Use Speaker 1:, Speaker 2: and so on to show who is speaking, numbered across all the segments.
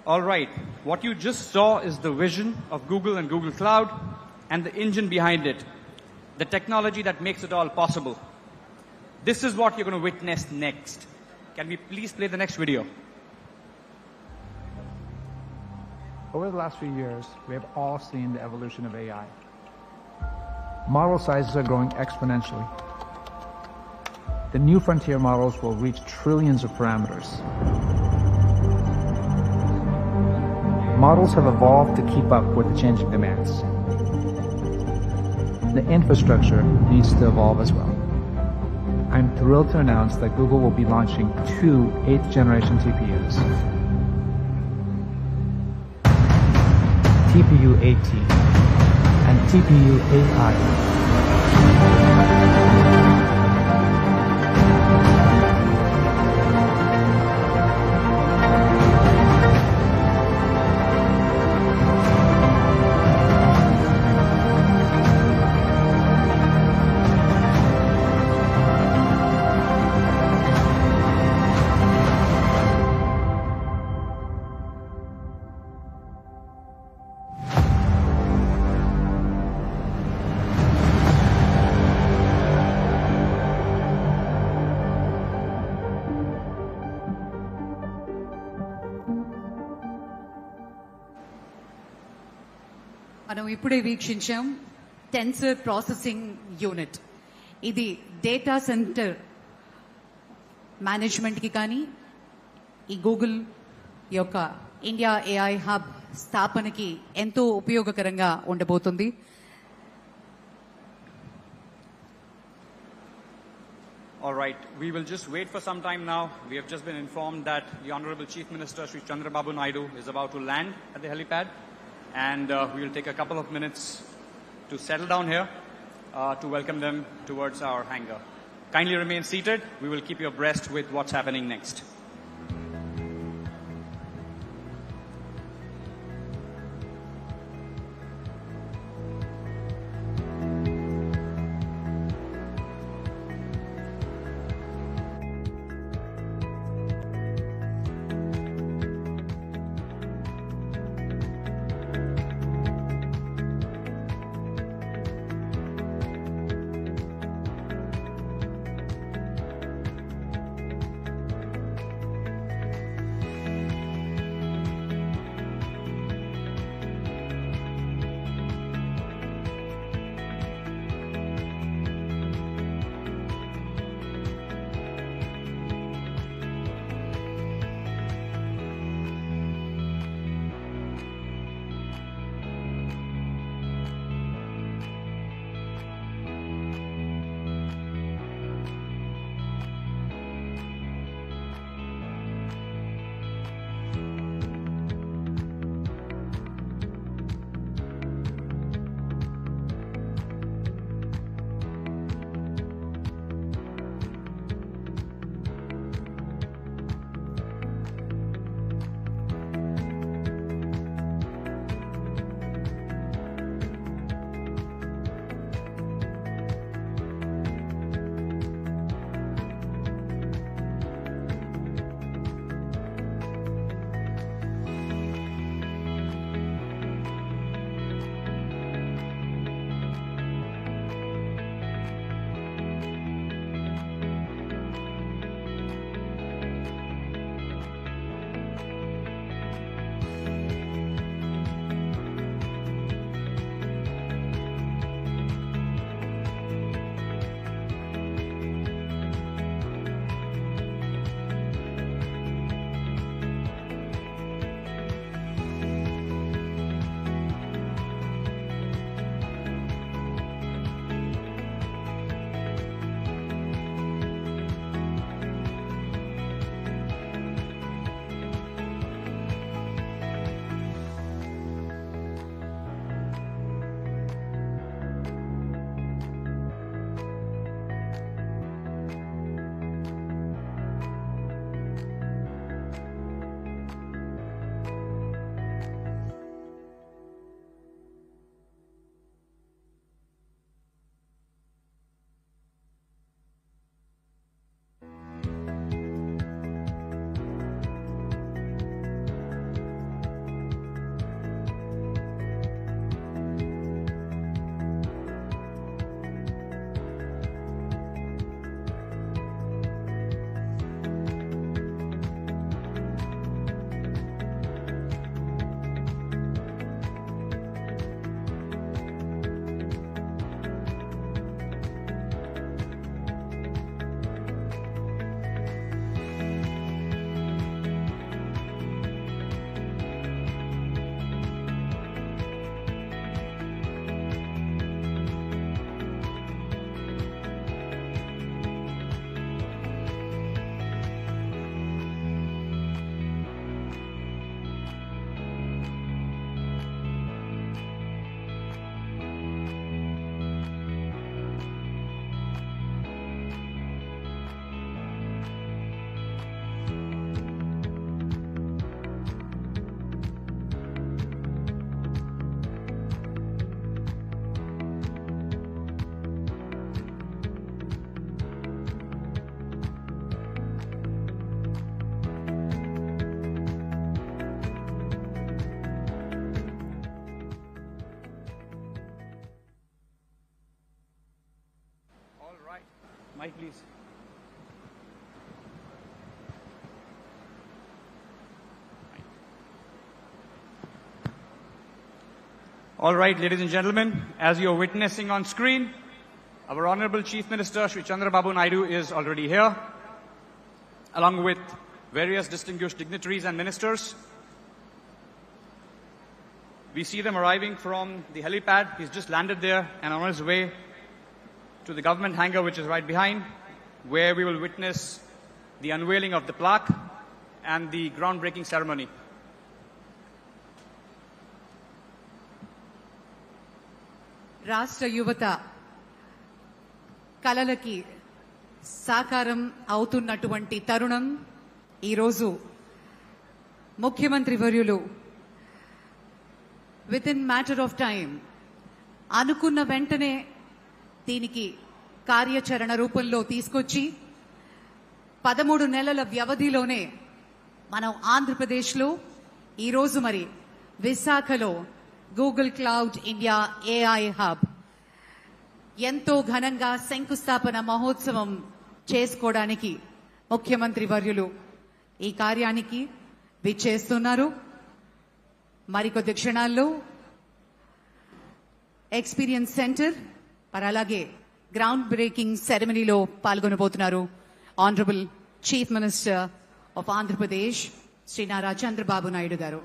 Speaker 1: All right, what you just saw is the vision of Google and Google Cloud and the engine behind it, the technology that makes it all possible. This is what you're going to witness next. Can we please play the next video?
Speaker 2: Over the last few years, we have all seen the evolution of AI. Model sizes are growing exponentially. The new frontier models will reach trillions of parameters. Models have evolved to keep up with the changing demands. The infrastructure needs to evolve as well. I'm thrilled to announce that Google will be launching two 8th generation TPUs. TPU 8T and TPU 8i.
Speaker 3: మనం ఇప్పుడే వీక్షించాం tensor processing unit. ఇది data centre మేనేజ్మెంట్కి కానీ ఈ Google యొక్క India AI hub స్థాపనకి ఎంతో ఉపయోగకరంగా ఉండబోతుంది.
Speaker 1: All right, we will just wait for some time now. We have just been informed that the Honorable Chief Minister, Sri Chandrababu Naidu, is about to land at the helipad. And we will take a couple of minutes to settle down here to welcome them towards our hangar. Kindly remain seated. We will keep you abreast with what's happening next. Mike, please. All right, ladies and gentlemen, as you're witnessing on screen, our Honorable Chief Minister, Sri Chandrababu Naidu, is already here, along with various distinguished dignitaries and ministers. We see them arriving from the helipad. He's just landed there and on his way to the government hangar, which is right behind, where we will witness the unveiling of the plaque and the groundbreaking ceremony.
Speaker 3: రాష్ట్ర యువత కలలకి సాకారం అవుతున్నటువంటి తరుణం ఈరోజు ముఖ్యమంత్రి వర్యులు with in matter of time అనుకున్న వెంటనే దీనికి కార్యాచరణ రూపంలో తీసుకొచ్చి 13 నెలల వ్యవధిలోనే మనం ఆంధ్రప్రదేశ్లో ఈరోజు మరి విశాఖలో Google cloud India AI hub ఎంతో ఘనంగా శంకుస్థాపన మహోత్సవం చేసుకోవడానికి ముఖ్యమంత్రి వర్యులు ఈ కార్యానికి విచ్చేస్తున్నారు. మరికొద్ది క్షణాల్లో ఎక్స్పీరియన్స్ సెంటర్ మరి అలాగే గ్రౌండ్ బ్రేకింగ్ సెరమనీలో పాల్గొనబోతున్నారు honourable chief minister of Andhra Pradesh Shri Nara Chandrababu Naidu garu.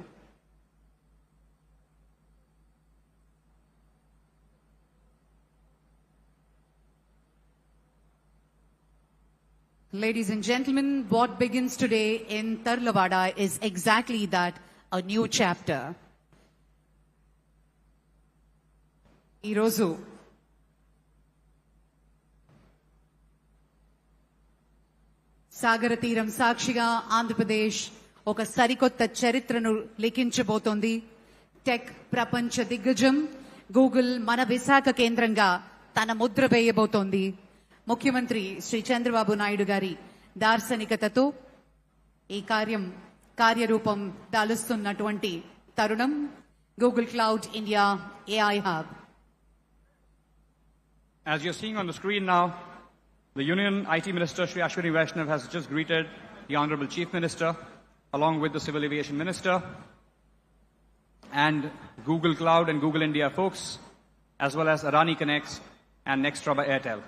Speaker 3: Ladies and gentlemen, what begins today in Tarlavada is exactly that, a new chapter. ఈరోజు సాగర తీరం సాక్షిగా ఆంధ్రప్రదేశ్ ఒక సరికొత్త చరిత్రను లిఖించబోతోంది. టెక్ ప్రపంచ దిగ్గజం గూగుల్ మన విశాఖ కేంద్రంగా తన ముద్ర వేయబోతోంది. ముఖ్యమంత్రి శ్రీ చంద్రబాబు నాయుడు గారి దార్శనికతతో ఈ కార్యరూపం దాలుస్తున్నటువంటి తరుణం Google cloud India AI hub.
Speaker 1: As you're seeing on the screen now, the Union IT Minister Shri Ashwini Vaishnav has just greeted the Honorable Chief Minister along with the Civil Aviation Minister and Google Cloud and Google India folks, as well as Adani Connects and Nextra by Airtel.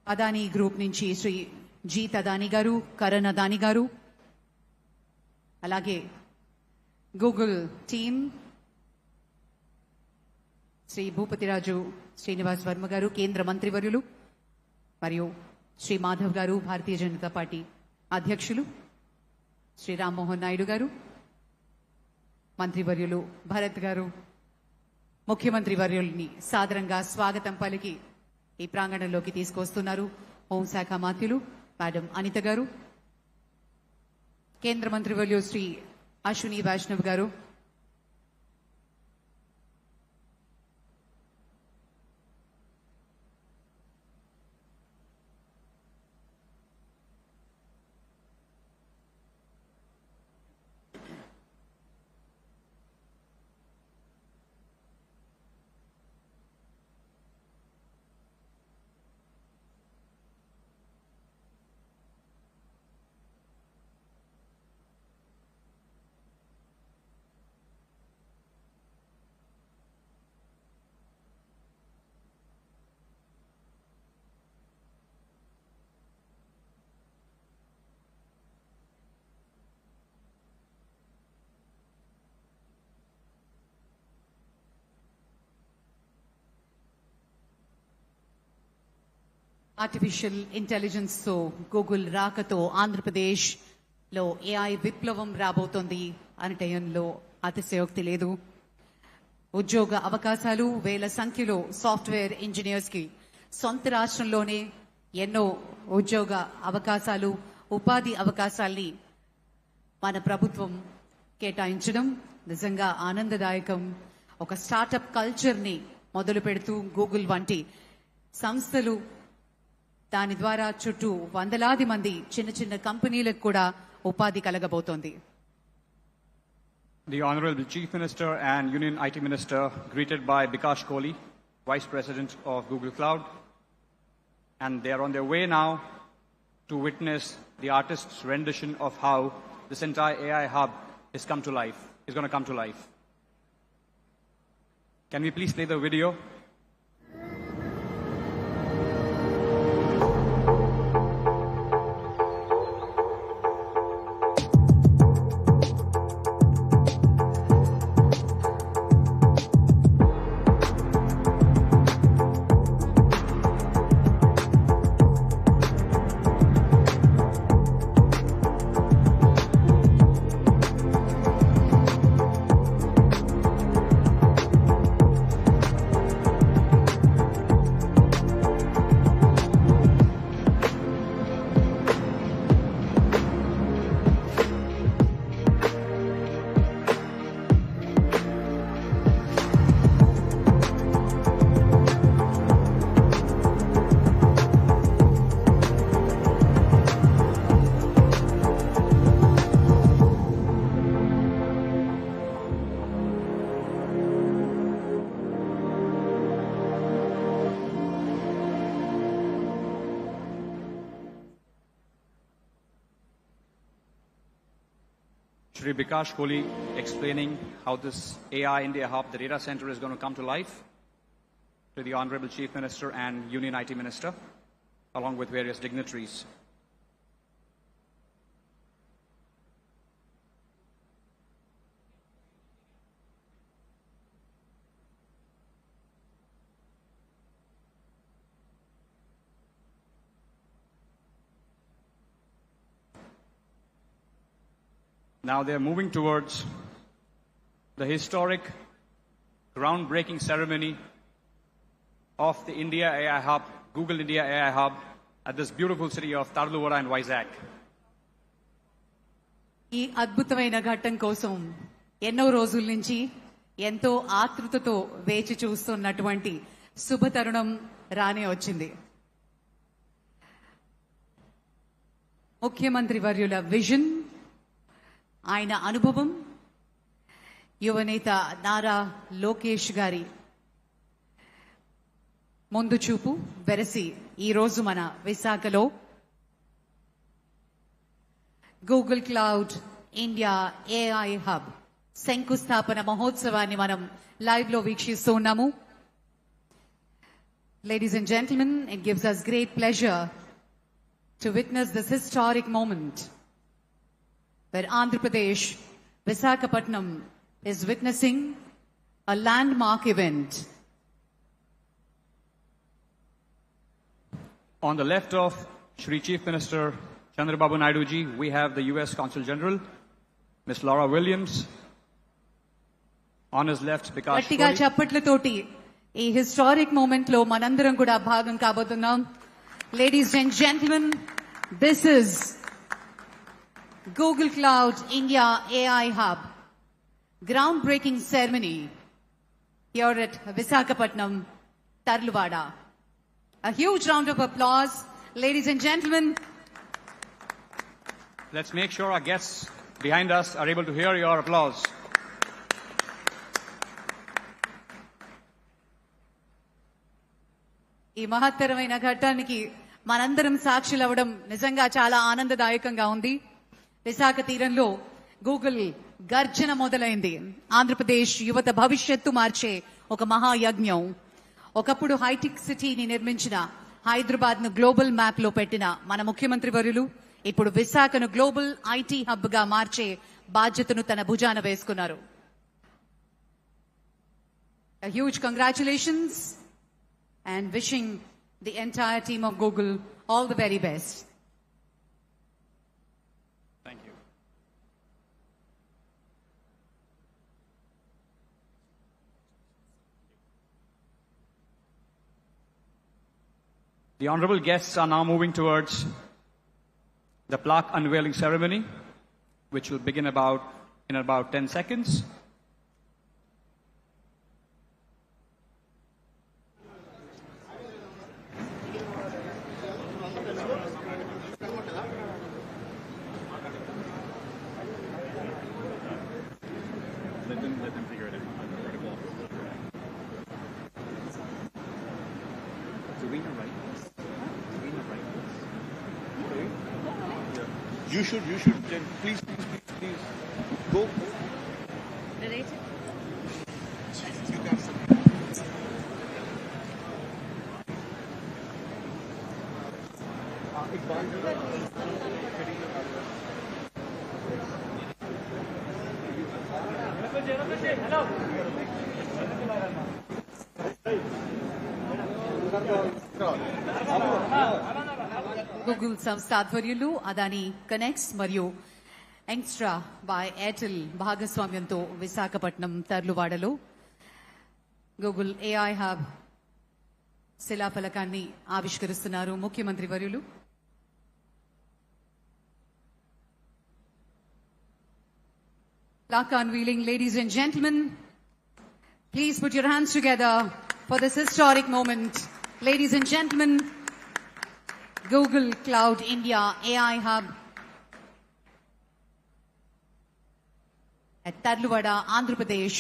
Speaker 3: Adani group నుంచి శ్రీ జీత్ అదానీ గారు, కరణ్ అదానీ గారు, అలాగే Google team Shri Bhupathiraju Srinivas Varma గారు, కేంద్ర మంత్రివర్యులు, మరియు శ్రీ మాధవ్ గారు, Bharatiya Janata party అధ్యక్షులు శ్రీ రామ్మోహన్ నాయుడు గారు, మంత్రివర్యులు భరత్ గారు, ముఖ్యమంత్రి వర్యుల్ని సాదరంగా స్వాగతం పలికి ఈ ప్రాంగణంలోకి తీసుకొస్తున్నారు హోంశాఖ మంత్రులు మేడం అనిత గారు, కేంద్ర మంత్రివర్యులు శ్రీ అశ్విని వైష్ణవ్ గారు, ఆర్టిఫిషియల్ ఇంటెలిజెన్స్ తో గూగుల్ రాకతో ఆంధ్రప్రదేశ్ లో ఏఐ విప్లవం రాబోతోంది అనటంలో అతిశయోక్తి లేదు. ఉద్యోగ అవకాశాలు వేల సంఖ్యలో సాఫ్ట్వేర్ ఇంజనీర్స్ కి సొంత రాష్ట్రంలోనే ఎన్నో ఉద్యోగ అవకాశాలు, ఉపాధి అవకాశాల్ని మన ప్రభుత్వం కేటాయించడం నిజంగా ఆనందదాయకం. ఒక స్టార్టప్ కల్చర్ ని మొదలు పెడుతూ గూగుల్ వంటి సంస్థలు దాని ద్వారా చుట్టూ వందలాది మంది చిన్న చిన్న కంపెనీలకు కూడా ఉపాధి కలగబోతోంది.
Speaker 1: The Honorable Chief Minister and Union IT Minister, greeted by Bikash Kohli, Vice President of Google Cloud, and they are on their way now to witness the artist's rendition of how this entire AI hub is going to come to life. Can we please play the video? Shri Bikash Kohli explaining how this AI India Hub, the data center, is going to come to life, to the Honorable Chief Minister and Union IT Minister, along with various dignitaries. Now they're moving towards the historic, groundbreaking ceremony of the India AI Hub, Google India AI Hub, at this beautiful city of Tarluwada and Vizag.
Speaker 3: ఈ అద్భుతమైన ఘట్టం కోసం ఎన్నో రోజుల నుంచి ఎంతో ఆతృతతో వేచి చూస్తున్నటువంటి శుభతరుణం రానే వచ్చింది. ముఖ్యమంత్రి వర్యుల విజన్, ఆయన అనుభవం, యువనేత నారా లోకేష్ గారి ముందు చూపు వెరసి ఈ రోజు మన విశాఖలో Google cloud India AI hub శంకుస్థాపన మహోత్సవాన్ని మనం లైవ్ లో వీక్షిస్తూ ఉన్నాము. Ladies and gentlemen, it gives us great pleasure to witness this historic moment where Andhrapradesh, Visakhapatnam is witnessing a landmark event.
Speaker 1: On the left of Shri Chief Minister Chandrababu Naidu ji, we have the US Consul General, Ms. Laura Williams. On his left, Bikash
Speaker 3: గట్టిగా
Speaker 1: Kohli.
Speaker 3: చప్పట్లతోటి ఈ historic moment లో మనందరం కూడా భాగం కాబోతున్నాం. Ladies and gentlemen, this is Google Cloud India AI Hub groundbreaking ceremony here at Visakhapatnam, Tarluwada. A huge round of applause, ladies and gentlemen.
Speaker 1: Let's make sure our guests behind us are able to hear your applause.
Speaker 3: ఈ మహత్తరమైన ఘట్టానికి మనందరం సాక్షులవ్వడం నిజంగా చాలా ఆనందదాయకంగా ఉంది. విశాఖ తీరంలో Google గర్జన మొదలైంది. ఆంధ్రప్రదేశ్ యువత భవిష్యత్తు మార్చే ఒక మహాయజ్ఞం. ఒకప్పుడు హైటెక్ సిటీని నిర్మించిన, హైదరాబాద్ ను గ్లోబల్ మ్యాప్ లో పెట్టిన మన ముఖ్యమంత్రి వర్యులు ఇప్పుడు విశాఖను గ్లోబల్ ఐటీ హబ్ గా మార్చే బాధ్యతను తన భుజాన వేసుకున్నారు. A huge congratulations and wishing the entire team of Google all the very best.
Speaker 1: Thank you. The honorable guests are now moving towards the plaque unveiling ceremony, which will begin in about 10 seconds. Let them figure it out. Vertical. Do we know right? Do we know right?
Speaker 4: You should, please, go.
Speaker 3: Related?
Speaker 4: You got some.
Speaker 3: Google సంస్థ ఆధ్వర్యంలో Adani connects మరియు యంగ్స్ట్రా by Airtel భాగస్వామ్యంతో Visakhapatnam తర్లువాడలో Google AI hub శిలాఫలకాన్ని ఆవిష్కరిస్తున్నారు ముఖ్యమంత్రి వర్యులు. Plaque unveiling, ladies and gentlemen. Please put your hands together for this historic moment. Ladies and gentlemen, Google Cloud India AI Hub at Tadluvada, Andhrapradesh.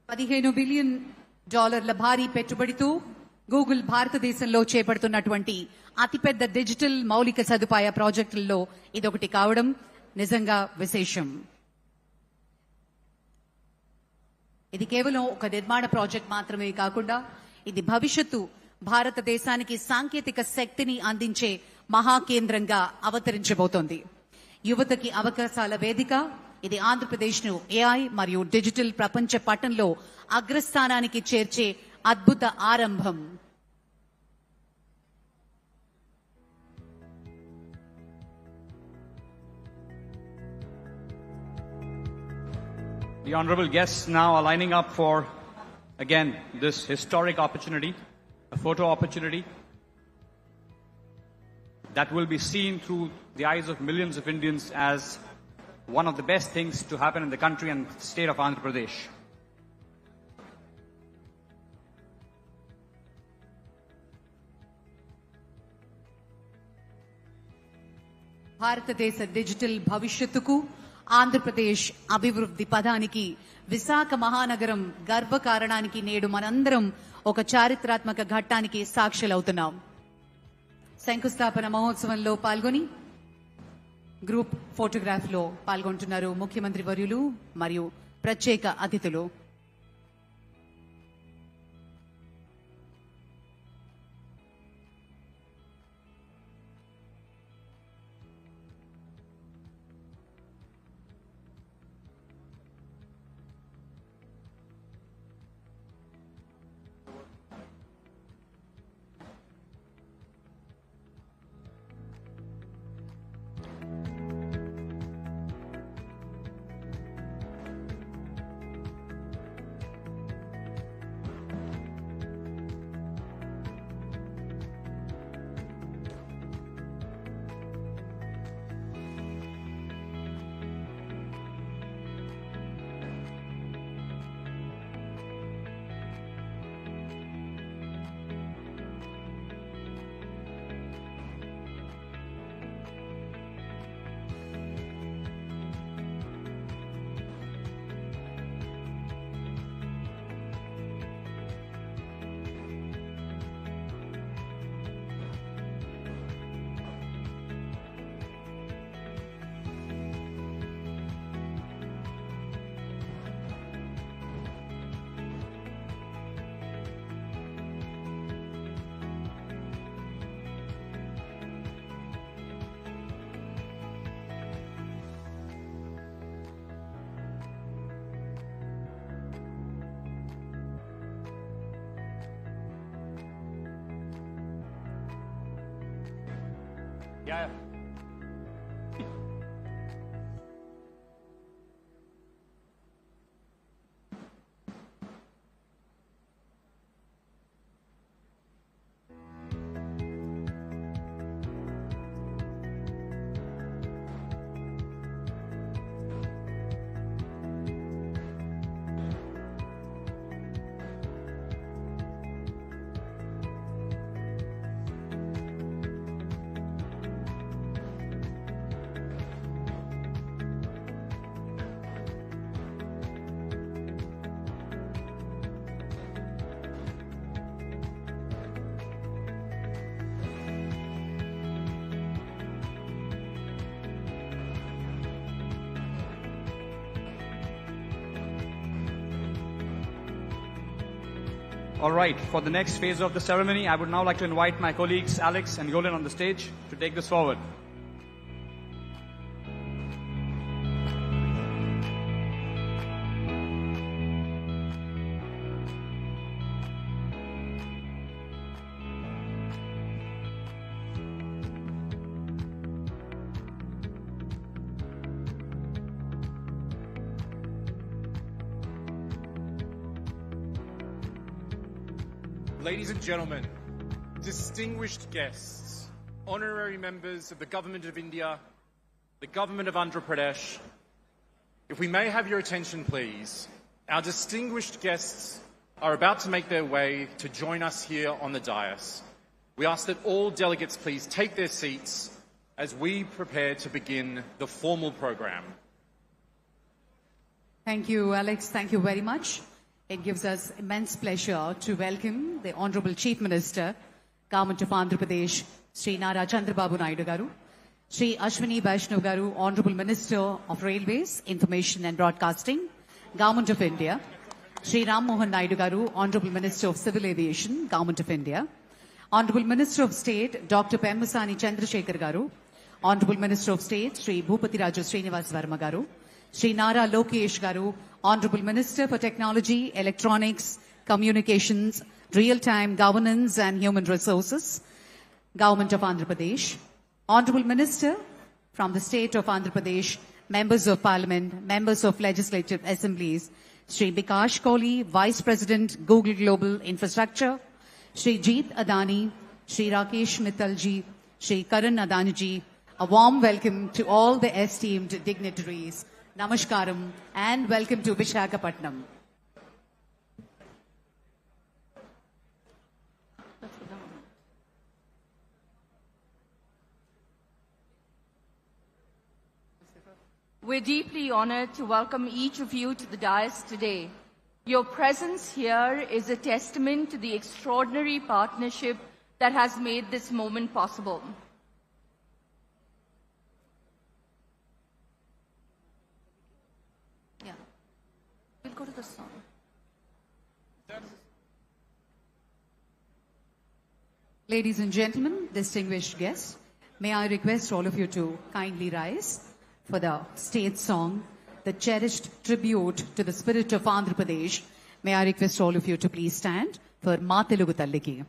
Speaker 3: $15 billion భారీ పెట్టుబడితో Google భారతదేశంలో చేపడుతున్నటువంటి అతిపెద్ద digital మౌలిక సదుపాయ ప్రాజెక్టుల్లో ఇదొకటి కావడం నిజంగా విశేషం. ఇది కేవలం ఒక నిర్మాణ ప్రాజెక్ట్ మాత్రమే కాకుండా ఇది భవిష్యత్తు భారతదేశానికి సాంకేతిక శక్తిని అందించే మహాకేంద్రంగా అవతరించబోతోంది. యువతకి అవకాశాల వేదిక. ఇది ఆంధ్రప్రదేశ్ ను ఏఐ మరియు డిజిటల్ ప్రపంచ పటంలో అగ్రస్థానానికి చేర్చే అద్భుత ఆరంభం.
Speaker 1: The honorable guests now are lining up for, again, this historic opportunity, a photo opportunity that will be seen through the eyes of millions of Indians as one of the best things to happen in the country and state of Andhra Pradesh.
Speaker 3: భారతదేశ digital భవిష్యత్తుకు ఆంధ్రప్రదేశ్ అభివృద్ధి పదానికి విశాఖ మహానగరం గర్వకారణానికి నేడు మనందరం ఒక చారిత్రాత్మక ఘట్టానికి సాక్షులవుతున్నాం. శంకుస్థాపన మహోత్సవంలో పాల్గొని గ్రూప్ ఫోటోగ్రాఫ్ లో పాల్గొంటున్నారు ముఖ్యమంత్రి వర్యులు మరియు ప్రత్యేక అతిథులు.
Speaker 1: Yeah. All right, for the next phase of the ceremony, I would now like to invite my colleagues Alex and Yolan on the stage to take this forward.
Speaker 5: Ladies and gentlemen, distinguished guests, honorary members of the Government of India, the Government of Andhra Pradesh, if we may have your attention, please, our distinguished guests are about to make their way to join us here on the dais. We ask that all delegates please take their seats as we prepare to begin the formal program.
Speaker 3: Thank you, Alex. Thank you very much. It gives us immense pleasure to welcome the Honorable Chief Minister, Government of Andhra Pradesh, Sri Nara Chandrababu Naidu Garu, Sri Ashwini Vaishnav Garu, Honorable Minister of Railways, Information and Broadcasting, Government of India, Sri Ram Mohan Naidu Garu, Honorable Minister of Civil Aviation, Government of India, Honorable Minister of State, Dr. Pemmasani Chandrasekhar Garu, Honorable Minister of State, Sri Bhupati Raju Srinivas Verma Garu, Sri Nara Lokesh Garu, Honorable Minister for Technology, Electronics, Communications, Real-Time Governance and Human Resources, Government of Andhra Pradesh, Honorable Minister from the State of Andhra Pradesh, Members of Parliament, Members of Legislative Assemblies, Sri Bikash Kohli, Vice President, Google Global Infrastructure, Sri Jeet Adani, Sri Rakesh Mittalji, Sri Karan Adaniji, a warm welcome to all the esteemed dignitaries. Namaskaram and welcome to Visakhapatnam.
Speaker 6: We're deeply honored to welcome each of you to the dais today. Your presence here is a testament to the extraordinary partnership that has made this moment possible. We'll go to the song.
Speaker 3: Ladies and gentlemen, distinguished guests, may I request all of you to kindly rise for the state song, the cherished tribute to the spirit of Andhra Pradesh. May I request all of you to please stand for Ma Telugu Talliki.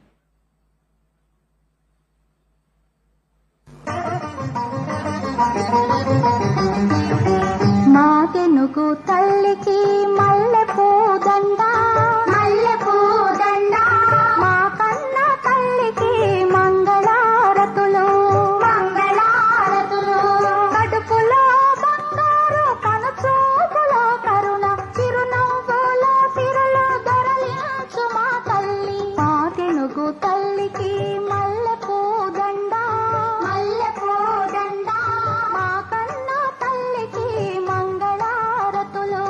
Speaker 7: మా తెనుగు తల్లికి మల్లె పూదండ మల్లె పూదండ మా కన్న తల్లికి మంగళారతులు మంగళారతులు కడుపులో బంగారు కనుచూపులో కరుణ చిరునవ్వులో సిరులు దొరలించు మా తల్లి మా తెనుగు తల్లికి మల్లె పూదండ మల్లె పూదండ మా కన్న తల్లికి మంగళారతులు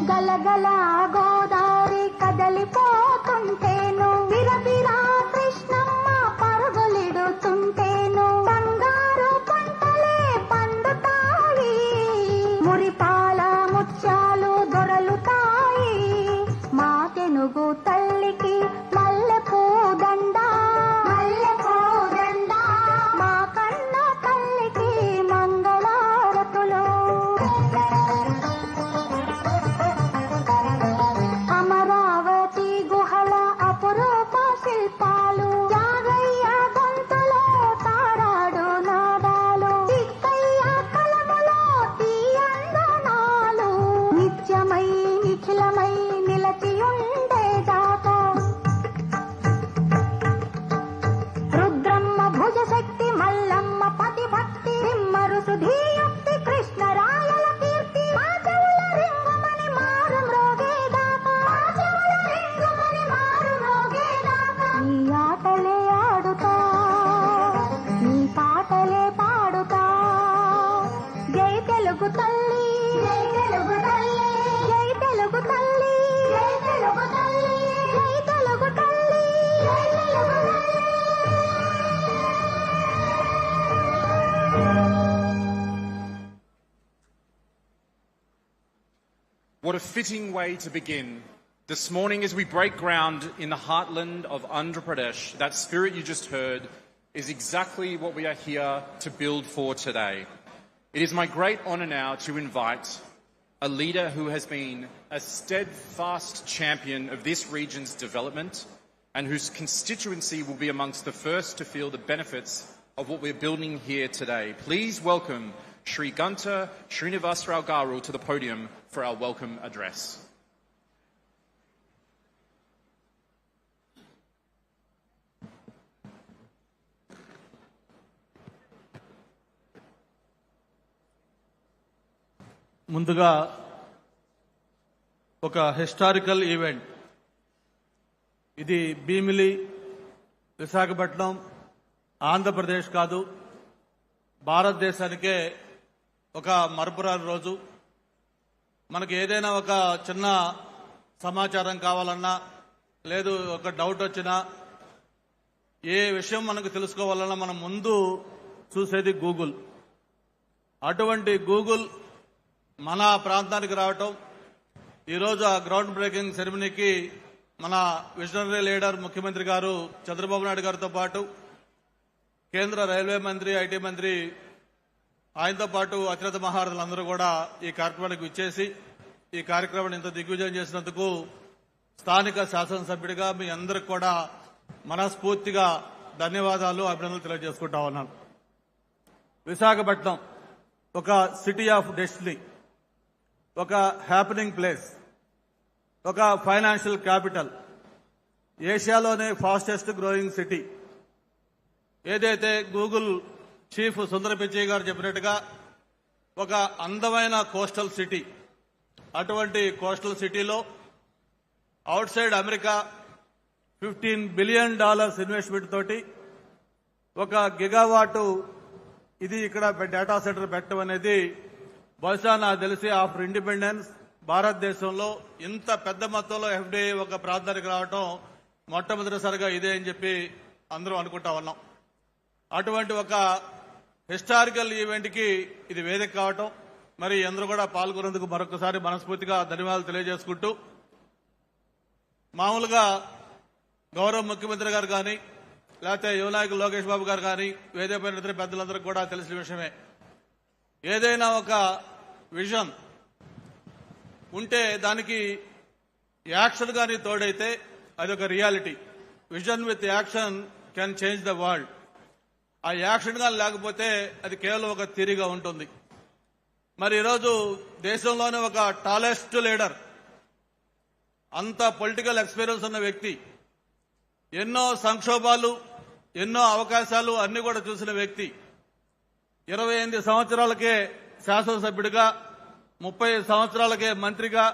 Speaker 7: గలగల గోదావరి కదలిపోతుంటేను బిరబిరా కృష్ణమ్మ పరుగులిడుతుంటేను బంగారు పంటలే పండుతాయి మురిపాల ముత్యాలు దొరలుతాయి మా తెనుగు తల్లికి మల్లె పూదండ మల్లె పూదండ మా కన్న తల్లికి మంగళారతులు అమరావతి గుహల అపురూప శిల్పాలు యాగయ్య గొంతులో తారాడు నాదాలు చిక్కయ్య కలములో తీయందనాలు నిత్యమై నిఖిలమై నిలచియుండే జాత రుద్రమ్మ భుజశక్తి మల్లమ్మ పతిభక్తి రిమ్మరు సుధీయుక్తి కృష్ణరాయల కీర్తి మా చెవుల రింగుమని మారు మ్రోగేదాకా మా చెవుల రింగుమని మారు మ్రోగేదాకా నీ ఆటలే ఆడుతా నీ పాటలే పాడుతా జై తెలుగు తల్లి జై తెలుగు తల్లి జై తెలుగు తల్లి జై తెలుగు తల్లి జై తెలుగు తల్లి జై తెలుగు తల్లి
Speaker 5: What a fitting way to begin. This morning, as we break ground in the heartland of Andhra Pradesh, that spirit you just heard is exactly what we are here to build for today. It is my great honour now to invite a leader who has been a steadfast champion of this region's development and whose constituency will be amongst the first to feel the benefits of what we're building here today. Please welcome Shri Ganta Srinivasrao Garu to the podium for our welcome address.
Speaker 8: ముందుగా ఒక historical event. ఇది భీమిలి, విశాఖపట్నం, ఆంధ్రప్రదేశ్ కాదు, భారతదేశానికే ఒక మరపురాని రోజు. మనకి ఏదైనా ఒక చిన్న సమాచారం కావాలన్నా, లేదు ఒక డౌట్ వచ్చినా, ఏ విషయం మనకు తెలుసుకోవాలన్నా మనం ముందు చూసేది గూగుల్. అటువంటి గూగుల్ మన ప్రాంతానికి రావటం, ఈరోజు ఆ గ్రౌండ్ బ్రేకింగ్ సెరమనీకి మన విజనరీ లీడర్ ముఖ్యమంత్రి గారు చంద్రబాబు నాయుడు గారితో పాటు కేంద్ర రైల్వే మంత్రి, ఐటీ మంత్రి, ఆయనతో పాటు అత్యున్నత మహారథులందరూ కూడా ఈ కార్యక్రమానికి విచ్చేసి ఈ కార్యక్రమాన్ని ఇంత దిగ్విజయం చేసినందుకు స్థానిక శాసనసభ్యుడిగా మీ అందరికి కూడా మనస్ఫూర్తిగా ధన్యవాదాలు, అభినందనలు తెలియజేసుకుంటా ఉన్నాను. విశాఖపట్నం ఒక సిటీ ఆఫ్ డెస్టినీ, ఒక హ్యాపెనింగ్ ప్లేస్, ఒక ఫైనాన్షియల్ క్యాపిటల్, ఏషియాలోనే ఫాస్టెస్ట్ గ్రోయింగ్ సిటీ. ఏదైతే గూగుల్ చీఫ్ సుందర పిచ్చయ్య గారు చెప్పినట్టుగా ఒక అందమైన కోస్టల్ సిటీ. అటువంటి కోస్టల్ సిటీలో outside America $15 billion investment తోటి ఒక గిగావాటు ఇది ఇక్కడ డేటా సెంటర్ పెట్టడం అనేది బహుశా నాకు తెలిసి ఆఫ్టర్ ఇండిపెండెన్స్ భారతదేశంలో ఇంత పెద్ద మొత్తంలో ఎఫ్డీఐ ఒక ప్రాంతానికి రావటం మొట్టమొదటిసారిగా ఇదే అని చెప్పి అందరూ అనుకుంటా ఉన్నాం. అటువంటి ఒక హిస్టారికల్ ఈవెంట్ కి ఇది వేదిక కావటం, మరి అందరూ కూడా పాల్గొనేందుకు మరొకసారి మనస్ఫూర్తిగా ధన్యవాదాలు తెలియజేసుకుంటూ, మామూలుగా గౌరవ ముఖ్యమంత్రి గారు కానీ, లేకపోతే యువ నాయకులు లోకేష్ బాబు గారు కానీ, వేదిక పైన ఇతర పెద్దలందరికీ కూడా తెలిసిన విషయమే. ఏదైనా ఒక విజన్ ఉంటే దానికి యాక్షన్ కానీ తోడైతే అదొక reality. Vision with action can change the world. ఆ యాక్షన్ కానీ లేకపోతే అది కేవలం ఒక థియరీగా ఉంటుంది. మరి ఈరోజు దేశంలోనే ఒక టాలెస్ట్ లీడర్, అంత పొలిటికల్ ఎక్స్పీరియన్స్ ఉన్న వ్యక్తి, ఎన్నో సంక్షోభాలు, ఎన్నో అవకాశాలు అన్ని కూడా చూసిన వ్యక్తి, 28 సంవత్సరాలకే శాసనసభ్యుడిగా, 30 సంవత్సరాలకే మంత్రిగా,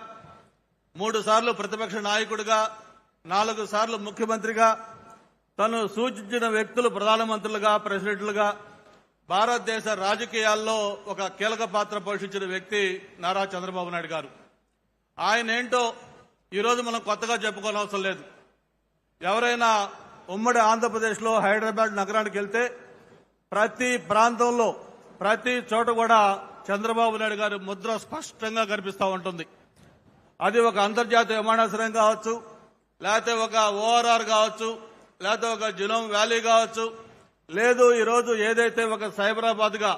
Speaker 8: 3 సార్లు ప్రతిపక్ష నాయకుడిగా, 4 సార్లు ముఖ్యమంత్రిగా, తను సూచించిన వ్యక్తులు ప్రధానమంత్రులుగా, ప్రెసిడెంట్లుగా భారతదేశ రాజకీయాల్లో ఒక కీలక పాత్ర పోషించిన వ్యక్తి నారా చంద్రబాబు నాయుడు గారు. ఆయన ఏంటో ఈరోజు మనం కొత్తగా చెప్పుకోనవసరం లేదు. ఎవరైనా ఉమ్మడి ఆంధ్రప్రదేశ్లో హైదరాబాద్ నగరానికి వెళ్తే ప్రతి ప్రాంతంలో, ప్రతి చోట కూడా చంద్రబాబు నాయుడు గారి ముద్ర స్పష్టంగా కనిపిస్తూ ఉంటుంది. అది ఒక అంతర్జాతీయ విమానాశ్రయం కావచ్చు, లేకపోతే ఒక ఓఆర్ఆర్ కావచ్చు, లేకపోతే ఒక జినోమ్ వ్యాలీ కావచ్చు, లేదు ఈరోజు ఏదైతే ఒక సైబరాబాద్ గా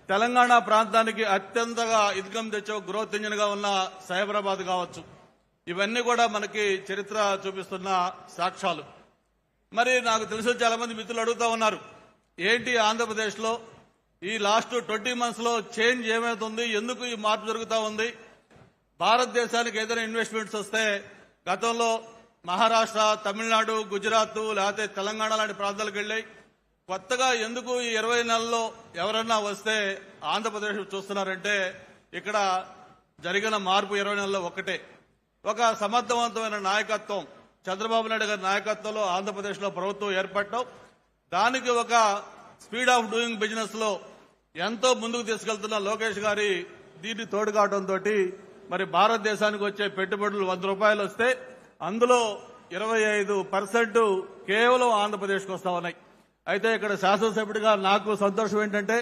Speaker 8: తెలంగాణ ప్రాంతానికి అత్యంతగా ఇన్కమ్ తెచ్చే గ్రోత్ ఇంజిన్ గా ఉన్న సైబరాబాద్ కావచ్చు. ఇవన్నీ కూడా మనకి చరిత్ర చూపిస్తున్న సాక్ష్యాలు. మరి నాకు తెలిసి చాలా మంది మిత్రులు అడుగుతా ఉన్నారు, ఏంటి ఆంధ్రప్రదేశ్ లో ఈ లాస్ట్ 20 months లో చేంజ్ ఏమవుతుంది, ఎందుకు ఈ మార్పు జరుగుతూ ఉంది? భారతదేశానికి ఏదైనా ఇన్వెస్ట్మెంట్స్ వస్తే గతంలో మహారాష్ట్ర, తమిళనాడు, గుజరాత్, లేకపోతే తెలంగాణ లాంటి ప్రాంతాలకు వెళ్ళాయి. కొత్తగా ఎందుకు ఈ 20 నెలల్లో ఎవరన్నా వస్తే ఆంధ్రప్రదేశ్ చూస్తున్నారంటే ఇక్కడ జరిగిన మార్పు 20 నెలల్లో ఒకటే. ఒక సమర్థవంతమైన నాయకత్వం, చంద్రబాబు నాయుడు గారి నాయకత్వంలో ఆంధ్రప్రదేశ్ లో ప్రభుత్వం ఏర్పడటం, దానికి ఒక స్పీడ్ ఆఫ్ డూయింగ్ బిజినెస్ లో ఎంతో ముందుకు తీసుకెళ్తున్న లోకేష్ గారి దీన్ని తోడు కావడంతో మరి భారతదేశానికి వచ్చే పెట్టుబడులు 100 రూపాయలు వస్తే అందులో 25% కేవలం ఆంధ్రప్రదేశ్కి వస్తా ఉన్నాయి. అయితే ఇక్కడ శాసనసభ్యుడిగా నాకు సంతోషం ఏంటంటే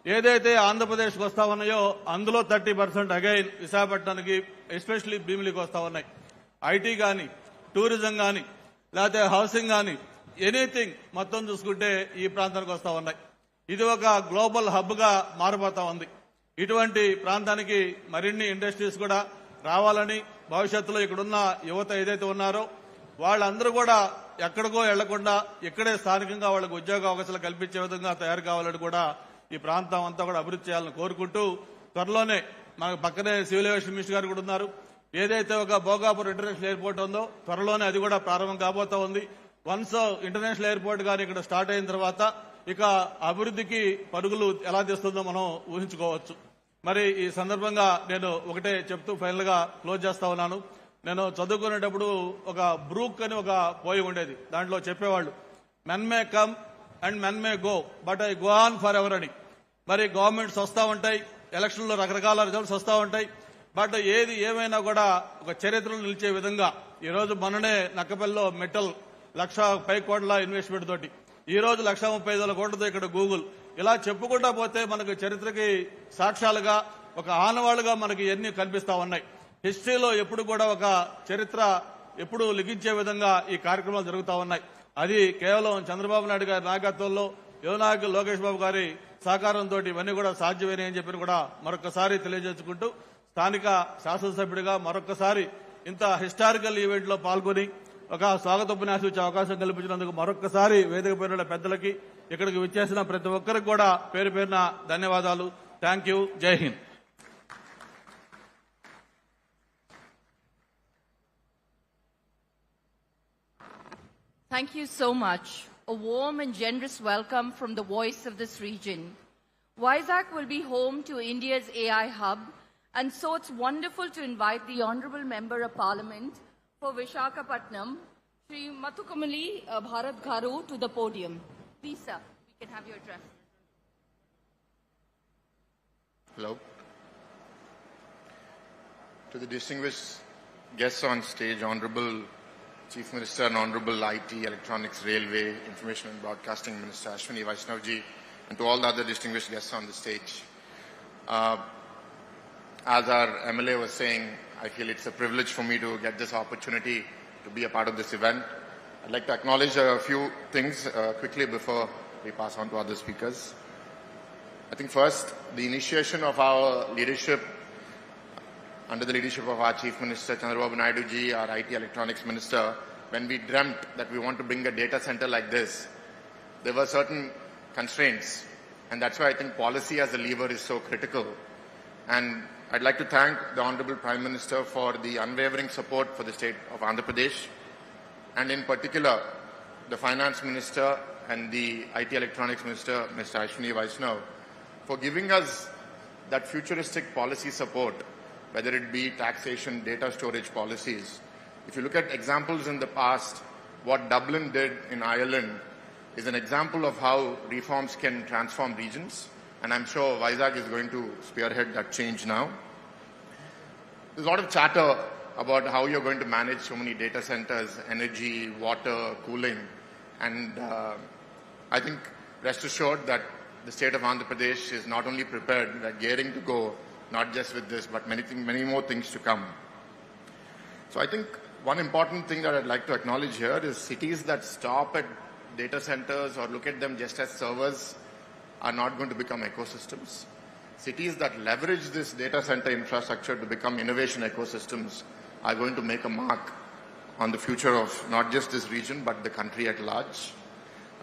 Speaker 8: ఏదైతే ఆంధ్రప్రదేశ్కి వస్తా ఉన్నాయో అందులో 30% అగైన్ విశాఖపట్నానికి ఎస్పెషల్లీ భీమిలికి వస్తా ఉన్నాయి. ఐటీ కానీ, టూరిజం కానీ, లేకపోతే హౌసింగ్ కానీ, ఎనీథింగ్ మొత్తం చూసుకుంటే ఈ ప్రాంతానికి వస్తా ఉన్నాయి. ఇది ఒక గ్లోబల్ హబ్ గా మారబోతా ఉంది. ఇటువంటి ప్రాంతానికి మరిన్ని ఇండస్ట్రీస్ కూడా రావాలని, భవిష్యత్తులో ఇక్కడున్న యువత ఏదైతే ఉన్నారో వాళ్ళందరూ కూడా ఎక్కడికో వెళ్లకుండా ఇక్కడే స్థానికంగా వాళ్ళకు ఉద్యోగ అవకాశాలు కల్పించే విధంగా తయారు కావాలని కూడా ఈ ప్రాంతం అంతా కూడా అభివృద్ధి చేయాలని కోరుకుంటూ, త్వరలోనే మనకు పక్కనే సివిల్ ఏవియేషన్ మినిస్టర్ గారు కూడా ఉన్నారు. ఏదైతే ఒక భోగాపురం ఇంటర్నేషనల్ ఎయిర్పోర్ట్ ఉందో త్వరలోనే అది కూడా ప్రారంభం కాబోతా ఉంది. వన్స్ ఇంటర్నేషనల్ ఎయిర్పోర్ట్ గాని ఇక్కడ స్టార్ట్ అయిన తర్వాత ఇక అభివృద్ధికి పరుగులు ఎలా తీస్తుందో మనం ఊహించుకోవచ్చు. మరి ఈ సందర్భంగా నేను ఒకటే చెప్తూ ఫైనల్ గా క్లోజ్ చేస్తా ఉన్నాను. నేను చదువుకునేటప్పుడు ఒక బ్రూక్ అని ఒక పోయి ఉండేది. దాంట్లో చెప్పేవాళ్ళు, men may come and men may go but I go on for ever అని. మరి గవర్నమెంట్స్ వస్తూ ఉంటాయి, ఎలక్షన్లో రకరకాల రిజల్ట్స్ వస్తూ ఉంటాయి. బట్ ఏది ఏమైనా కూడా ఒక చరిత్రలో నిలిచే విధంగా ఈరోజు మొన్ననే నక్కపల్లిలో మెటల్ 1,00,000 కోట్ల ఇన్వెస్ట్మెంట్ తోటి, ఈ రోజు 1,35,000 కోట్లతో ఇక్కడ గూగుల్, ఇలా చెప్పుకుంటా పోతే మనకు చరిత్రకి సాక్ష్యాలుగా ఒక ఆనవాళ్లుగా మనకి ఎన్ని కనిపిస్తా ఉన్నాయి. హిస్టరీలో ఎప్పుడు కూడా ఒక చరిత్ర ఎప్పుడు లిఖించే విధంగా ఈ కార్యక్రమాలు జరుగుతూ ఉన్నాయి. అది కేవలం చంద్రబాబు నాయుడు గారి నాయకత్వంలో, యువ నాయకులు లోకేష్ బాబు గారి సహకారంతో ఇవన్నీ కూడా సాధ్యమేనని అని చెప్పి కూడా మరొకసారి తెలియజేసుకుంటూ, స్థానిక శాసనసభ్యుడిగా మరొకసారి ఇంత హిస్టారికల్ ఈవెంట్ లో పాల్గొని ఒక స్వాగతోపన్యాసం ఇచ్చే అవకాశం కల్పించినందుకు మరొకసారి వేదిక పైన పెద్దలకి, ఇక్కడికి విచ్చేసిన ప్రతి ఒక్కరికి కూడా పేరు పేరున ధన్యవాదాలు. Thank you. జై Hind.
Speaker 6: Thank you so much. A warm and generous welcome from the voice of this region. Vizag will be home to India's AI hub, and so it's wonderful to invite the Honorable Member of Parliament for Visakhapatnam, Shri Mathukamali Bharat Garu, to the podium. Please, sir, we can have your address.
Speaker 9: Hello. To the distinguished guests on stage, Honorable Chief Minister and Honorable IT, Electronics, Railway, Information and Broadcasting Minister Ashwini Vaishnavji, and to all the other distinguished guests on the stage. As our MLA was saying, I feel it's a privilege for me to get this opportunity to be a part of this event. I'd like to acknowledge a few things quickly before we pass on to other speakers. I think first, the initiation of our leadership, under the leadership of our Chief Minister Chandrababu Naidu ji, our IT Electronics Minister, when we dreamt that we want to bring a data center like this, there were certain constraints, and that's why I think policy as a lever is so critical. And I'd like to thank the Honorable Prime Minister for the unwavering support for the state of Andhra Pradesh, and in particular the Finance Minister and the IT Electronics Minister, Mr. Ashwini Vaishnav, for giving us that futuristic policy support, whether it be taxation, data storage policies. If you look at examples in the past, what Dublin did in Ireland is an example of how reforms can transform regions, and I'm sure Vizag is going to spearhead that change now. There's a lot of chatter about how you're going to manage so many data centers, energy, water, cooling, and I think rest assured that the state of Andhra Pradesh is not only prepared, we're gearing to go, not just with this, but many more things to come. So I think one important thing that I'd like to acknowledge here is cities that stop at data centers or look at them just as servers are not going to become ecosystems. Cities that leverage this data center infrastructure to become innovation ecosystems are going to make a mark on the future of not just this region, but the country at large.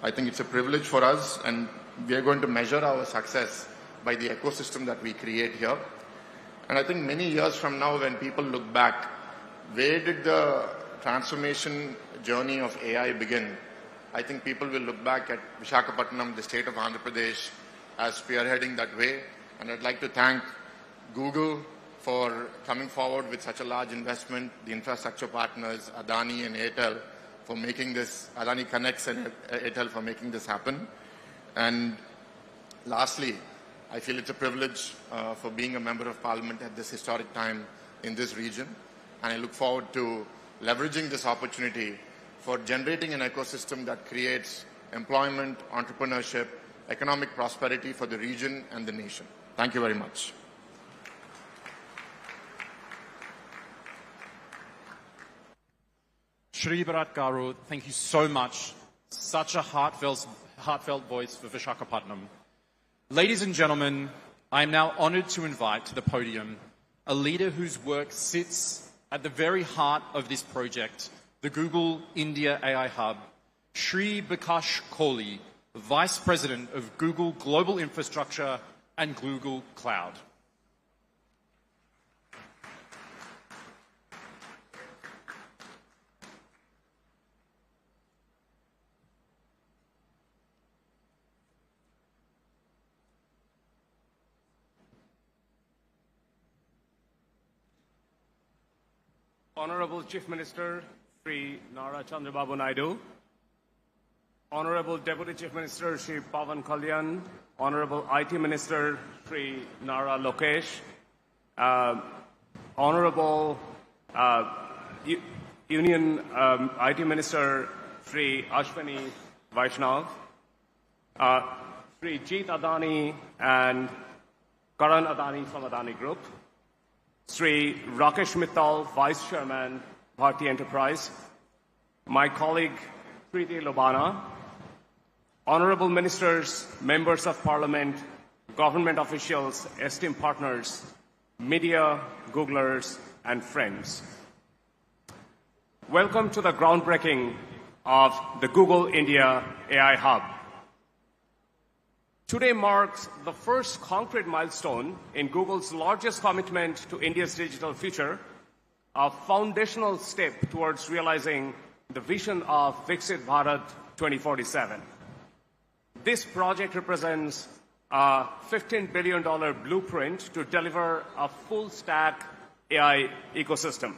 Speaker 9: I think it's a privilege for us, and we are going to measure our success by the ecosystem that we create here. And I think many years from now, when people look back, where did the transformation journey of AI begin? I think people will look back at Visakhapatnam, the state of Andhra Pradesh, as spearheading that way. And I'd like to thank Google for coming forward with such a large investment, the infrastructure partners, Adani and Airtel, for making this, Adani Connects and Airtel for making this happen. And lastly, I feel it's a privilege for being a member of parliament at this historic time in this region. And I look forward to leveraging this opportunity for generating an ecosystem that creates employment, entrepreneurship, economic prosperity for the region and the nation. Thank you very much.
Speaker 5: Shri Bharat Garu, thank you so much. Such a heartfelt voice for Visakhapatnam. Ladies and gentlemen, I am now honored to invite to the podium a leader whose work sits at the very heart of this project, the Google India AI Hub, Shri Bikash Kohli, Vice President of Google Global Infrastructure and Google Cloud.
Speaker 10: Honorable Chief Minister Sri Nara Chandrababu Naidu, Honorable Deputy Chief Minister Sri Pawan Kalyan, Honorable IT Minister Sri Nara Lokesh, Honorable Union IT Minister Sri Ashwini Vaishnav, Sri Jeet Adani and Karan Adani from Adani Group, Sri Rakesh Mittal, Vice Chairman, Bharti Enterprise, my colleague Preeti Lobana, Honorable Ministers, Members of Parliament, government officials, esteemed partners, media, Googlers, and friends. Welcome to the groundbreaking of the Google India AI Hub. Today marks the first concrete milestone in Google's largest commitment to India's digital future, a foundational step towards realizing the vision of Viksit Bharat 2047. This project represents a $15 billion blueprint to deliver a full-stack AI ecosystem.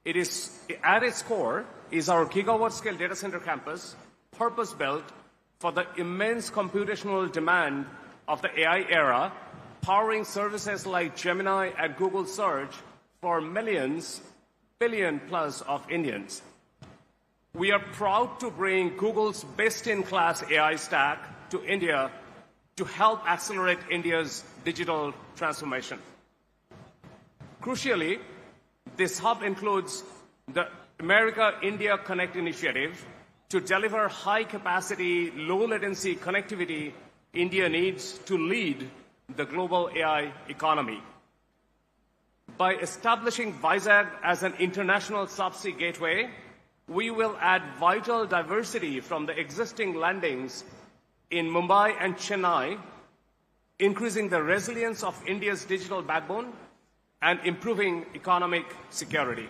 Speaker 10: It is, at its core, is our gigawatt-scale data center campus, purpose-built for the immense computational demand of the AI era, powering services like Gemini and Google Search for millions, billion plus of Indians. We are proud to bring Google's best-in-class AI stack to India to help accelerate India's digital transformation. Crucially, this hub includes the America-India Connect initiative to deliver high-capacity, low-latency connectivity India needs to lead the global AI economy. By establishing Vizag as an international subsea gateway, we will add vital diversity from the existing landings in Mumbai and Chennai, increasing the resilience of India's digital backbone and improving economic security.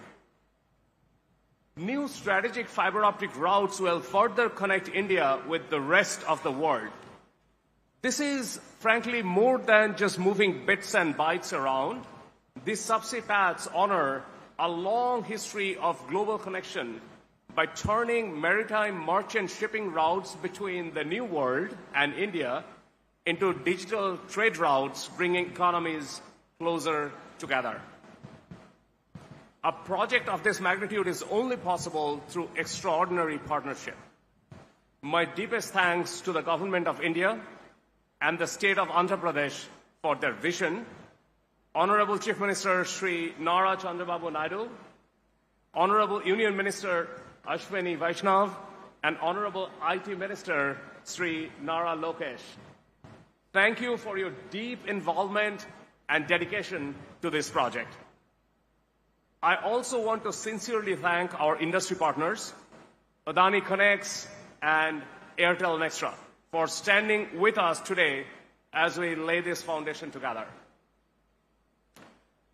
Speaker 10: New strategic fiber optic routes will further connect India with the rest of the world. This is, frankly, more than just moving bits and bytes around. These subsea paths honor a long history of global connection by turning maritime merchant shipping routes between the New World and India into digital trade routes, bringing economies closer together. A project of this magnitude is only possible through extraordinary partnership. My deepest thanks to the Government of India and the State of Andhrapradesh for their vision. Honorable Chief Minister Sri Nara Chandrababu Naidu, Honorable Union Minister Ashwini Vaishnav, and Honorable IT Minister Sri Nara Lokesh. Thank you for your deep involvement and dedication to this project. I also want to sincerely thank our industry partners, Adani Connects and Airtel Nextra, for standing with us today as we lay this foundation together.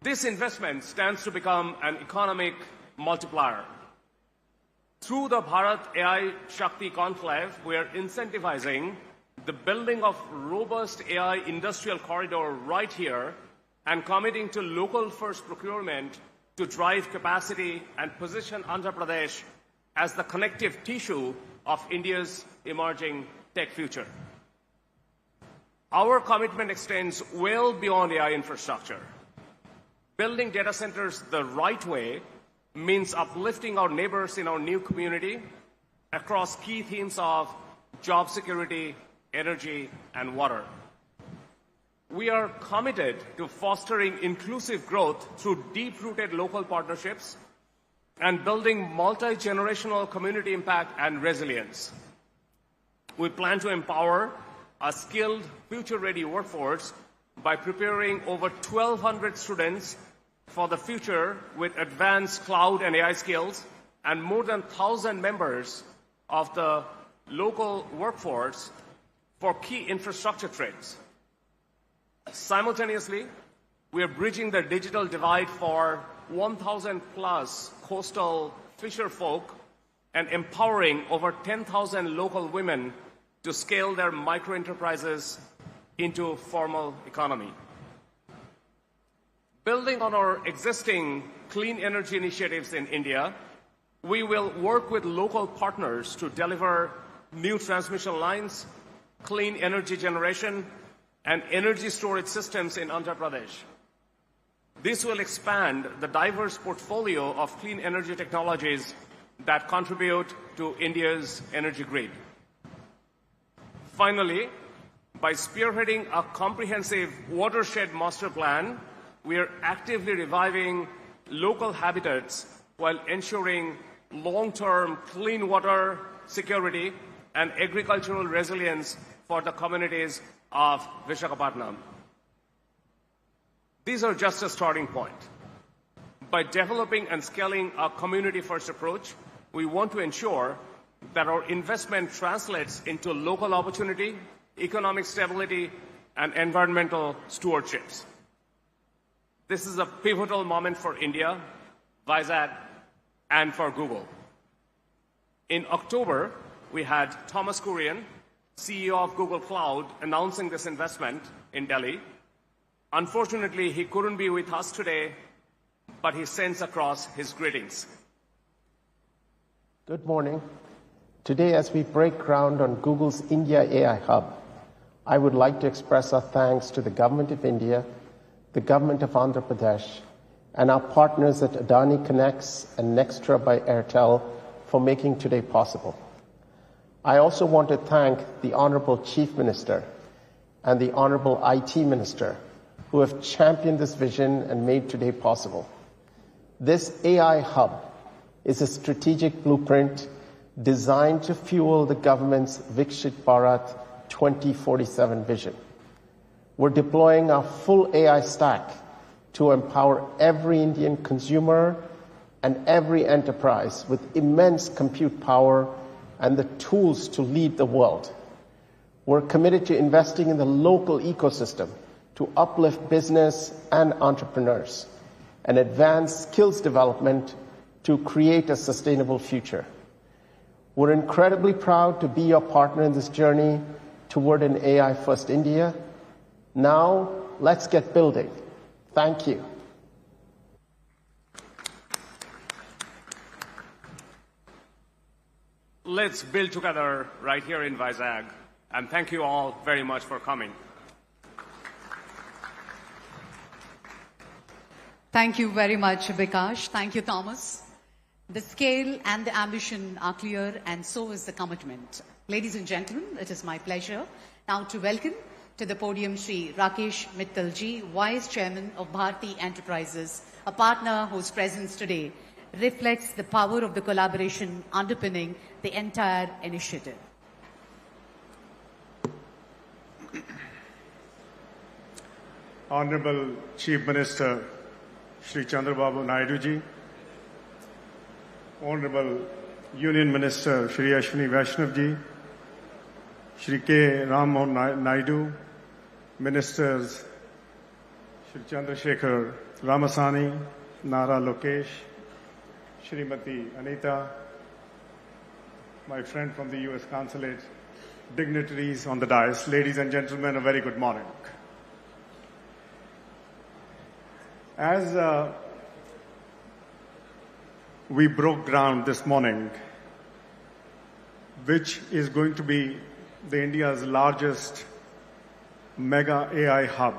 Speaker 10: This investment stands to become an economic multiplier. Through the Bharat AI Shakti Conclave, we are incentivizing the building of robust AI industrial corridor right here and committing to local first procurement to drive capacity and position Andhra Pradesh as the connective tissue of India's emerging tech future. Our commitment extends well beyond AI infrastructure. Building data centers the right way means uplifting our neighbors in our new community across key themes of job security, energy, and water. We are committed to fostering inclusive growth through deep-rooted local partnerships and building multi-generational community impact and resilience. We plan to empower a skilled, future-ready workforce by preparing over 1,200 students for the future with advanced cloud and AI skills, and more than 1,000 members of the local workforce for key infrastructure trades. Simultaneously, we are bridging the digital divide for 1,000 plus coastal fisher folk and empowering over 10,000 local women to scale their micro-enterprises into formal economy. Building on our existing clean energy initiatives in India, we will work with local partners to deliver new transmission lines, clean energy generation, and energy storage systems in Andhra Pradesh. This will expand the diverse portfolio of clean energy technologies that contribute to India's energy grid. Finally, by spearheading a comprehensive watershed master plan, we are actively reviving local habitats while ensuring long-term clean water security and agricultural resilience for the communities of Visakhapatnam. These are just a starting point. By developing and scaling a community-first approach, we want to ensure that our investment translates into local opportunity, economic stability, and environmental stewardships. This is a pivotal moment for India, Vizag, and for Google. In October, we had Thomas Kurian, CEO of Google Cloud, announcing this investment in Delhi. Unfortunately, he couldn't be with us today, but he sends across his greetings.
Speaker 11: Good morning. Today, as we break ground on Google's India AI Hub, I would like to express our thanks to the Government of India, the Government of Andhra Pradesh, and our partners at Adani Connects and Nextra by Airtel for making today possible. I also want to thank the Honorable Chief Minister and the Honorable IT Minister who have championed this vision and made today possible. This AI hub is a strategic blueprint designed to fuel the government's Viksit Bharat 2047 vision. We're deploying our full AI stack to empower every Indian consumer and every enterprise with immense compute power and the tools to lead the world. We're committed to investing in the local ecosystem to uplift business and entrepreneurs and advance skills development to create a sustainable future. We're incredibly proud to be your partner in this journey toward an AI-first India. Now, let's get building. Thank you.
Speaker 10: Let's build together right here in Vizag. And thank you all very much for coming.
Speaker 3: Thank you very much, Vikash. Thank you, Thomas. The scale and the ambition are clear, and so is the commitment. Ladies and gentlemen, it is my pleasure now to welcome to the podium Shri Rakesh Mittalji, Vice Chairman of Bharti Enterprises, a partner whose presence today reflects the power of the collaboration underpinning the entire initiative.
Speaker 12: Honorable Chief Minister Shri Chandrababu Naidu ji, Honorable Union Minister Shri Ashwini Vaishnav ji, Shri K. Ram Mohan Naidu, Ministers Shri Chandrasekhar Ramasani, Nara Lokesh, Shrimati Anita, my friend from the U.S. Consulate, dignitaries on the dais, ladies and gentlemen, a very good morning. As we broke ground this morning, which is going to be the India's largest mega AI hub,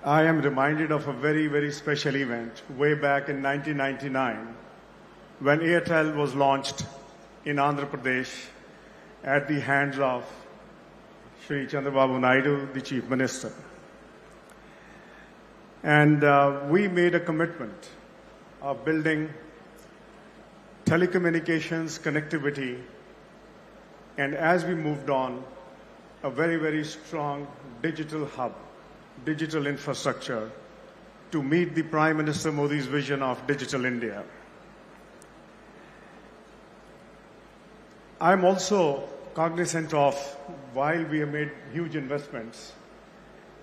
Speaker 12: I am reminded of a very, very special event way back in 1999 when Airtel was launched in Andhra Pradesh at the hands of Shri Chandrababu Naidu, the Chief Minister. And we made a commitment of building telecommunications connectivity, and as we moved on, a very, very strong digital hub, digital infrastructure to meet the Prime Minister Modi's vision of Digital India. I'm also cognizant of, while we have made huge investments,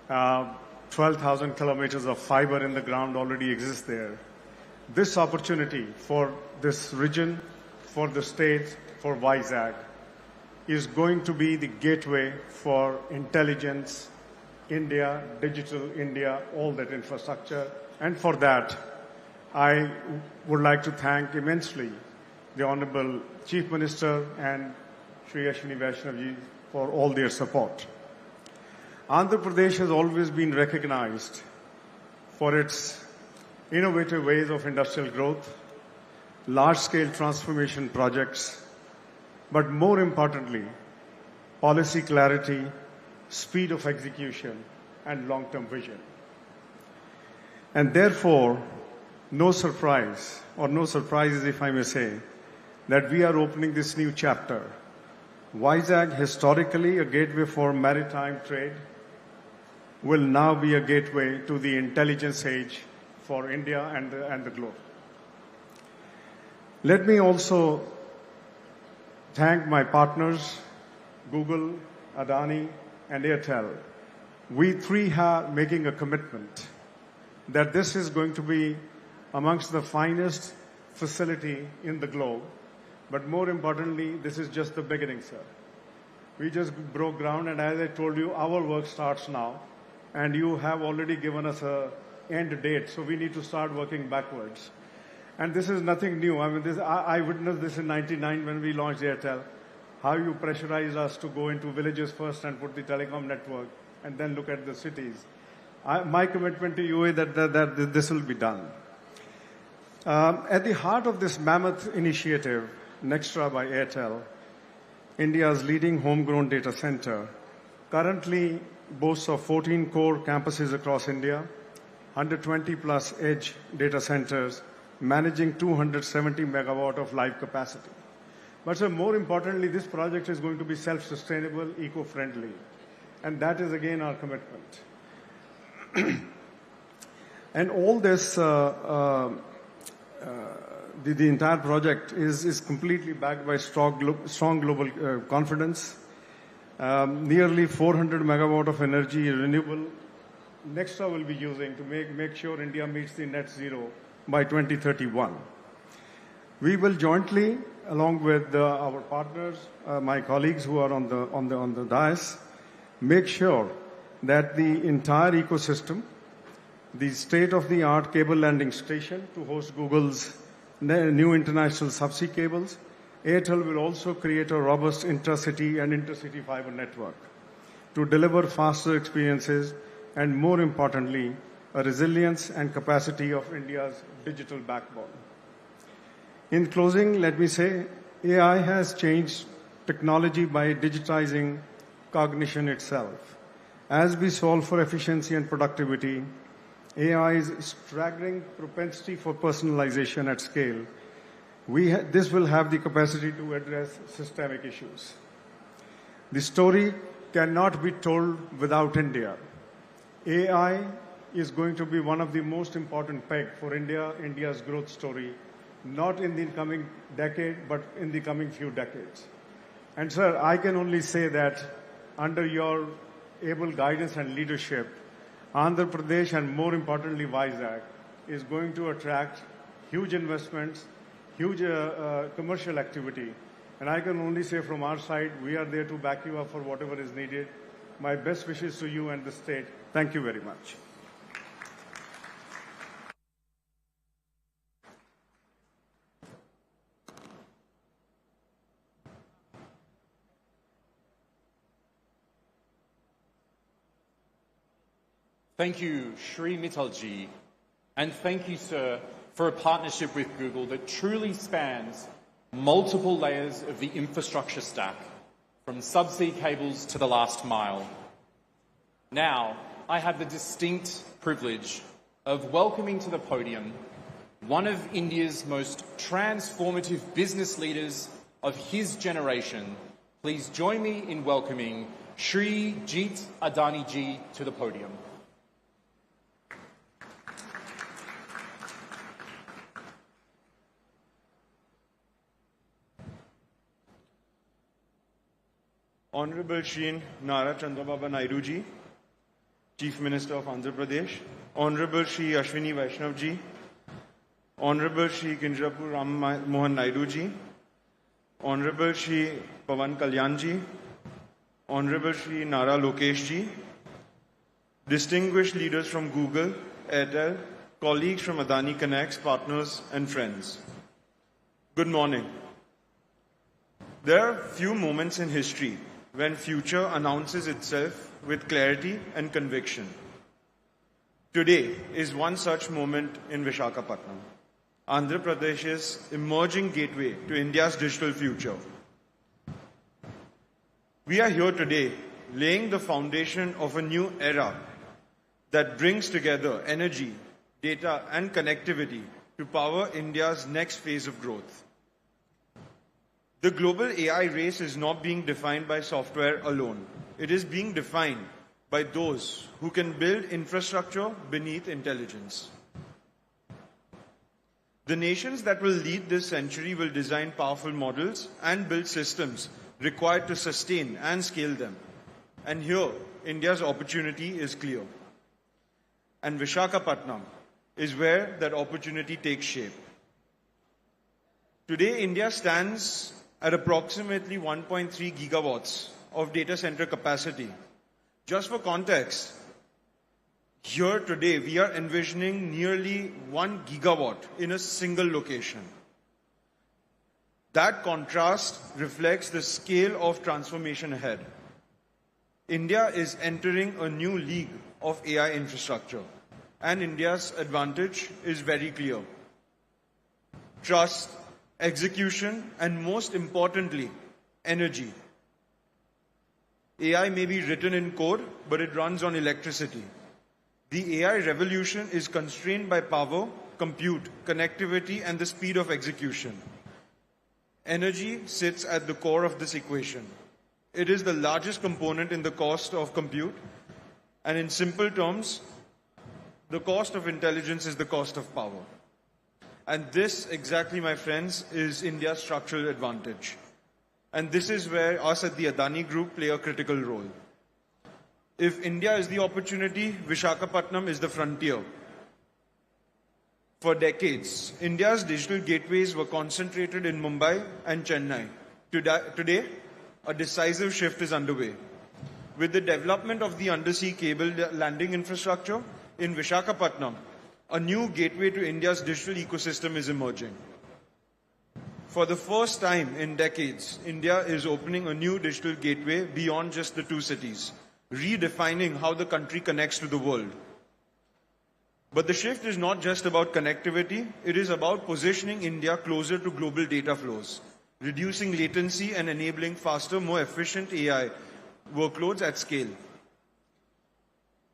Speaker 12: 12,000 kilometers of fiber in the ground already exists there. This opportunity for this region, for the state, for Vizag, is going to be the gateway for intelligence, India, digital India, all that infrastructure. And for that, I would like to thank immensely the Honorable Chief Minister and Shri Ashwini Vaishnavji for all their support. Andhra Pradesh has always been recognized for its innovative ways of industrial growth, large-scale transformation projects, but more importantly, policy clarity, speed of execution, and long-term vision. And therefore, no surprises, if I may say, that we are opening this new chapter. Vizag, historically a gateway for maritime trade, will now be a gateway to the intelligence age for India and the globe. Let me also thank my partners, Google, Adani, and Airtel. We three are making a commitment that this is going to be amongst the finest facility in the globe. But more importantly, this is just the beginning, sir. We just broke ground, and as I told you, our work starts now. And you have already given us an end date, so we need to start working backwards. And this is nothing new. I mean, I witnessed this in '99 when we launched Airtel, how you pressurized us to go into villages first and put the telecom network, and then look at the cities. My commitment to you is that this will be done. At the heart of this mammoth initiative, Nextra by Airtel, India's leading homegrown data center, currently boasts of 14 core campuses across India, 120 plus edge data centers, managing 270 megawatt of live capacity. But sir, more importantly, this project is going to be self-sustainable, eco-friendly. And that is again our commitment. And all this, the entire project is completely backed by strong global confidence. Nearly 400 megawatt of energy renewable Nextra will be using to make sure India meets the net zero by 2031. We will jointly, along with our partners, my colleagues who are on the dais, make sure that the entire ecosystem, the state-of-the-art cable landing station to host Google's new international subsea cables, Airtel will also create a robust intracity and intercity fiber network to deliver faster experiences and, more importantly, a resilience and capacity of India's digital backbone. In closing, let me say, AI has changed technology by digitizing cognition itself. As we solve for efficiency and productivity, AI's staggering propensity for personalization at scale, this will have the capacity to address systemic issues. The story cannot be told without India. AI is going to be one of the most important pegs for India's growth story, not in the coming decade, but in the coming few decades. And sir, I can only say that under your able guidance and leadership, Andhra Pradesh and more importantly Vizag is going to attract huge investments, huge commercial activity. And I can only say from our side, we are there to back you up for whatever is needed. My best wishes to you and the state. Thank you very much.
Speaker 5: Thank you, Shri Mittalji, and thank you, sir, for a partnership with Google that truly spans multiple layers of the infrastructure stack, from subsea cables to the last mile. Now, I have the distinct privilege of welcoming to the podium one of India's most transformative business leaders of his generation. Please join me in welcoming Shri Jeet Adani ji to the podium.
Speaker 12: Honorable Shri Nara Chandrababa Naidu ji, Chief Minister of Andhra Pradesh, Honorable Shri Ashwini Vaishnav ji, Honorable Shri Kinjapur Ram Mohan Naidu ji, Honorable Shri Pawan Kalyan ji, Honorable Shri Nara Lokesh ji, distinguished leaders from Google, Airtel, colleagues from Adani Connects, partners and friends. Good morning. There are few moments in history when future announces itself with clarity and conviction. Today is one such moment in Visakhapatnam, Andhra Pradesh's emerging gateway to India's digital future. We are here today laying the foundation of a new era that brings together energy, data and connectivity to power India's next phase of growth. The global AI race is not being defined by software alone. It is being defined by those who can build infrastructure beneath intelligence. The nations that will lead this century will design powerful models and build systems required to sustain and scale them. And here, India's opportunity is clear. And Visakhapatnam is where that opportunity takes shape. Today, India stands at approximately 1.3 gigawatts of data center capacity. Just for context, here today we are envisioning nearly 1 gigawatt in a single location. That contrast reflects the scale of transformation ahead. India is entering a new league of AI infrastructure, and India's advantage is very clear. Trust, execution, and most importantly, energy. AI may be written in code, but it runs on electricity. The AI revolution is constrained by power, compute, connectivity, and the speed of execution. Energy sits at the core of this equation. It is the largest component in the cost of compute, and in simple terms, the cost of intelligence is the cost of power. And this, exactly, my friends, is India's structural advantage. And this is where us at the Adani Group play a critical role. If India is the opportunity, Visakhapatnam is the frontier. For decades, India's digital gateways were concentrated in Mumbai and Chennai. Today, a decisive shift is underway. With the development of the undersea cable landing infrastructure in Visakhapatnam, a new gateway to India's digital ecosystem is emerging. For the first time in decades, India is opening a new digital gateway beyond just the two cities, redefining how the country connects to the world. But the shift is not just about connectivity, it is about positioning India closer to global data flows, reducing latency and enabling faster, more efficient AI workloads at scale.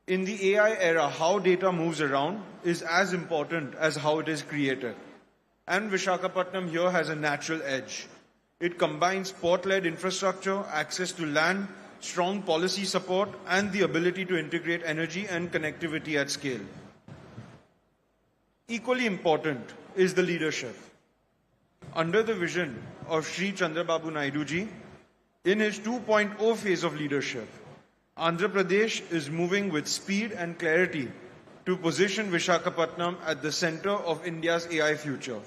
Speaker 12: In the AI era, how data moves around is as important as how it is created. And Visakhapatnam here has a natural edge. It combines port-led infrastructure, access to land, strong policy support, and the ability to integrate energy and connectivity at scale. Equally important is the leadership. Under the vision of Shri Chandrababu Naidu ji, in his 2.0 phase of leadership, Andhra Pradesh is moving with speed and clarity to position Visakhapatnam at the center of India's AI future.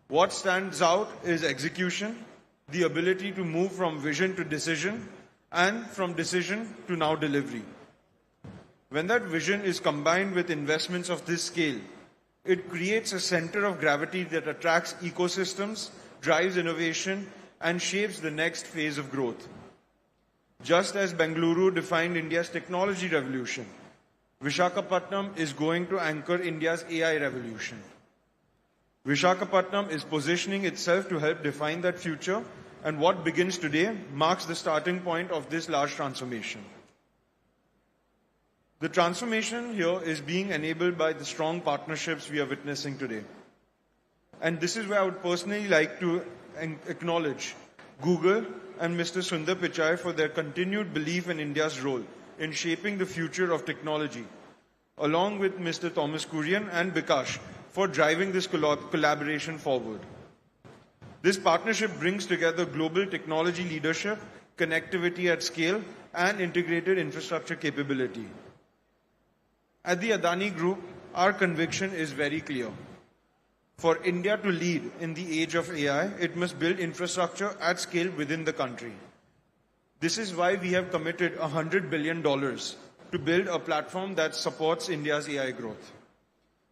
Speaker 12: What stands out is execution, the ability to move from vision to decision, and from decision to now delivery. When that vision is combined with investments of this scale, it creates a center of gravity that attracts ecosystems, drives innovation, and shapes the next phase of growth. Just as Bengaluru defined India's technology revolution, Visakhapatnam is going to anchor India's AI revolution. Visakhapatnam is positioning itself to help define that future
Speaker 13: And what begins today marks the starting point of this large transformation. The transformation here is being enabled by the strong partnerships we are witnessing today. And this is where I would personally like to acknowledge Google and Mr. Sundar Pichai for their continued belief in India's role in shaping the future of technology, along with Mr. Thomas Kurian and Bikash for driving this collaboration forward. This partnership brings together global technology leadership, connectivity at scale, and integrated infrastructure capability. At the Adani Group, our conviction is very clear. For India to lead in the age of AI, it must build infrastructure at scale within the country. This is why we have committed $100 billion to build a platform that supports India's AI growth.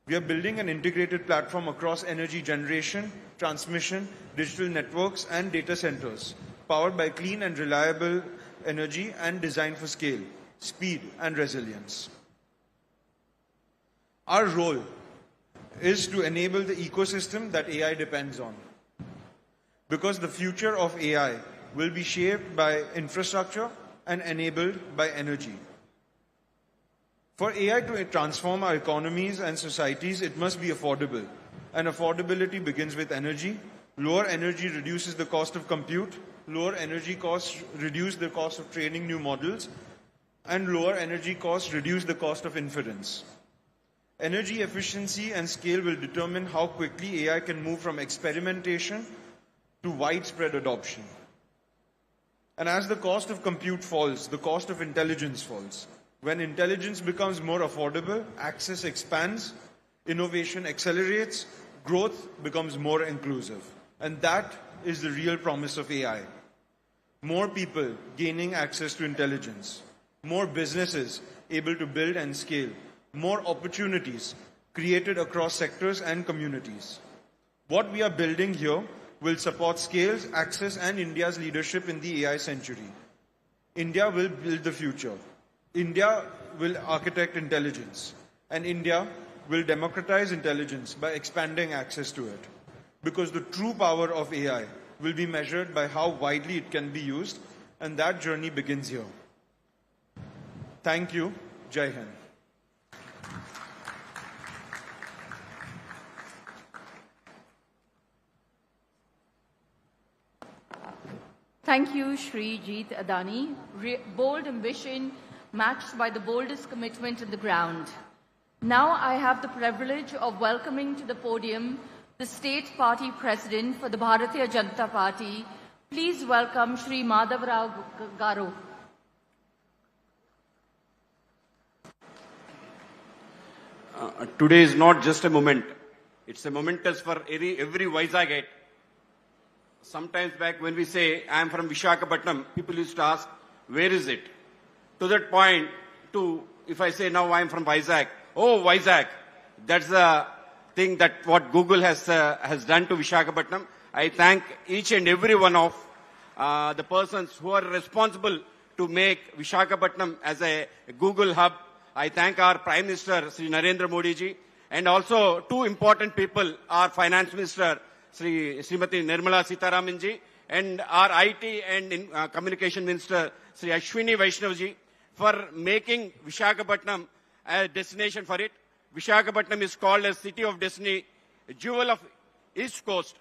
Speaker 13: We are building an integrated platform across energy generation, transmission, digital networks, and data centers, powered by clean and reliable energy and designed for scale, speed, and resilience. Our role is to enable the ecosystem that AI depends on. Because the future of AI will be shaped by infrastructure and enabled by energy. For AI to transform our economies and societies, it must be affordable. And affordability begins with energy. Lower energy reduces the cost of compute. Lower energy costs reduce the cost of training new models. And lower energy costs reduce the cost of inference. Energy efficiency and scale will determine how quickly AI can move from experimentation to widespread adoption. And as the cost of compute falls, the cost of intelligence falls. When intelligence becomes more affordable, access expands, innovation accelerates, growth becomes more inclusive. And that is the real promise of AI. More people gaining access to intelligence, more businesses able to build and scale, more opportunities created across sectors and communities. What we are building here will support scales, access, and India's leadership in the AI century. India will build the future. India will architect intelligence. And India will democratize intelligence by expanding access to it. Because the true power of AI will be measured by how widely it can be used, and that journey begins here. Thank you. Jai Hind.
Speaker 6: Thank you, Shri Jeet Adani. Bold ambition matched by the boldest commitment on the ground. Now I have the privilege of welcoming to the podium the State Party President for the Bharatiya Janata Party. Please welcome Shri Madhav Rao Garu.
Speaker 14: Today is not just a moment. It's a momentous for every Visakhite. Sometimes back when we say, I am from Visakhapatnam, people used to ask, where is it? To that point, if I say now I am from Vizag, oh, Vizag, that's the thing that what Google has done to Visakhapatnam. I thank each and every one of the persons who are responsible to make Visakhapatnam as a Google hub. I thank our Prime Minister, Sri Narendra Modi ji, and also two important people, our Finance Minister, Srimati Nirmala Sitharaman ji, and our IT and Communication Minister, Sri Ashwini Vaishnav ji, for making Visakhapatnam a destination for it. Visakhapatnam is called as City of Destiny, a jewel of East Coast.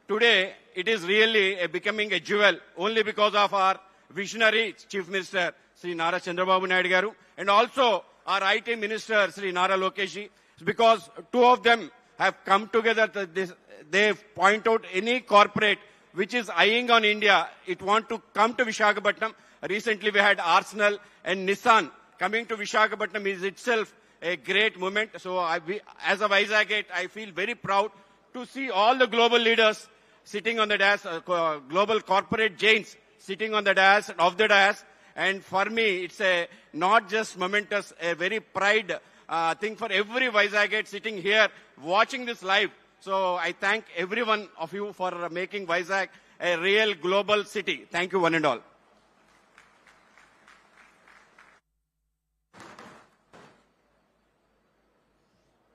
Speaker 14: Today, it is really becoming a jewel only because of our visionary Chief Minister, Sri Nara Chandrababu Naidu garu, and also our IT Minister, Sri Nara Lokesh ji, because two of them have come together. They point out any corporate which is eyeing on India, it want to come to Visakhapatnam. Recently, we had Arsenal and Nissan coming to Visakhapatnam is itself a great moment. So, as a Visakhite, I feel very proud to see all the global leaders sitting on the dais, global corporate giants sitting on the dais, of the dais. And for me, it's a not just momentous, a very pride thing for every Visakhite sitting here watching this live. So I thank every one of you for making Vizag a real global city. Thank you one and all.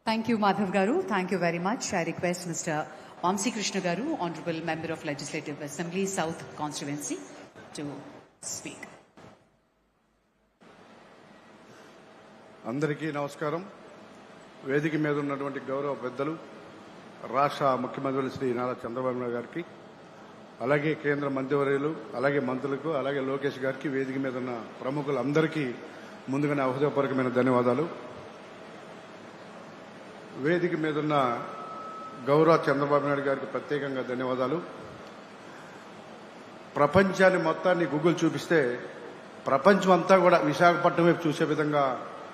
Speaker 3: Thank you, Madhav Garu. Thank you very much. I request Mr. Vamsi Krishna Garu, Honorable Member of Legislative Assembly, South Constituency, to speak.
Speaker 15: అందరికీ నమస్కారం. వేదిక మీద ఉన్నటువంటి గౌరవ పెద్దలు రాష్ట్ర ముఖ్యమంత్రి శ్రీ నారా చంద్రబాబు నాయుడు గారికి, అలాగే కేంద్ర మంత్రివర్యులు, అలాగే మంత్రులకు, అలాగే లోకేష్ గారికి, వేదిక మీద ఉన్న ప్రముఖులందరికీ ముందుగానే హృదయపూర్వకమైన ధన్యవాదాలు. వేదిక మీద ఉన్న గౌరవ చంద్రబాబు నాయుడు గారికి ప్రత్యేకంగా ధన్యవాదాలు. ప్రపంచాన్ని మొత్తాన్ని గూగుల్ చూపిస్తే ప్రపంచం అంతా కూడా విశాఖపట్నం వైపు చూసే విధంగా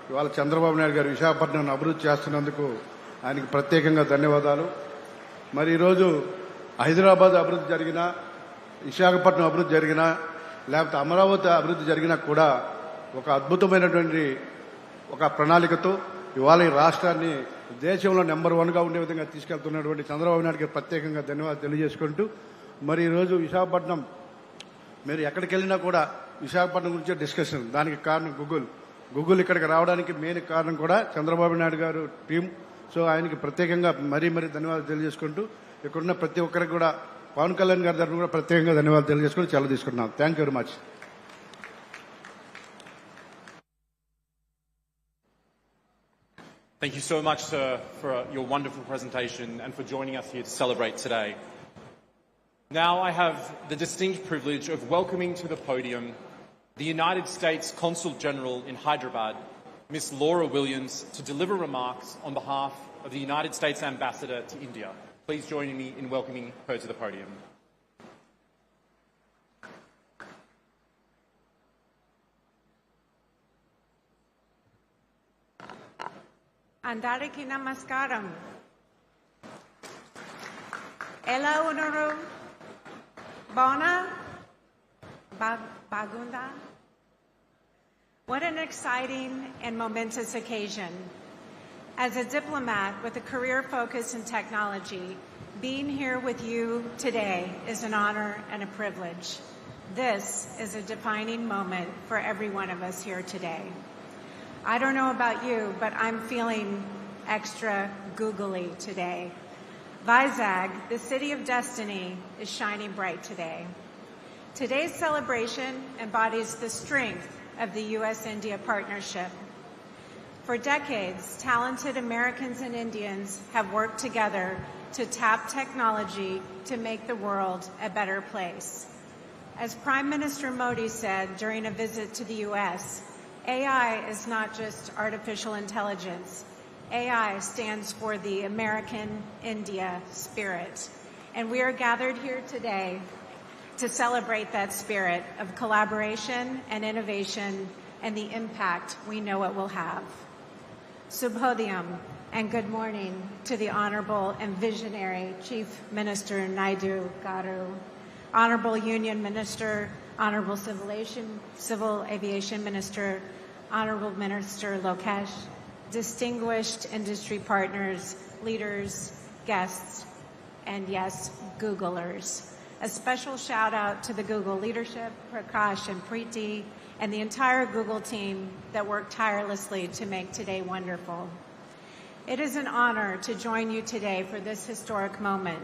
Speaker 15: ఇవాళ చంద్రబాబు నాయుడు గారు విశాఖపట్నాన్ని అభివృద్ధి చేస్తున్నందుకు ఆయనకి ప్రత్యేకంగా ధన్యవాదాలు. మరి ఈరోజు హైదరాబాద్ అభివృద్ధి జరిగినా, విశాఖపట్నం అభివృద్ధి జరిగినా, లేకపోతే అమరావతి అభివృద్ధి జరిగినా కూడా ఒక అద్భుతమైనటువంటి ఒక ప్రణాళికతో ఇవాళ ఈ రాష్ట్రాన్ని దేశంలో నెంబర్ 1గా ఉండే విధంగా తీసుకెళ్తున్నటువంటి చంద్రబాబు నాయుడుకి ప్రత్యేకంగా ధన్యవాదాలు తెలియజేసుకుంటూ, మరి ఈరోజు విశాఖపట్నం మీరు ఎక్కడికి వెళ్ళినా కూడా విశాఖపట్నం గురించే డిస్కషన్. దానికి కారణం గూగుల్ ఇక్కడికి రావడానికి మెయిన్ కారణం కూడా చంద్రబాబు నాయుడు గారు టీం. సో ఆయనకి ప్రత్యేకంగా మరీ ధన్యవాదాలు తెలియజేసుకుంటూ, ఇక్కడున్న ప్రతి ఒక్కరికి కూడా పవన్ కళ్యాణ్ గారి తరఫున కూడా ప్రత్యేకంగా ధన్యవాదాలు తెలియజేసుకుంటూ సెలవు తీసుకుంటున్నాం. Thank you very much.
Speaker 5: Thank you so much, sir, for your wonderful presentation and for joining us here to celebrate today. Now I have the distinct privilege of welcoming to the podium the United States Consul General in Hyderabad, Miss Laura Williams, to deliver remarks on behalf of the United States Ambassador to India. Please join me in welcoming her to the podium.
Speaker 16: Andariki namaskaram. Ela unaru. Bona. Bagunda. What an exciting and momentous occasion. As a diplomat with a career focus in technology, being here with you today is an honor and a privilege. This is a defining moment for every one of us here today. I don't know about you, but I'm feeling extra googly today. Vizag, the city of destiny, is shining bright today. Today's celebration embodies the strength of the U.S.-India partnership. For decades, talented Americans and Indians have worked together to tap technology to make the world a better place. As Prime Minister Modi said during a visit to the U.S., AI is not just artificial intelligence. AI stands for the American India spirit. And we are gathered here today to celebrate that spirit of collaboration and innovation and the impact we know it will have. Subhodhyam and good morning to the Honorable and Visionary Chief Minister Naidu Garu, Honorable Union Minister, Honorable Civil Aviation Minister, Honorable Minister Lokesh, distinguished industry partners, leaders, guests, and yes, Googlers. A special shout out to the Google leadership, Prakash and Preeti, and the entire Google team that worked tirelessly to make today wonderful. It is an honor to join you today for this historic moment,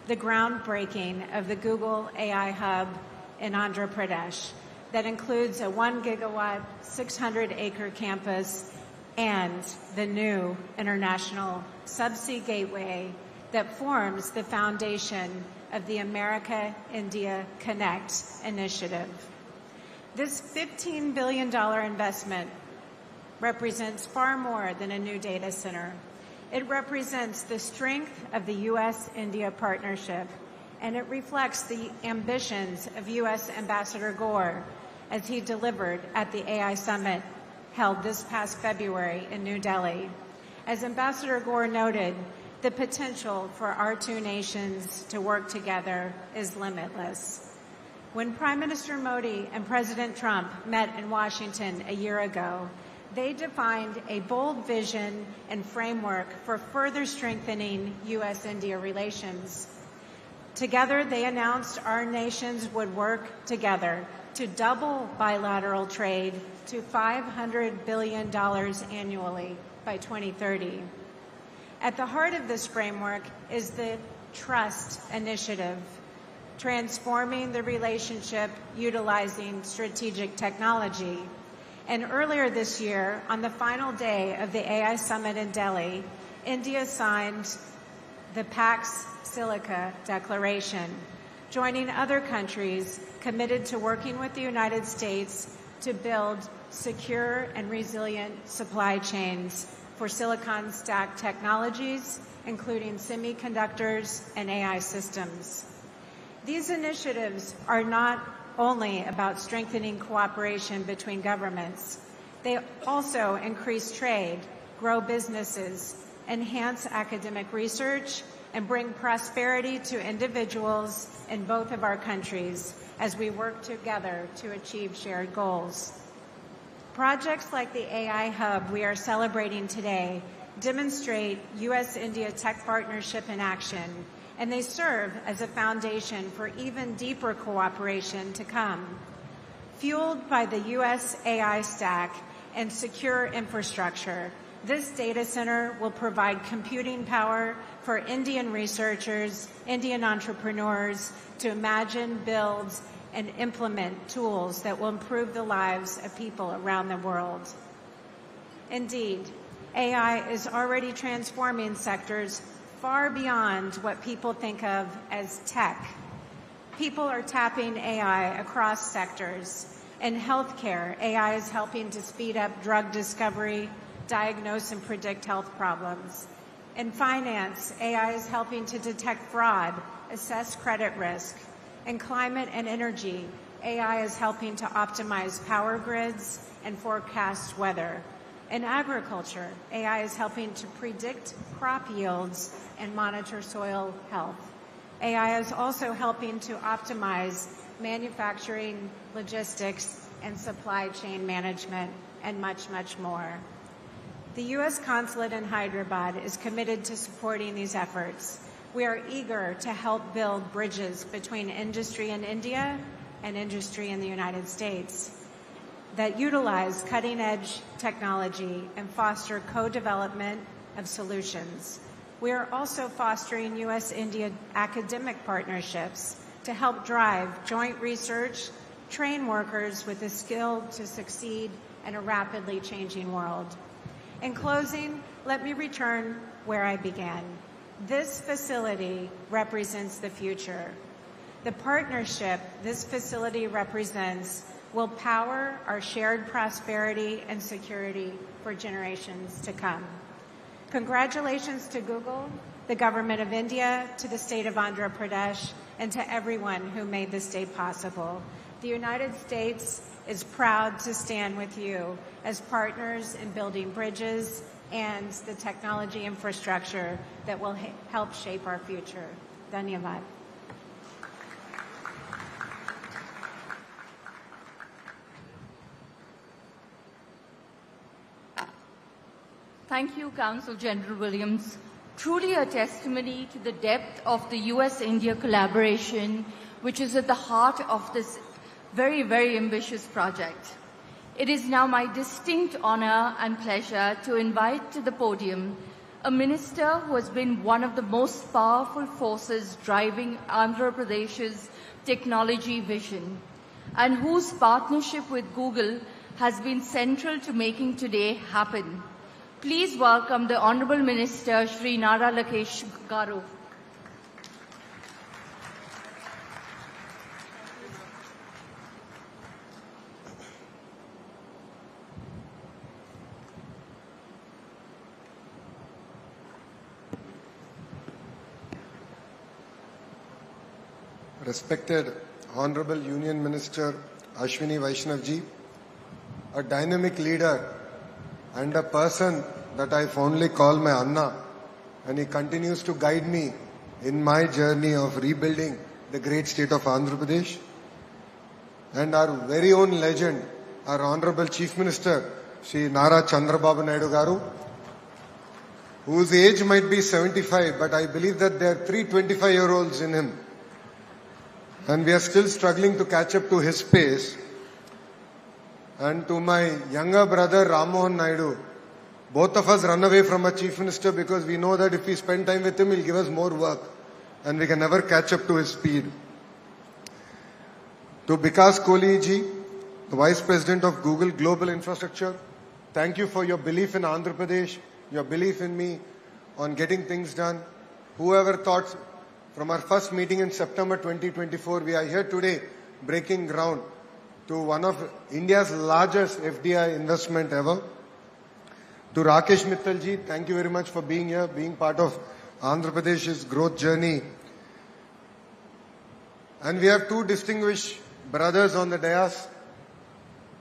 Speaker 16: the groundbreaking of the Google AI Hub in Andhra Pradesh that includes a 1 gigawatt, 600-acre campus and the new international subsea gateway that forms the foundation of the America-India Connect initiative. This $15 billion investment represents far more than a new data center. It represents the strength of the U.S.-India partnership, and it reflects the ambitions of U.S. Ambassador Gore as he delivered at the AI Summit held this past February in New Delhi. As Ambassador Gore noted, the potential for our two nations to work together is limitless. When Prime Minister Modi and President Trump met in Washington a year ago, they defined a bold vision and framework for further strengthening U.S.-India relations. Together, they announced our nations would work together to double bilateral trade to $500 billion annually by 2030. At the heart of this framework is the Trust initiative, transforming the relationship utilizing strategic technology. And earlier this year, on the final day of the AI Summit in Delhi, India signed the Pax Silica Declaration, joining other countries committed to working with the United States to build secure and resilient supply chains for silicon stack technologies, including semiconductors and AI systems. These initiatives are not only about strengthening cooperation between governments, they also increase trade, grow businesses, enhance academic research, and bring prosperity to individuals in both of our countries as we work together to achieve shared goals. Projects like the AI Hub we are celebrating today demonstrate U.S.-India tech partnership in action, and they serve as a foundation for even deeper cooperation to come. Fueled by the U.S. AI stack and secure infrastructure, this data center will provide computing power for Indian researchers, Indian entrepreneurs to imagine, build, and implement tools that will improve the lives of people around the world. Indeed, AI is already transforming sectors far beyond what people think of as tech. People are tapping AI across sectors. In healthcare, AI is helping to speed up drug discovery, diagnose and predict health problems. In finance, AI is helping to detect fraud, assess credit risk. In climate and energy, AI is helping to optimize power grids and forecast weather. In agriculture, AI is helping to predict crop yields and monitor soil health. AI is also helping to optimize manufacturing, logistics, and supply chain management, and much, much more. The U.S. Consulate in Hyderabad is committed to supporting these efforts. We are eager to help build bridges between industry in India and industry in the United States that utilize cutting-edge technology and foster co-development of solutions. We are also fostering U.S.-India academic partnerships to help drive joint research, train workers with the skill to succeed in a rapidly changing world. In closing, let me return where I began. This facility represents the future. The partnership this facility represents will power our shared prosperity and security for generations to come. Congratulations to Google, the Government of India, to the State of Andhra Pradesh, and to everyone who made this day possible. The United States is proud to stand with you as partners in building bridges and the technology infrastructure that will help shape our future. Dhanyavad.
Speaker 6: Thank you, Counsel General Williams. Truly a testimony to the depth of the US-India collaboration, which is at the heart of this very, very ambitious project. It is now my distinct honor and pleasure to invite to the podium a minister who has been one of the most powerful forces driving Andhra Pradesh's technology vision, and whose partnership with Google has been central to making today happen. Please welcome the Honorable Minister, Shri Nara Lakesh Garu.
Speaker 17: Respected Honorable Union Minister Ashwini Vaishnav ji, a dynamic leader and a person that I fondly call my Anna, and he continues to guide me in my journey of rebuilding the great state of Andhra Pradesh. And our very own legend, our Honorable Chief Minister, Shri Nara Chandrababu Naidu Garu, whose age might be 75, but I believe that there are 3 25-year-olds in him. And we are still struggling to catch up to his pace. And to my younger brother, Ram Mohan Naidu, both of us run away from a chief minister because we know that if we spend time with him, he'll give us more work. and we can never catch up to his speed. To Vikas Kohli ji, the Vice President of Google Global Infrastructure, thank you for your belief in Andhra Pradesh, your belief in me on getting things done. Whoever thought from our first meeting in September 2024, we are here today breaking ground to one of India's largest FDI investment ever. To Rakesh Mittal ji, thank you very much for being here, being part of Andhra Pradesh's growth journey. And we have two distinguished brothers on the dais.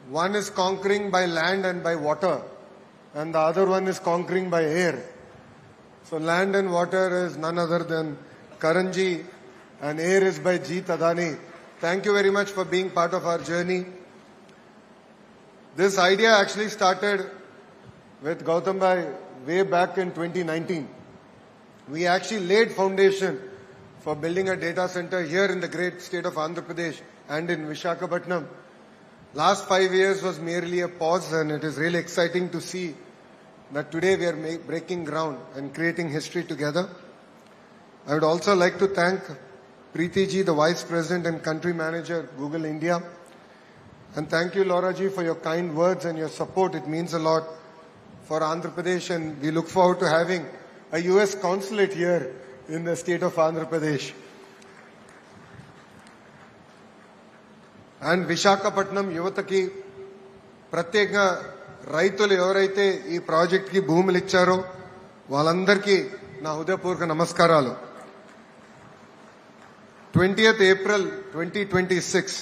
Speaker 17: One is conquering by land and by water, and the other one is conquering by air. So land and water is none other than Karan ji, and air is by Jeet Adani. Thank you very much for being part of our journey. This idea actually started with Gautam Bhai way back in 2019. We actually laid foundation for building a data center here in the great state of Andhra Pradesh and in Visakhapatnam. Last 5 years was merely a pause, and it is really exciting to see that today we are breaking ground and creating history together. I would also like to thank Preeti ji, the Vice President and Country Manager, Google India. And thank you, Laura ji, for your kind words and your support. It means a lot for Andhra Pradesh, and we look forward to having a US consulate here in the state of Andhra Pradesh. And Visakhapatnam యువతకి ప్రత్యేకంగా రైతులు ఎవరైతే ఈ project కి భూములు ఇచ్చారో వాళ్ళందరికీ నా హృదయపూర్వక నమస్కారాలు. 20th April 2026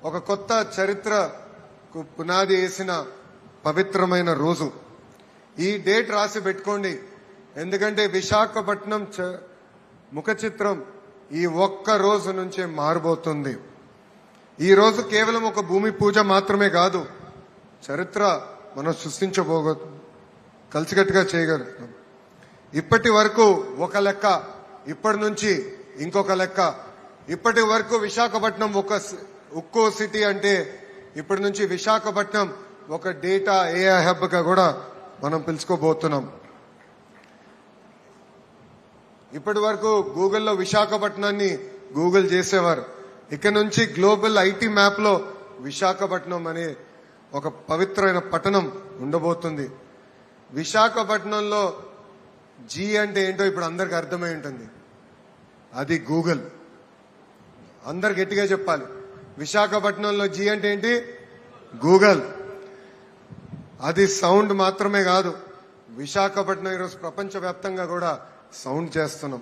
Speaker 17: ఒక కొత్త చరిత్రకు పునాది వేసిన పవిత్రమైన రోజు. ఈ డేట్ రాసి పెట్టుకోండి, ఎందుకంటే విశాఖపట్నం ముఖ చిత్రం ఈ ఒక్క రోజు నుంచే మారబోతుంది. ఈ రోజు కేవలం ఒక భూమి పూజ మాత్రమే కాదు, చరిత్ర మనం కలిసికట్టుగా చేయగలుగుతాం. ఇప్పటి వరకు ఒక లెక్క, ఇప్పటి నుంచి ఇంకొక లెక్క. ఇప్పటి వరకు విశాఖపట్నం ఒక ఉక్కో సిటీ అంటే ఇప్పటి నుంచి విశాఖపట్నం ఒక డేటా ఏఐ హబ్ గా కూడా మనం పిలుచుకోబోతున్నాం. ఇప్పటి వరకు గూగుల్లో విశాఖపట్నాన్ని గూగుల్ చేసేవారు. ఇక నుంచి గ్లోబల్ ఐటీ మ్యాప్ లో విశాఖపట్నం అనే ఒక పవిత్రమైన పట్టణం ఉండబోతుంది. విశాఖపట్నంలో జీ అంటే ఏంటో ఇప్పుడు అందరికి అర్థమై ఉంటుంది, అది గూగుల్. అందరు గట్టిగా చెప్పాలి, విశాఖపట్నంలో జీ అంటే ఏంటి? గూగుల్. అది సౌండ్ మాత్రమే కాదు, విశాఖపట్నం ఈరోజు ప్రపంచవ్యాప్తంగా కూడా సౌండ్ చేస్తున్నాం.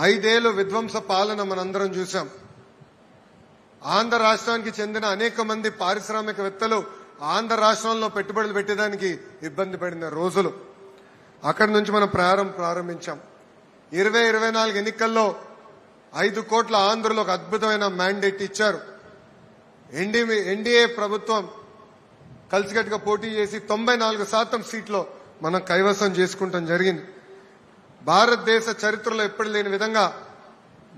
Speaker 17: 5 ఏళ్లు విధ్వంస పాలన మనందరం చూసాం. ఆంధ్ర రాష్ట్రానికి చెందిన అనేక మంది పారిశ్రామికవేత్తలు ఆంధ్ర రాష్ట్రంలో పెట్టుబడులు పెట్టడానికి ఇబ్బంది పడిన రోజులు. అక్కడి నుంచి మనం ప్రారంభించాం. 2024 ఎన్నికల్లో 5 కోట్ల ఆంధ్రులు ఒక అద్భుతమైన మ్యాండేట్ ఇచ్చారు. ఎన్డీఏ ప్రభుత్వం కలిసికట్టుగా పోటీ చేసి 94% సీట్లో మనం కైవసం చేసుకుంటాం జరిగింది. భారతదేశ చరిత్రలో ఎప్పుడు లేని విధంగా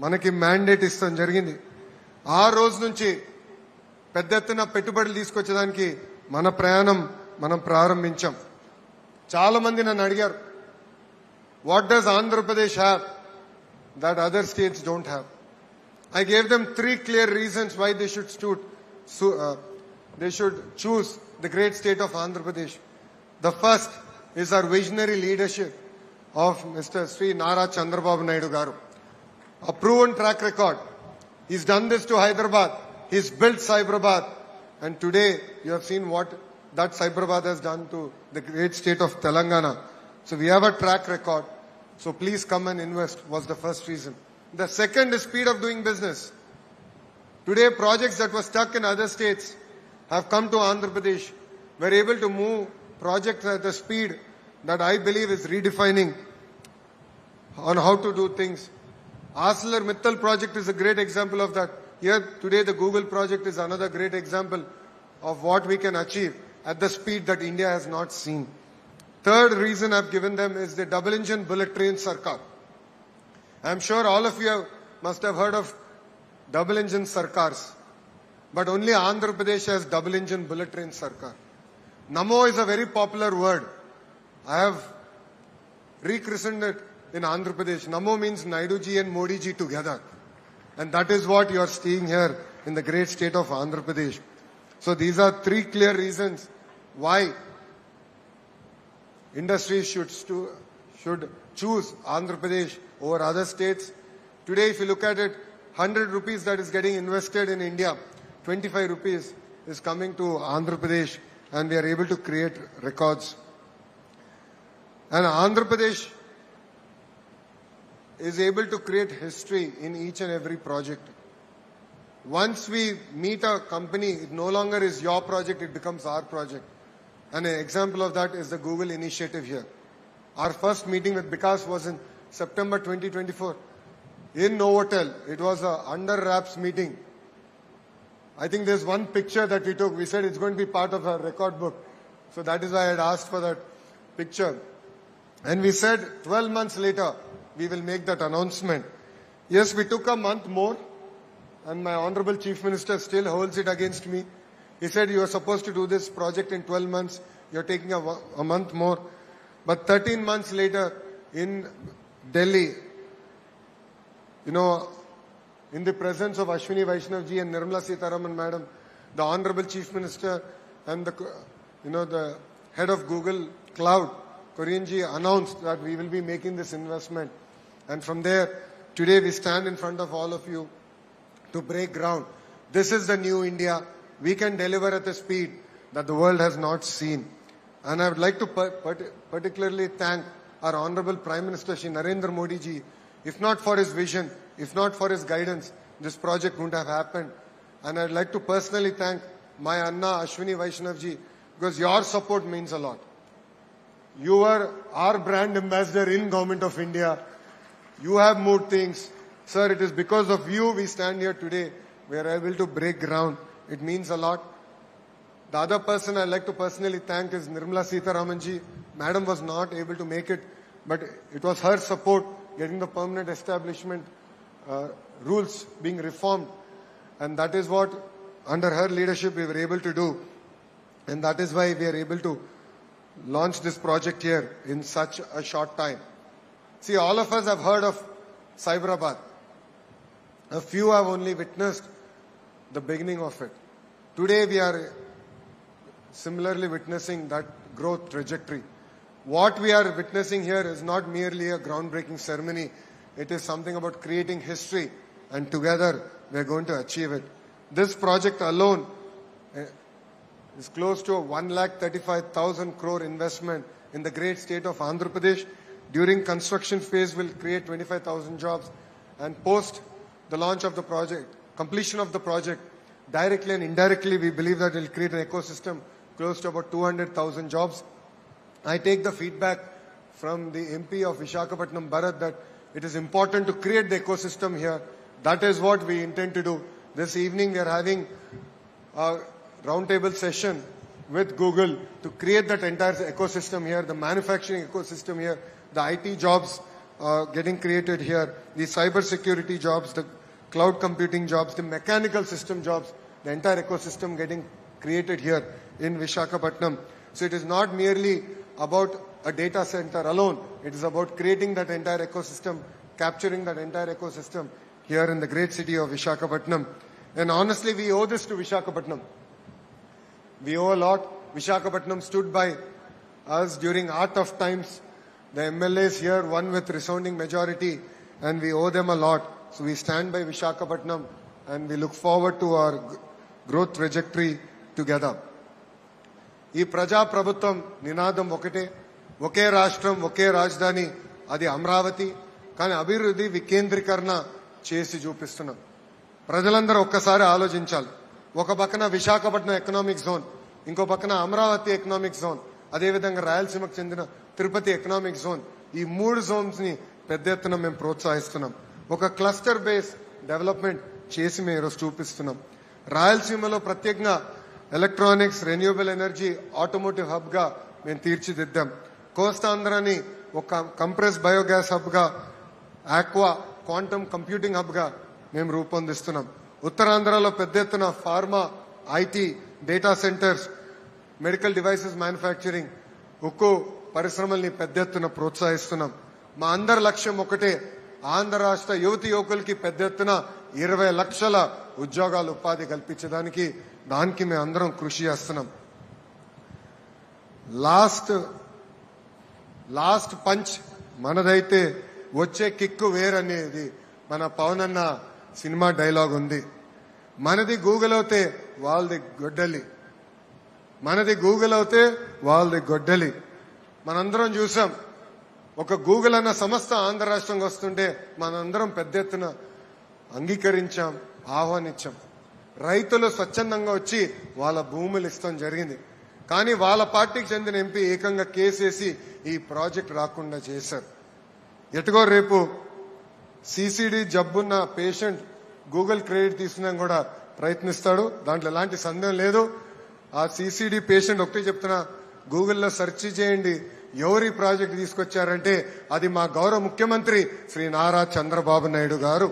Speaker 17: మనకి మ్యాండేట్ ఇస్తాం జరిగింది. ఆ రోజు నుంచి పెద్ద ఎత్తున పెట్టుబడులు తీసుకొచ్చేదానికి మన ప్రయాణం మనం ప్రారంభించాం. చాలా మంది నన్ను అడిగారు, what does Andhra Pradesh have that other states don't have? I gave them 3 clear reasons why they should choose the great state of Andhra Pradesh. The first is our visionary leadership of Mr. Sri Nara Chandrababu Naidu Garu. A proven track record. He's done this to Hyderabad. He's built Cyberabad. And today you have seen what that Cyberabad has done to the great state of Telangana. So we have a track record. So please come and invest was the first reason. The second is speed of doing business. Today projects that were stuck in other states have come to Andhra Pradesh. We're able to move projects at a speed that I believe is redefining on how to do things. ArcelorMittal project is a great example of that. Here today the Google project is another great example of what we can achieve at the speed that India has not seen. Third reason I've given them is the double engine bullet train Sarkar. I'm sure all of you must have heard of double engine Sarkars, but only Andhra Pradesh has double engine bullet train Sarkar. Namo is a very popular word. I have rechristened it in Andhra Pradesh. Namo means Naidu ji and Modi ji together. And that is what you are seeing here in the great state of Andhra Pradesh. So these are three clear reasons why industries should choose Andhra Pradesh over other states. Today, if you look at it, 100 rupees that is getting invested in India, 25 rupees is coming to Andhra Pradesh, and we are able to create records. And Andhra Pradesh is able to create history in each and every project. Once we meet a company, it no longer is your project, it becomes our project. And an example of that is the Google initiative here. Our first meeting with Vikas was in September 2024 in Novotel. It was a under wraps meeting. I think there's one picture that we took. We said it's going to be part of our record book. So that is why I had asked for that picture. And we said 12 months later, we will make that announcement. Yes, we took a month more, and my Honorable Chief Minister still holds it against me. He said, you are supposed to do this project in 12 months. You're taking a month more. But 13 months later, in Delhi, in the presence of Ashwini Vaishnav ji and Nirmala Sitharaman Madam, the Honorable Chief Minister and the head of Google Cloud, Korean ji, announced that we will be making this investment. And from there, today we stand in front of all of you to break ground. This is the new India. We can deliver at a speed that the world has not seen. And I would like to particularly thank our Honorable Prime Minister Shri Narendra Modi ji. If not for his vision, if not for his guidance, this project wouldn't have happened. And I'd like to personally thank my Anna Ashwini Vaishnav ji, because your support means a lot. You are our brand ambassador in Government of India. You have moved things. Sir, it is because of you we stand here today. We are able to break ground. It means a lot. The other person I'd like to personally thank is Nirmala Sitharaman ji. Madam was not able to make it, but it was her support getting the permanent establishment rules being reformed. And that is what, under her leadership, we were able to do. And that is why we are able to launch this project here in such a short time. See, all of us have heard of Cyberabad. A few have only witnessed the beginning of it. Today we are similarly witnessing that growth trajectory. What we are witnessing here is not merely a groundbreaking ceremony. It is something about creating history, and together we are going to achieve it. This project alone is close to a 1,35,000 crore investment in the great state of Andhra Pradesh. During construction phase will create 25,000 jobs, and post the launch of the project, completion of the project, directly and indirectly we believe that it will create an ecosystem close to about 200,000 jobs. I take the feedback from the MP of Visakhapatnam, Bharat, that it is important to create the ecosystem here. That is what we intend to do. This evening we are having a roundtable session with Google to create that entire ecosystem here, the manufacturing ecosystem here, the IT jobs getting created here, the cyber security jobs, the cloud computing jobs, the mechanical system jobs, the entire ecosystem getting created here in Visakhapatnam. So it is not merely about a data center alone. It is about creating that entire ecosystem, capturing that entire ecosystem here in the great city of Visakhapatnam. And honestly, we owe this to Visakhapatnam. We owe a lot. Visakhapatnam stood by us during our tough times. The MLAs here won with resounding majority, and we owe them a lot. So we stand by Visakhapatnam, and we look forward to our growth trajectory together. ఈ ప్రజా ప్రభుత్వం నినాదం ఒకటే, ఒకే రాష్ట్రం ఒకే రాజధాని, అది అమరావతి. కానీ అభివృద్ధి వికేంద్రీకరణ చేసి చూపిస్తున్నాం. ప్రజలందరూ ఒక్కసారి ఆలోచించాలి. ఒక పక్కన విశాఖపట్నం ఎకనామిక్ జోన్, ఇంకో పక్కన అమరావతి ఎకనామిక్ జోన్, అదేవిధంగా రాయలసీమకు చెందిన తిరుపతి ఎకనామిక్ జోన్. ఈ 3 జోన్స్ ని పెద్ద ఎత్తున మేము ప్రోత్సహిస్తున్నాం. ఒక క్లస్టర్ బేస్ డెవలప్మెంట్ చేసి మేము ఈరోజు చూపిస్తున్నాం. రాయలసీమలో ప్రత్యేకంగా electronics, renewable energy, automotive hub గా మేము తీర్చిదిద్దాం. కోస్తాంధ్రని ఒక కంప్రెస్ బయోగ్యాస్ హబ్ గా, ఆక్వా క్వాంటమ్ కంప్యూటింగ్ హబ్ గా మేము రూపొందిస్తున్నాం. ఉత్తరాంధ్రలో పెద్ద ఎత్తున pharma, IT, data centres, medical devices manufacturing, ఉక్కు పరిశ్రమల్ని పెద్ద ఎత్తున ప్రోత్సహిస్తున్నాం. మా అందరి లక్ష్యం ఒకటే, ఆంధ్ర రాష్ట్ర యువతి యువకులకి పెద్ద ఎత్తున 20 లక్షల ఉద్యోగాలు ఉపాధి కల్పించడానికి దానికి మేము అందరం కృషి చేస్తున్నాం. లాస్ట్ పంచ్ మనదైతే వచ్చే కిక్కు వేరనేది మన పవన్ అన్న సినిమా డైలాగ్ ఉంది. మనది గూగుల్ అవుతే వాళ్ళది గొడ్డలి, మనది గూగుల్ అవుతే వాళ్ళది గొడ్డలి. మనందరం చూసాం, ఒక గూగుల్ అన్న సంస్థ ఆంధ్ర రాష్ట్రంకి వస్తుంటే మనందరం పెద్ద ఎత్తున అంగీకరించాం, ఆహ్వానించాం. రైతులు స్వచ్ఛందంగా వచ్చి వాళ్ళ భూములు ఇస్తాం జరిగింది. కానీ వాళ్ళ పార్టీకి చెందిన ఎంపీ ఏకంగా కేసేసి ఈ ప్రాజెక్ట్ రాకుండా చేశారు. ఎటుగో రేపు సిసిడి జబ్బున్న పేషెంట్ గూగుల్ క్రెడిట్ తీసుకున్నా కూడా ప్రయత్నిస్తాడు, దాంట్లో ఎలాంటి సందేహం లేదు. ఆ సిసిడి పేషెంట్ ఒకటే చెప్తున్నా, గూగుల్లో సెర్చ్ చేయండి ఎవరి ప్రాజెక్ట్ తీసుకొచ్చారంటే అది మా గౌరవ ముఖ్యమంత్రి శ్రీ నారా చంద్రబాబు నాయుడు గారు.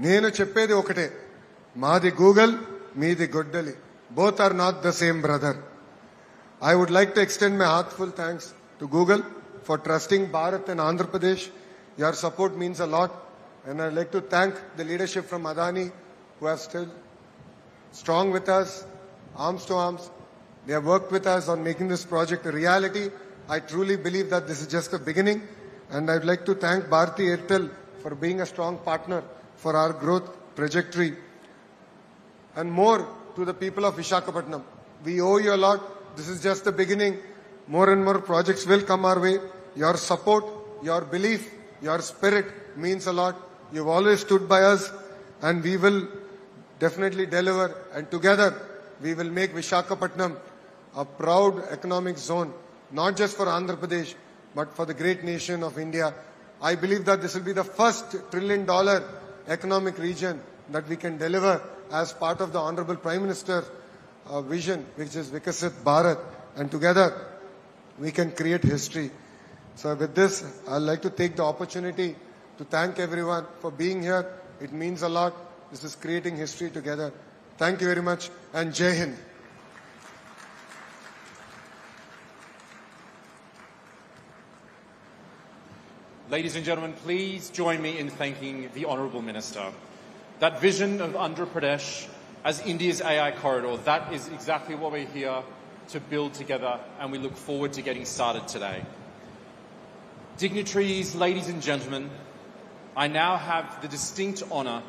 Speaker 17: నేను చెప్పేది ఒకటే, మాది గూగుల్, మీది గొడ్డలి. Both are not the same brother. I would like to extend my heartfelt thanks to Google for trusting Bharat and Andhra Pradesh. Your support means a lot, and I'd like to thank the leadership from Adani who have still strong with us, arms to arms. They have worked with us on making this project a reality. I truly believe that this is just the beginning, and I'd like to thank Bharti Airtel for being a strong partner for our growth trajectory. And more to the people of Visakhapatnam. We owe you a lot. This is just the beginning. More and more projects will come our way. Your support, your belief, your spirit means a lot. You've always stood by us, and we will definitely deliver. And together, we will make Visakhapatnam a proud economic zone, not just for Andhra Pradesh, but for the great nation of India. I believe that this will be the first $1 trillion economic region that we can deliver as part of the Honorable Prime Minister's vision, which is Vikasit Bharat, and together we can create history. So with this, I'd like to take the opportunity to thank everyone for being here. It means a lot. This is creating history together. Thank you very much, and Jai Hind.
Speaker 5: Ladies and gentlemen, please join me in thanking the Honourable Minister. That vision of Andhra Pradesh as India's AI corridor, that is exactly what we're here to build together, and we look forward to getting started today. Dignitaries, ladies and gentlemen, I now have the distinct honour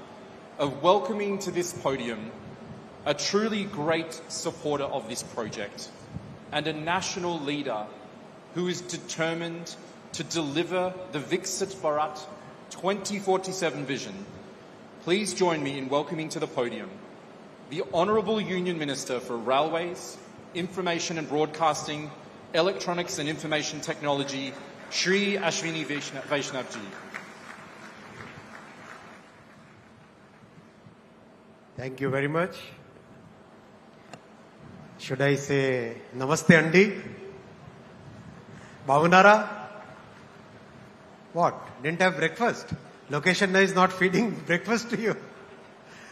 Speaker 5: of welcoming to this podium a truly great supporter of this project and a national leader who is determined to deliver the Viksit Bharat 2047 vision. Please join me in welcoming to the podium the Honourable Union Minister for Railways, Information and Broadcasting, Electronics and Information Technology, Shri Ashwini Vaishnavji.
Speaker 18: Thank you very much. Should I say Namaste Andi? Bhavunara? What? Didn't have breakfast? Location is not feeding breakfast to you.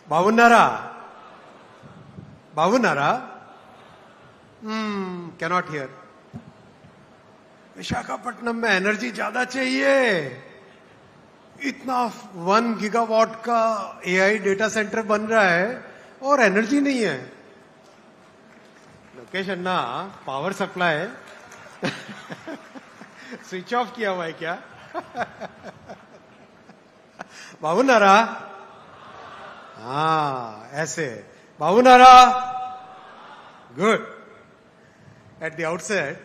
Speaker 18: Bhavunara? Bhavunara? Cannot hear. Visakhapatnam में energy ज्यादा चाहिए. इतना 1 gigawatt का AI data centre बन रहा है और energy नहीं है. लोकेशन ना पावर सप्लाई स्विच ऑफ किया हुआ है क्या? बाबूनारा? हाँ ऐसे. बाबूनारा? Good. At the outset,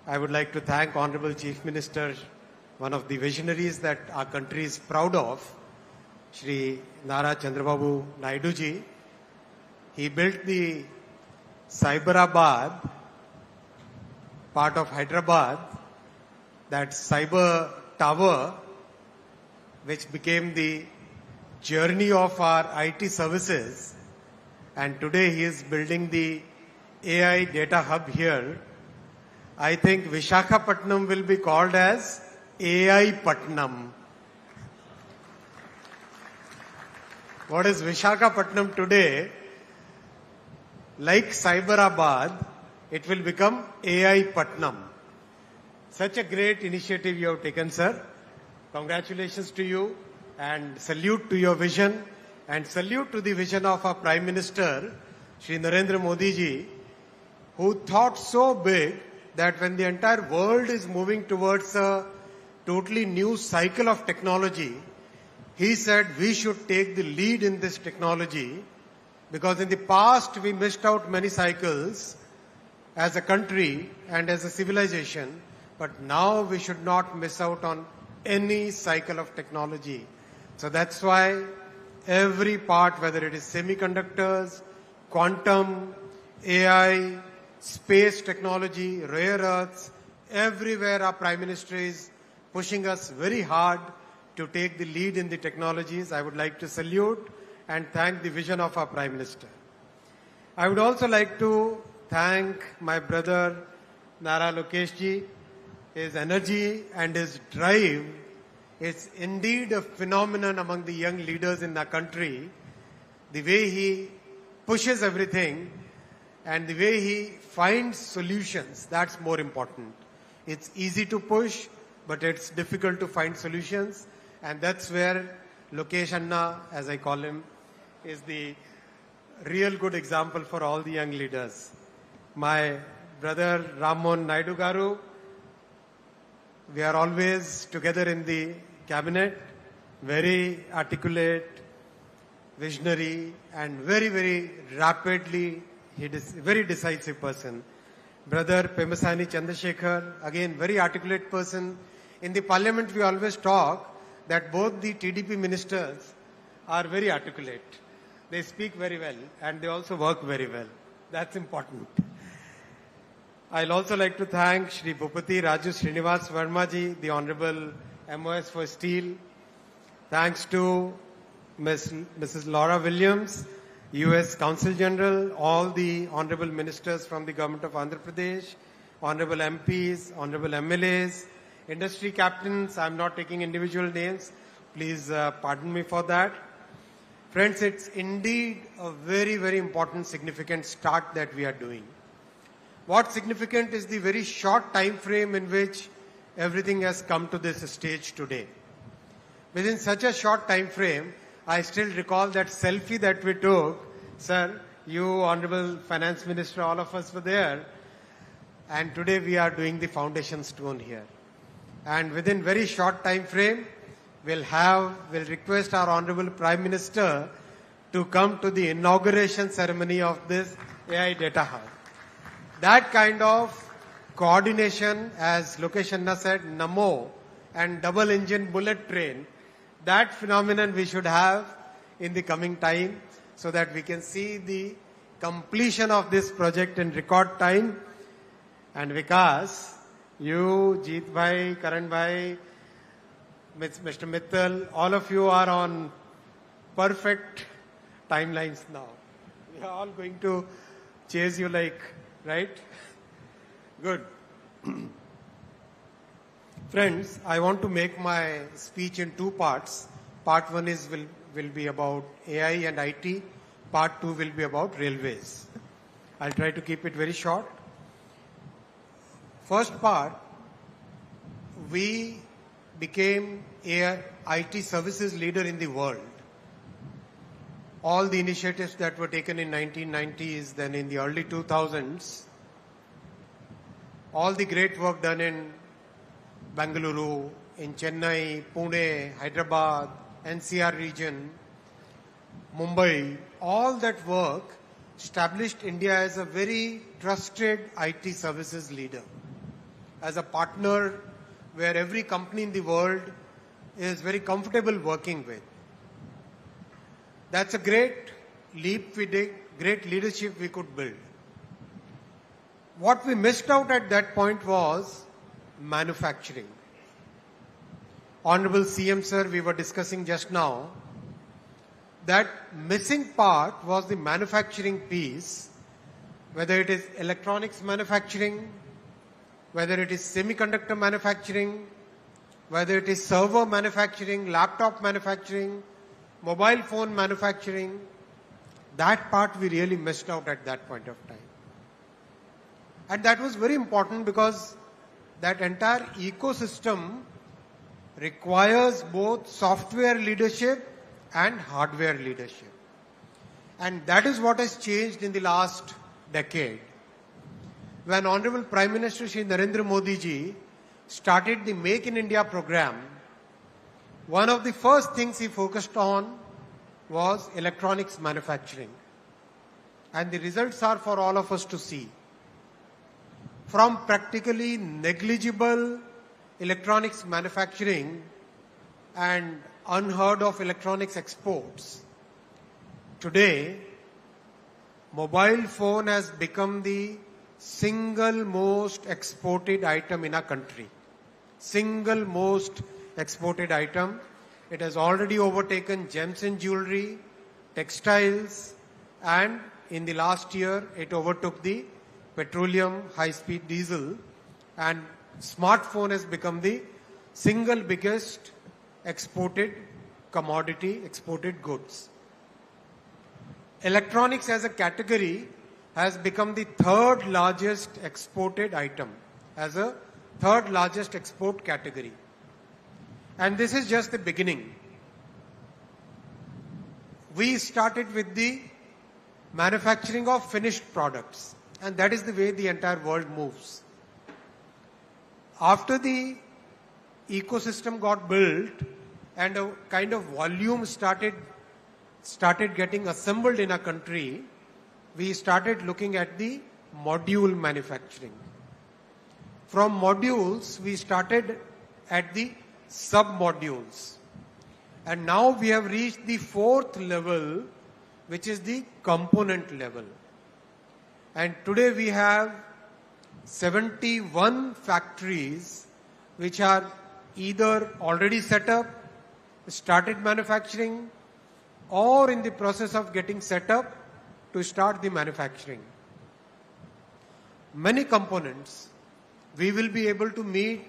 Speaker 18: I would like to thank Honorable Chief Minister, one of the visionaries that our country is proud of, Shri Nara Chandrababu Naidu ji. He built the Cyberabad, part of Hyderabad, that cyber tower, which became the journey of our IT services. And today he is building the AI data hub here. I think Visakhapatnam will be called as AI Patnam. What is Visakhapatnam today? Like Cyberabad, it will become AI Patnam. Such a great initiative you have taken, sir. Congratulations to you and salute to your vision and salute to the vision of our Prime Minister, Shri Narendra Modi ji, who thought so big that when the entire world is moving towards a totally new cycle of technology, he said we should take the lead in this technology, because in the past we missed out many cycles as a country and as a civilization, but now we should not miss out on any cycle of technology. So that's why every part, whether it is semiconductors, quantum, AI, space technology, rare earths, everywhere our Prime Minister is pushing us very hard to take the lead in the technologies. I would like to salute and thank the vision of our Prime Minister. I would also like to thank my brother Nara Lokesh ji. His energy and his drive is indeed a phenomenon among the young leaders in the country. The way he pushes everything and the way he finds solutions, that's more important. It's easy to push, but it's difficult to find solutions. And that's where Lokesh Anna, as I call him, is the real good example for all the young leaders. My brother Rammohan Naidu Garu, we are always together in the cabinet, very articulate, visionary, and very, very rapidly, he is a very decisive person. Brother Pemasani Chandrasekhar, again, very articulate person. In the parliament, we always talk that both the TDP ministers are very articulate. They speak very well and they also work very well. That's important. I'll also like to thank Shri Bhupati Raju Srinivas Verma ji, the Honorable MOS for Steel. Thanks to Mrs. Laura Williams, US Consul General, all the Honorable Ministers from the Government of Andhra Pradesh, Honorable MPs, Honorable MLAs, industry captains. I'm not taking individual names. Please pardon me for that. Friends, it's indeed a very, very important, significant start that we are doing. What's significant is the very short time frame in which everything has come to this stage today. Within such a short time frame, I still recall that selfie that we took. Sir, you, Honorable Finance Minister, all of us were there. And today we are doing the foundation stone here. And within very short time frame, we'll request our Honorable Prime Minister to come to the inauguration ceremony of this AI Data Hub. That kind of coordination, as Lokesh Anna said, Namo and double engine bullet train, that phenomenon we should have in the coming time so that we can see the completion of this project in record time. And Vikas, you, Jeet Bhai, Karan Bhai, Mr. Mittal, all of you are on perfect timelines now. We are all going to chase you like, right? Good. Friends, I want to make my speech in two parts. Part one will be about AI and IT. Part two will be about railways. I'll try to keep it very short. First part, we became an IT services leader in the world. All the initiatives that were taken in 1990s, then in the early 2000s, all the great work done in Bengaluru, in Chennai, Pune, Hyderabad, NCR region, Mumbai, all that work established India as a very trusted IT services leader, as a partner where every company in the world is very comfortable working with. That's a great leap we did, great leadership we could build. What we missed out at that point was manufacturing. Honorable CM sir, we were discussing just now, that missing part was the manufacturing piece, whether it is electronics manufacturing, whether it is semiconductor manufacturing, whether it is server manufacturing, laptop manufacturing, mobile phone manufacturing. That part we really missed out at that point of time. And that was very important because that entire ecosystem requires both software leadership and hardware leadership. And that is what has changed in the last decade. When Honorable Prime Minister Shri Narendra Modi ji started the Make in India program, one of the first things he focused on was electronics manufacturing. And the results are for all of us to see. From practically negligible electronics manufacturing and unheard of electronics exports, today, mobile phone has become the single most exported item in our country. Single most exported item. It has already overtaken gems and jewelry, textiles, and in the last year, it overtook the petroleum, high-speed diesel, and smartphone has become the single biggest exported commodity, exported goods. Electronics as a category has become the third largest exported item, as a third largest export category. And this is just the beginning. We started with the manufacturing of finished products, and that is the way the entire world moves. After the ecosystem got built and a kind of volume started getting assembled in a country, we started looking at the module manufacturing. From modules, we started at the sub-modules. And now we have reached the fourth level, which is the component level. And today we have 71 factories which are either already set up, started manufacturing, or in the process of getting set up to start the manufacturing. Many components, we will be able to meet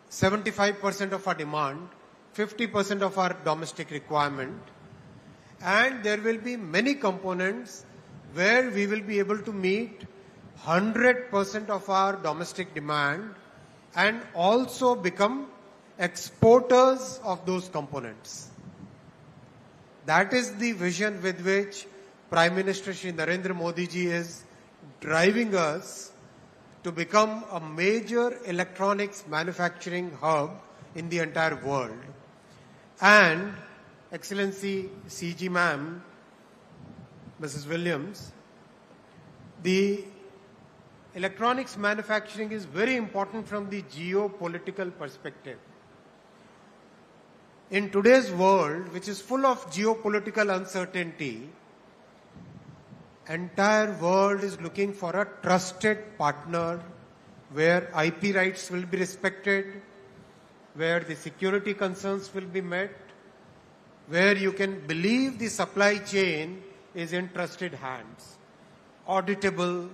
Speaker 18: 75% of our demand, 50% of our domestic requirement, and there will be many components where we will be able to meet 100% of our domestic demand and also become exporters of those components. That is the vision with which Prime Minister Shri Narendra Modi ji is driving us to become a major electronics manufacturing hub in the entire world. And Excellency CG Ma'am, Mrs. Williams, the electronics manufacturing is very important from the geopolitical perspective. In today's world, which is full of geopolitical uncertainty, entire world is looking for a trusted partner where IP rights will be respected, where the security concerns will be met, where you can believe the supply chain is in trusted hands, auditable,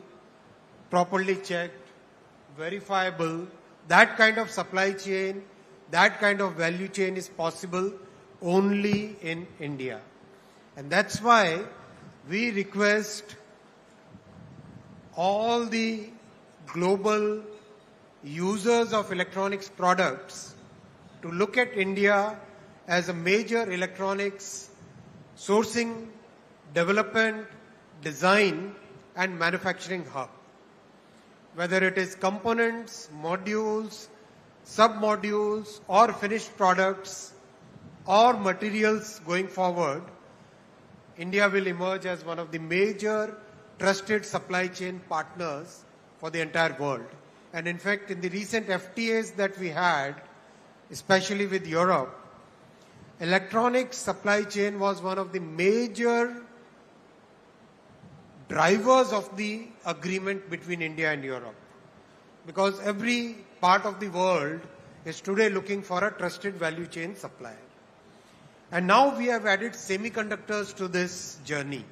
Speaker 18: properly checked, verifiable. That kind of supply chain, that kind of value chain is possible only in India. And that's why we request all the global users of electronics products to look at India as a major electronics sourcing, development, design, and manufacturing hub. Whether it is components, modules, sub-modules, or finished products, or materials going forward, India will emerge as one of the major trusted supply chain partners for the entire world. And in fact, in the recent FTAs that we had, especially with Europe, electronics supply chain was one of the major drivers of the agreement between India and Europe. Because every part of the world is today looking for a trusted value chain supplier. And now we have added semiconductors to this journey.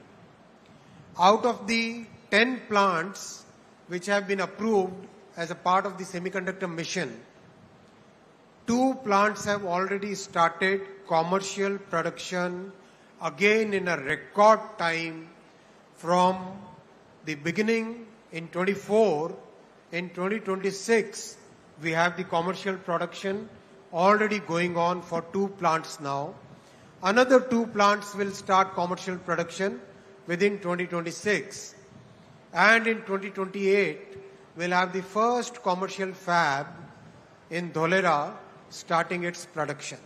Speaker 18: Out of the 10 plants which have been approved as a part of the semiconductor mission, 2 plants have already started commercial production, again in a record time from the beginning In 24, in 2026, we have the commercial production already going on for 2 plants now. Another 2 plants will start commercial production within 2026. And in 2028, we'll have the first commercial fab in Dholera starting its production.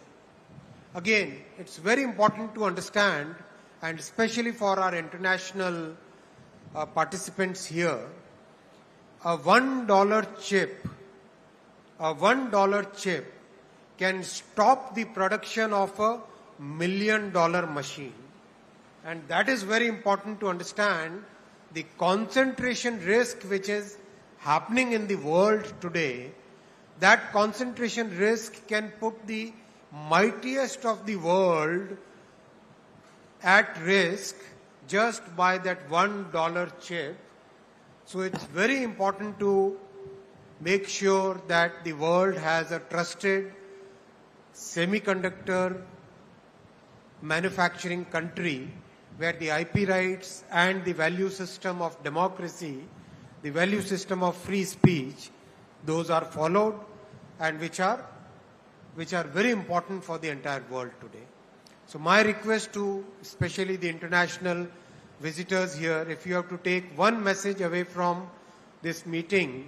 Speaker 18: Again, it's very important to understand, and especially for our international participants here, a $1 chip can stop the production of a $1 million machine. And that is very important to understand the concentration risk which is happening in the world today. That concentration risk can put the mightiest of the world at risk just by that $1 chip. So it's very important to make sure that the world has a trusted semiconductor manufacturing country where the IP rights and the value system of democracy, the value system of free speech, those are followed and which are very important for the entire world today. So my request to especially the international visitors here, if you have to take one message away from this meeting,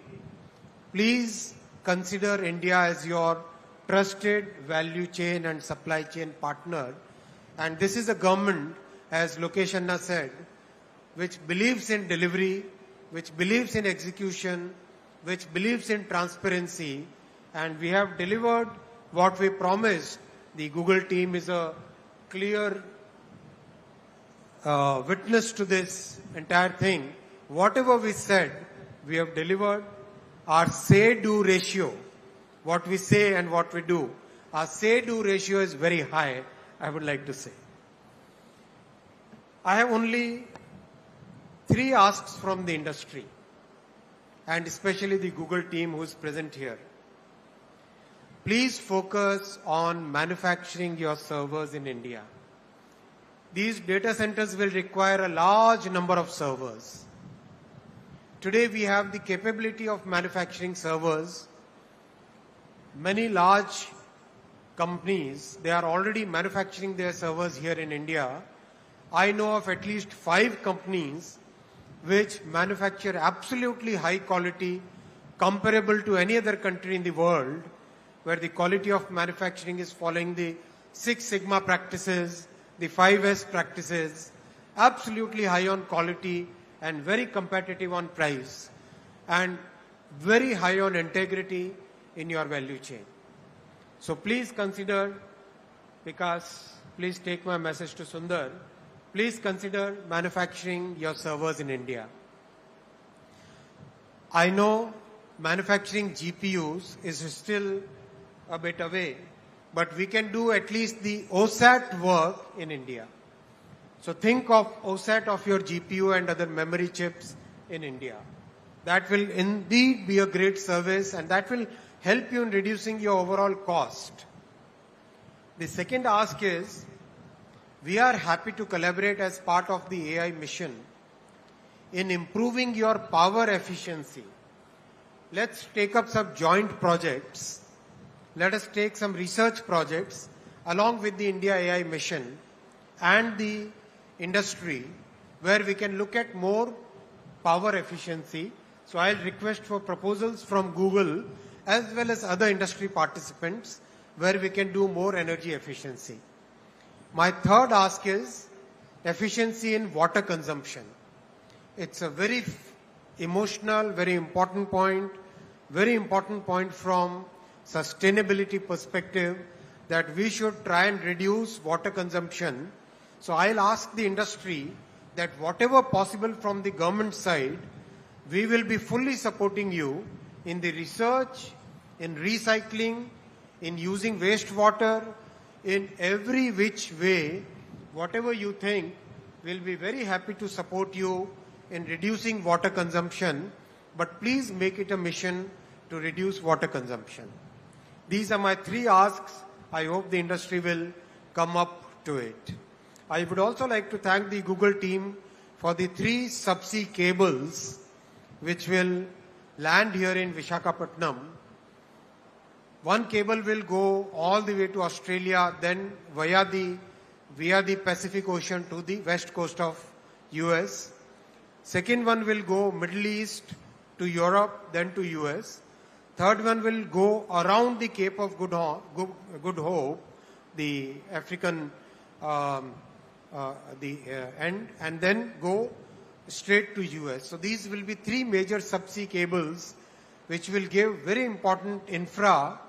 Speaker 18: please consider India as your trusted value chain and supply chain partner. And this is a government, as Lokesh Anna said, which believes in delivery, which believes in execution, which believes in transparency, and we have delivered what we promised. The Google team is a clear witness to this entire thing. Whatever we said, we have delivered. Our say-do ratio, what we say and what we do, our say-do ratio is very high, I would like to say. I have only 3 asks from the industry, and especially the Google team who is present here. Please focus on manufacturing your servers in India. These data centers will require a large number of servers. Today we have the capability of manufacturing servers. Many large companies, they are already manufacturing their servers here in India. I know of at least 5 companies which manufacture absolutely high quality, comparable to any other country in the world, where the quality of manufacturing is following the 6 Sigma practices, the 5S practices, absolutely high on quality and very competitive on price, and very high on integrity in your value chain. So please consider, because please take my message to Sundar, please consider manufacturing your servers in India. I know manufacturing GPUs is still a bit away, but we can do at least the OSAT work in India. So think of OSAT of your GPU and other memory chips in India. That will indeed be a great service, and that will help you in reducing your overall cost. The second ask is, we are happy to collaborate as part of the AI mission in improving your power efficiency. Let's take up some joint projects. Let us take some research projects along with the India AI mission and the industry, where we can look at more power efficiency. So I'll request for proposals from Google as well as other industry participants where we can do more energy efficiency. My third ask is efficiency in water consumption. It's a very emotional, very important point from sustainability perspective, that we should try and reduce water consumption. So I'll ask the industry that whatever possible from the government side, we will be fully supporting you in the research, in recycling, in using wastewater, in every which way. Whatever you think, we'll be very happy to support you in reducing water consumption, but please make it a mission to reduce water consumption. These are my 3 asks. I hope the industry will come up to it. I would also like to thank the Google team for the 3 subsea cables which will land here in Visakhapatnam. One cable will go all the way to Australia, then via the Pacific Ocean to the west coast of US. Second one will go Middle East to Europe, then to US. Third one will go around the Cape of Good Hope, the African end, and then go straight to US. So these will be three major subsea cables which will give very important infra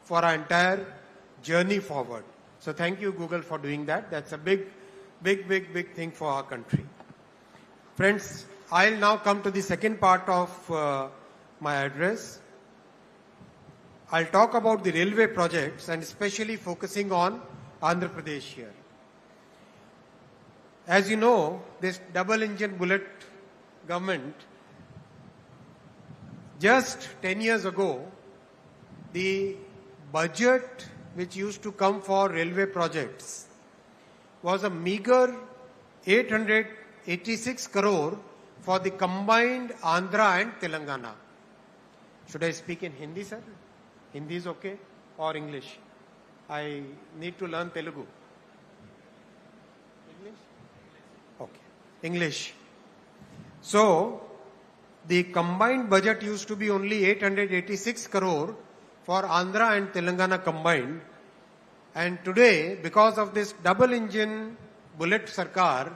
Speaker 18: for our entire journey forward. So thank you, Google, for doing that. That's a big thing for our country. Friends, I'll now come to the second part of my address. I'll talk about the railway projects and especially focusing on Andhra Pradesh here. As you know, this double-engine bullet government, just 10 years ago, the budget which used to come for railway projects was a meager 886 crore for the combined Andhra and Telangana. Should I speak in Hindi, sir? Hindi is okay? Or English? I need to learn Telugu. English? Okay. English. So, the combined budget used to be only 886 crore for Andhra and Telangana combined. And today, because of this double-engine bullet Sarkar,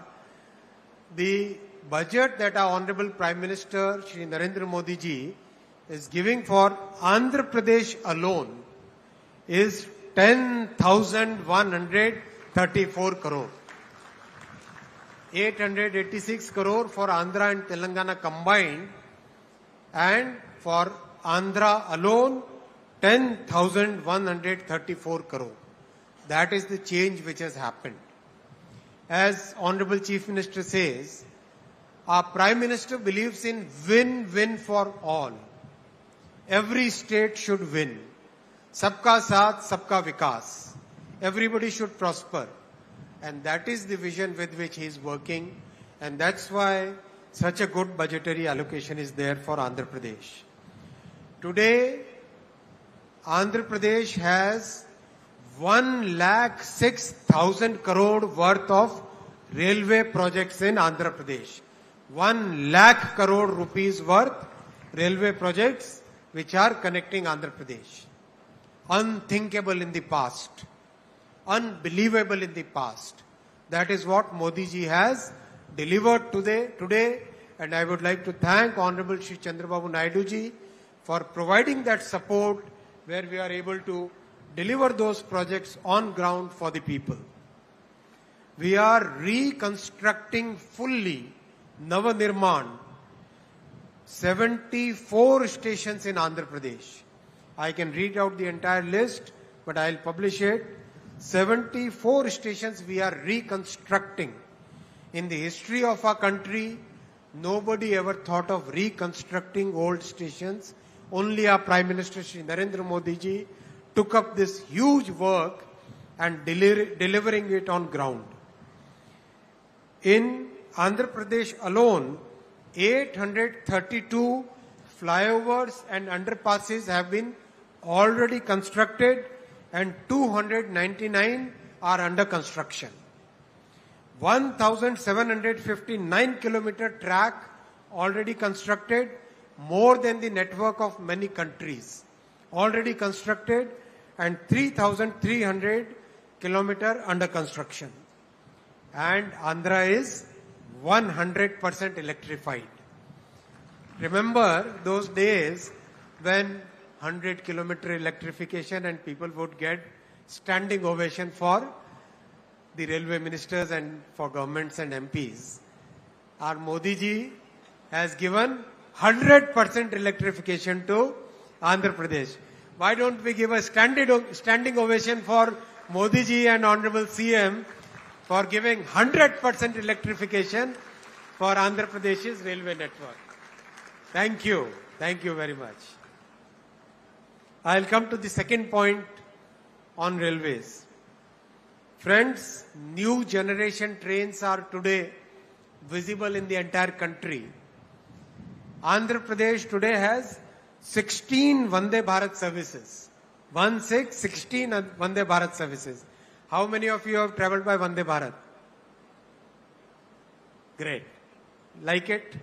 Speaker 18: the budget that our Honorable Prime Minister Shri Narendra Modi ji is giving for Andhra Pradesh alone is 10,134 crore. 886 crore for Andhra and Telangana combined, and for Andhra alone 10,134 crore. That is the change which has happened. As Honorable Chief Minister says, our Prime Minister believes in win-win for all. Every state should win. Sabka saath, sabka vikas. Everybody should prosper. And that is the vision with which he is working. And that's why such a good budgetary allocation is there for Andhra Pradesh. Today, Andhra Pradesh has 1,06,000 crore worth of railway projects in Andhra Pradesh. 1 lakh crore rupees worth railway projects which are connecting Andhra Pradesh. Unthinkable in the past. Unbelievable in the past. That is what Modi ji has delivered today, and I would like to thank Honorable Shri Chandrababu Naidu ji for providing that support where we are able to deliver those projects on ground for the people. We are reconstructing fully Navanirman 74 stations in Andhra Pradesh. I can read out the entire list, but I'll publish it. 74 stations we are reconstructing. In the history of our country, nobody ever thought of reconstructing old stations. Only our Prime Minister Shri Narendra Modi ji took up this huge work and delivering it on ground. In Andhra Pradesh alone, 832 flyovers and underpasses have been already constructed and 299 are under construction. 1,759 kilometer track already constructed, more than the network of many countries already constructed, and 3,300 kilometer under construction. And Andhra is 100% electrified. Remember those days when 100-kilometer electrification and people would get standing ovation for the railway ministers and for governments and MPs. Our Modi ji has given 100% electrification to Andhra Pradesh. Why don't we give a standing ovation for Modi ji and Honorable CM for giving 100% electrification for Andhra Pradesh's railway network. Thank you. Thank you very much. I'll come to the second point on railways. Friends, new generation trains are today visible in the entire country. Andhra Pradesh today has 16 Vande Bharat services. 16 Vande Bharat services. How many of you have traveled by Vande Bharat? Great. Like it?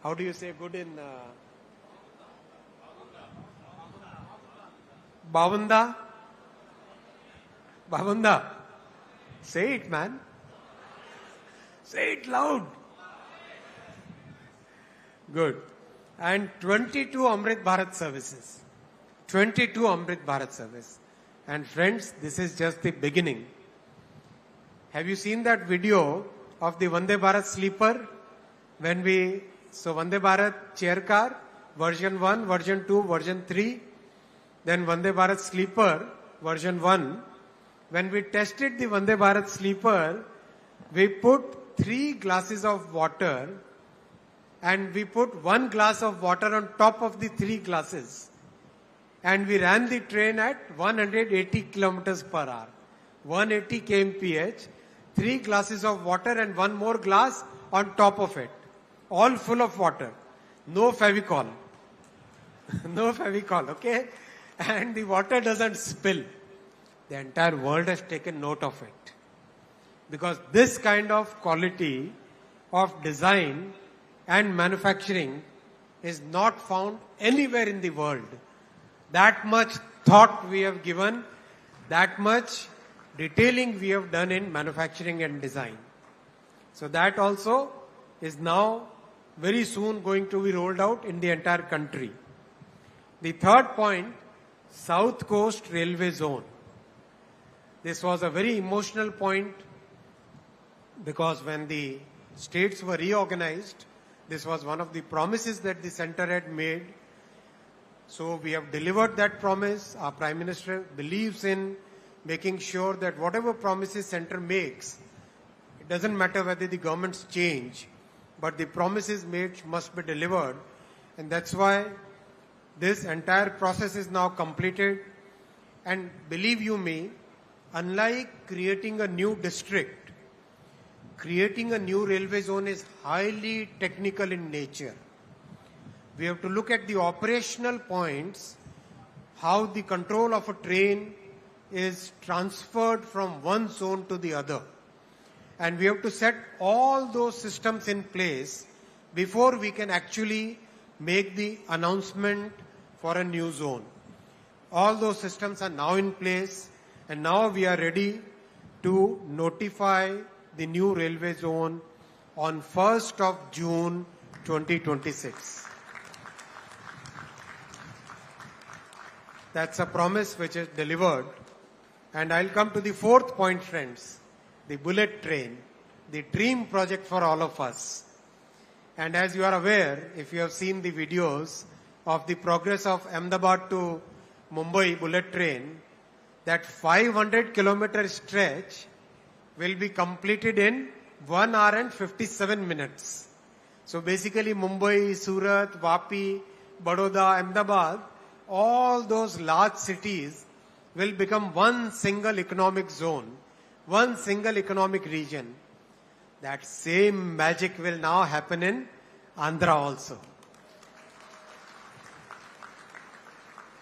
Speaker 18: How do you say good in Bavunda? Bavunda. Say it, man. Say it loud. Good. And 22 Amrit Bharat services. 22 Amrit Bharat service. And friends, this is just the beginning. Have you seen that video of the Vande Bharat sleeper? So Vande Bharat chair car, version 1, version 2, version 3. Then Vande Bharat sleeper, version 1. When we tested the Vande Bharat sleeper, we put 3 glasses of water and we put 1 glass of water on top of the 3 glasses. And we ran the train at 180 kilometers per hour. 180 kmph, 3 glasses of water and 1 more glass on top of it. All full of water. No Fevicol. No Fevicol, okay? And the water doesn't spill. The entire world has taken note of it. Because this kind of quality of design and manufacturing is not found anywhere in the world. That much thought we have given, that much detailing we have done in manufacturing and design. So that also is now very soon going to be rolled out in the entire country. The third point, South Coast Railway Zone. This was a very emotional point because when the states were reorganized, this was one of the promises that the center had made. So we have delivered that promise. Our Prime Minister believes in making sure that whatever promises center makes, it doesn't matter whether the governments change, but the promises made must be delivered. And that's why this entire process is now completed. And believe you me, unlike creating a new district, creating a new railway zone is highly technical in nature. We have to look at the operational points, how the control of a train is transferred from one zone to the other. And we have to set all those systems in place before we can actually make the announcement for a new zone. All those systems are now in place, and now we are ready to notify the new railway zone on 1st of June 2026. That's a promise which is delivered. And I'll come to the fourth point, friends, the bullet train, the dream project for all of us. And as you are aware, if you have seen the videos of the progress of Ahmedabad to Mumbai bullet train, that 500-kilometer stretch will be completed in 1 hour and 57 minutes. So basically Mumbai, Surat, Vapi, Baroda, Ahmedabad, all those large cities will become one single economic zone, one single economic region. That same magic will now happen in Andhra also.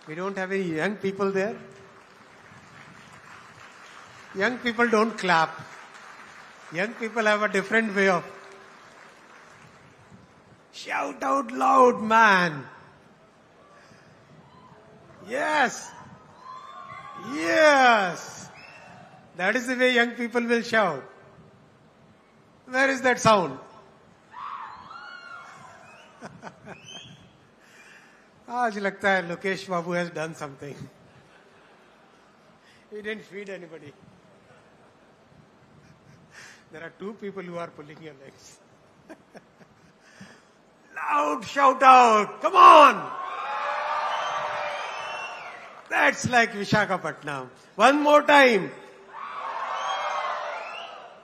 Speaker 18: We don't have any young people there. Young people don't clap. Young people have a different way of shout out loud, man. Yes. Yes. That is the way young people will shout. Where is that sound? आज लगता है लोकेश बाबू has done something. He didn't feed anybody. There are 2 people who are pulling your legs. Loud shout out. Come on. That's like Visakhapatnam. One more time.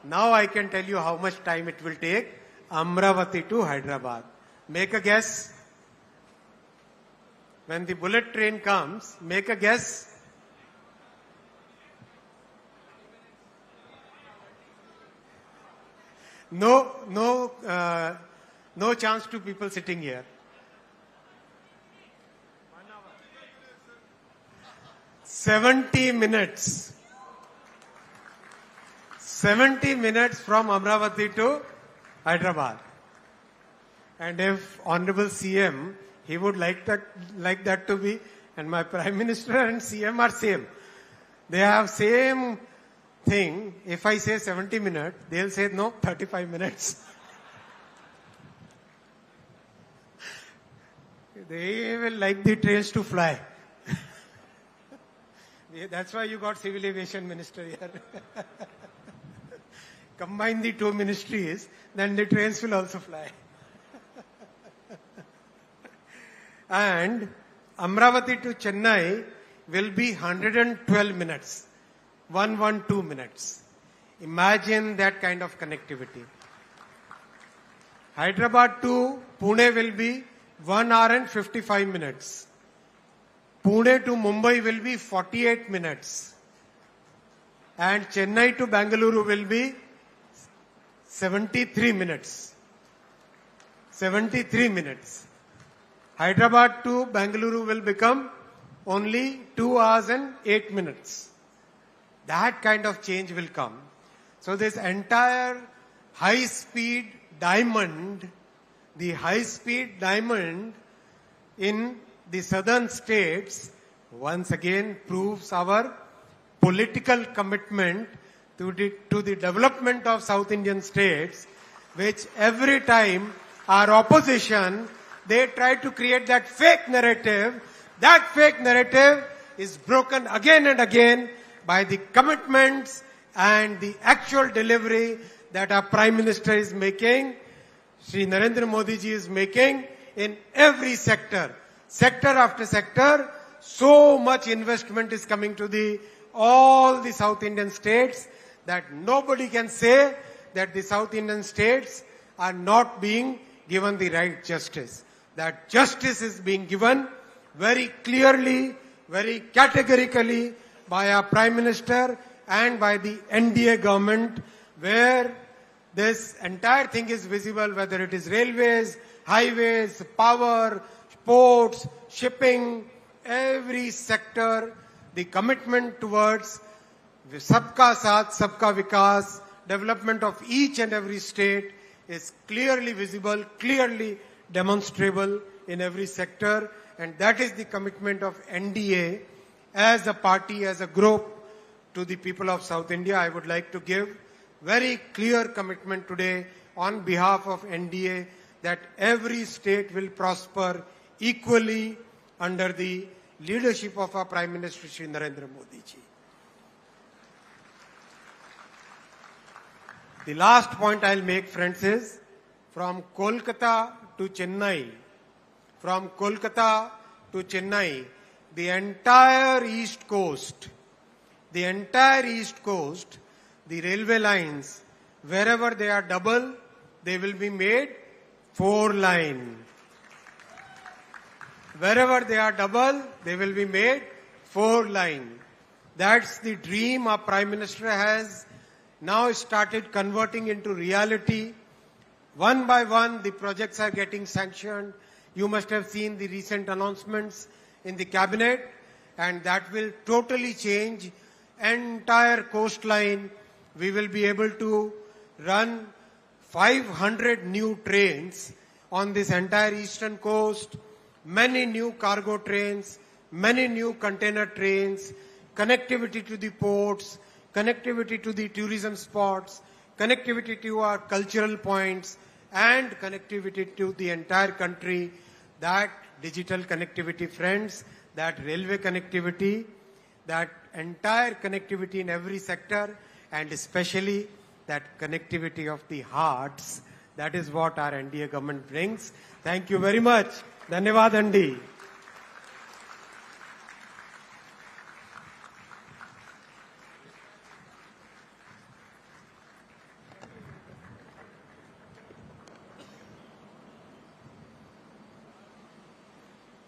Speaker 18: Now I can tell you how much time it will take. Amravati to Hyderabad. Make a guess. When the bullet train comes, make a guess. No No chance to people sitting here. 70 minutes. 70 minutes from Amravati to Hyderabad. And if Honorable CM, he would like that to be, and my Prime Minister and CM are same. They have same thing. If I say 70 minutes, they'll say no, 35 minutes. They will like the trains to fly. That's why you got Civil Aviation Minister here. Combine the two ministries, then the trains will also fly. And Amravati to Chennai will be 112 minutes. 112 minutes. Imagine that kind of connectivity. Hyderabad to Pune will be 1 hour and 55 minutes. Pune to Mumbai will be 48 minutes. And Chennai to Bangalore will be 73 minutes. 73 minutes. Hyderabad to Bangalore will become only 2 hours and 8 minutes. That kind of change will come. So this entire high-speed diamond, the high-speed diamond in the southern states once again proves our political commitment to the development of South Indian states, which every time our opposition, they try to create that fake narrative. That fake narrative is broken again and again by the commitments and the actual delivery that our Prime Minister is making, Shri Narendra Modi ji is making in every sector. Sector after sector, so much investment is coming to all the South Indian states that nobody can say that the South Indian states are not being given the right justice. That justice is being given very clearly, very categorically by our Prime Minister and by the NDA government, where this entire thing is visible, whether it is railways, highways, power, ports, shipping, every sector, the commitment towards Sabka Saath, Sabka Vikas, development of each and every state is clearly visible, clearly demonstrable in every sector. And that is the commitment of NDA as a party, as a group to the people of South India. I would like to give very clear commitment today on behalf of NDA that every state will prosper equally under the leadership of our Prime Minister Shri Narendra Modi ji. The last point I'll make, friends, is from Kolkata to Chennai, the entire East Coast, the railway lines, wherever they are double, they will be made 4-line. Wherever they are double, they will be made 4-line. That's the dream our Prime Minister has now started converting into reality. One by one, the projects are getting sanctioned. You must have seen the recent announcements in the cabinet, and that will totally change entire coastline. We will be able to run 500 new trains on this entire eastern coast, many new cargo trains, many new container trains, connectivity to the ports, connectivity to the tourism spots, connectivity to our cultural points, and connectivity to the entire country. That digital connectivity, friends, that railway connectivity, that entire connectivity in every sector, and especially that connectivity of the hearts, that is what our NDA government brings. Thank you very much. Dhanyavad Andi.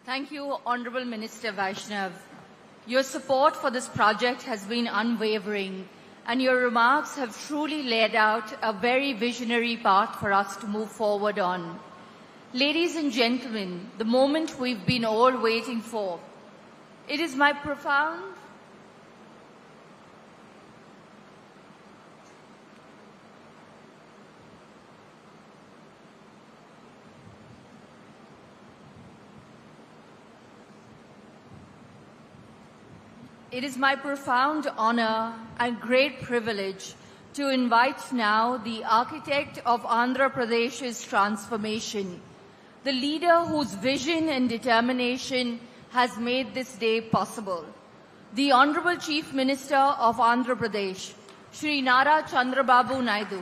Speaker 6: Thank you, Honorable Minister Vaishnav. Your support for this project has been unwavering, and your remarks have truly laid out a very visionary path for us to move forward on. Ladies and gentlemen, the moment we've been all waiting for. It is my profound honor and great privilege to invite now the architect of Andhra Pradesh's transformation, the leader whose vision and determination has made this day possible, the Honorable Chief Minister of Andhra Pradesh, Shri Nara Chandrababu Naidu.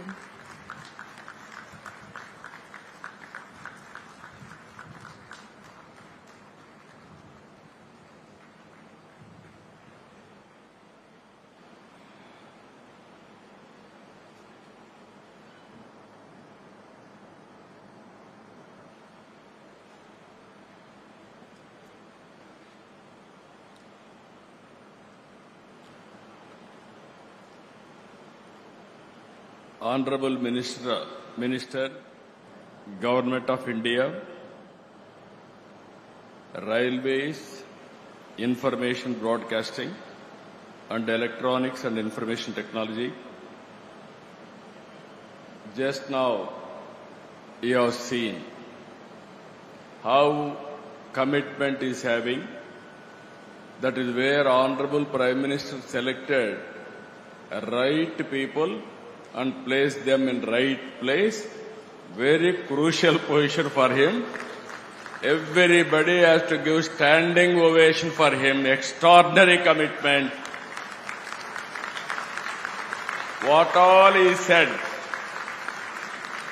Speaker 19: Honorable Minister, Government of India, Railways, Information Broadcasting and Electronics and Information Technology. Just now, you have seen how commitment is having. That is where Honorable Prime Minister selected right people and place them in right place. Very crucial position for him. Everybody has to give standing ovation for him. Extraordinary commitment. What all he said,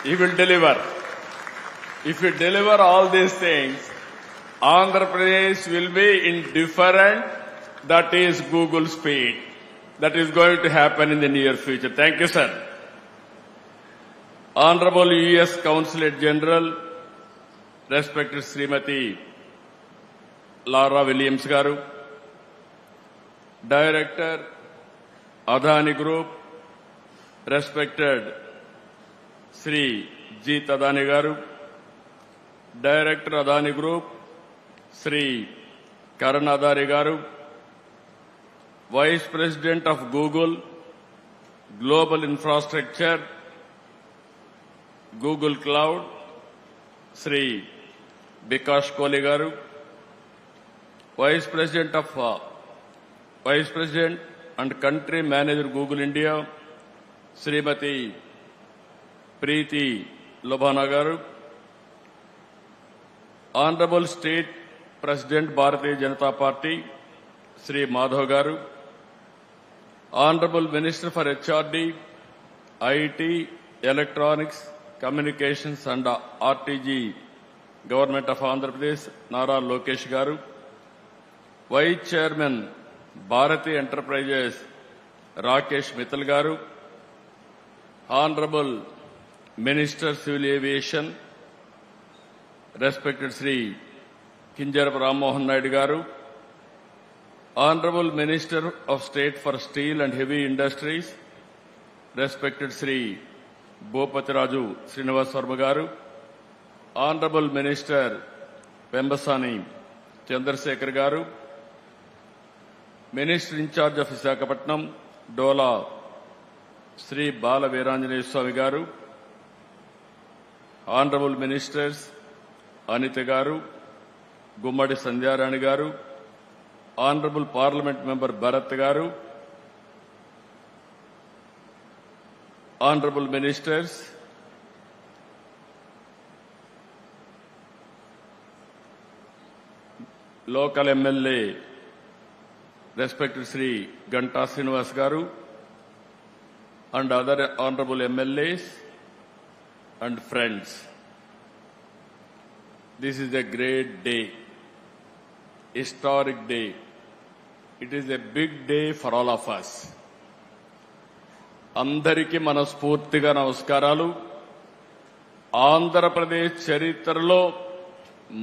Speaker 19: he will deliver. If you deliver all these things, Andhra Pradesh will be indifferent. That is Google speed. That is going to happen in the near future. Thank you, sir. Honorable U.S. Consulate General, respected Srimati Lara Williams Garu, Director, Adani Group, respected Sri Jeet Adani Garu, Director Adani Group, Sri Karan Adani Garu, Vice President of Google, Global Infrastructure, Google Cloud, Sri Bikash Kohli Garu, Vice President and Country Manager Google India, Srimati Preeti Lobhana Garu, Honorable State President Bharatiya Janata Party, Sri Madhav Garu, Honorable Minister for HRD, IT, Electronics, Communications and RTG, Government of Andhra Pradesh, Nara Lokesh Garu, Vice Chairman, Bharati Enterprises, Rakesh Mittal Garu, Honorable Minister Civil Aviation, respected Sri Kinjarap Ram Mohan Naidu Garu, Honorable Minister of State for Steel and Heavy Industries, respected Sri Bhopati Srinivas Sarma Garu, Honorable Minister Pembasani Chandrasekhar Garu, Minister in charge of Visakhapatnam, Dola Sri Bala Veeranjaneya Swami Garu, Honorable Ministers Anita Garu, Gummadi Sandhyarani Garu, Honorable Parliament Member Bharat Garu, Honorable Ministers, local MLA, respected Sri Ganta Srinivas Garu, and other Honorable MLAs and friends. This is a great day, historic day. It is a big day for all of us. అందరికీ మనస్ఫూర్తిగా నమస్కారాలు. ఆంధ్రప్రదేశ్ చరిత్రలో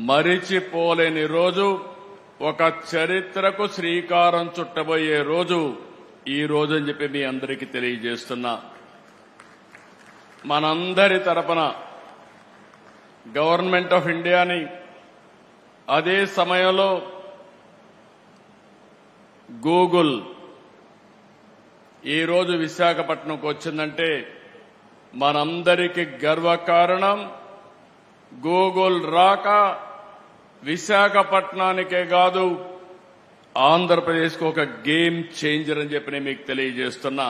Speaker 19: మరిచిపోలేని రోజు, ఒక చరిత్రకు శ్రీకారం చుట్టబోయే రోజు ఈ రోజు అని చెప్పి మీ అందరికీ తెలియజేస్తున్నా. మనందరి తరపున గవర్నమెంట్ ఆఫ్ ఇండియాని, అదే సమయంలో గూగుల్ ఈరోజు విశాఖపట్నంకు వచ్చిందంటే మనందరికీ గర్వకారణం. గూగుల్ రాక విశాఖపట్నానికే కాదు, ఆంధ్రప్రదేశ్కు ఒక గేమ్ చేంజర్ అని చెప్పి నేను మీకు తెలియజేస్తున్నా.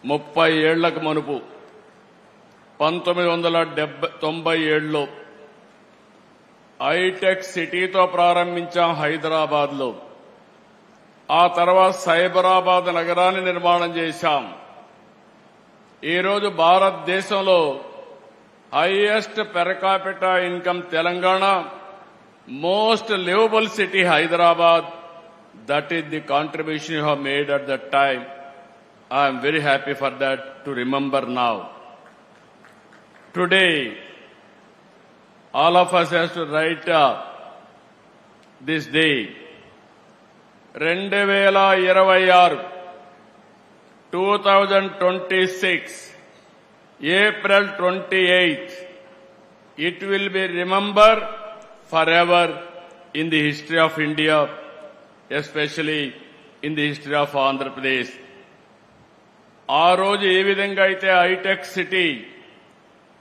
Speaker 19: 30 ఏళ్లకు మునుపు 1997లో హైటెక్ సిటీతో ప్రారంభించాం హైదరాబాద్లో. ఆ తర్వాత సైబరాబాద్ నగరాన్ని నిర్మాణం చేశాం. ఈరోజు భారతదేశంలో highest per capita income Telangana, most liveable city Hyderabad. That is the contribution you have made at that time. I am very happy for that to remember now. Today, all of us have to write this day. 2026, 2026, April 28th, it will be remembered forever in the history of India, especially in the history of Andhra Pradesh. ఆ రోజు ఏ విధంగా అయితే hitech city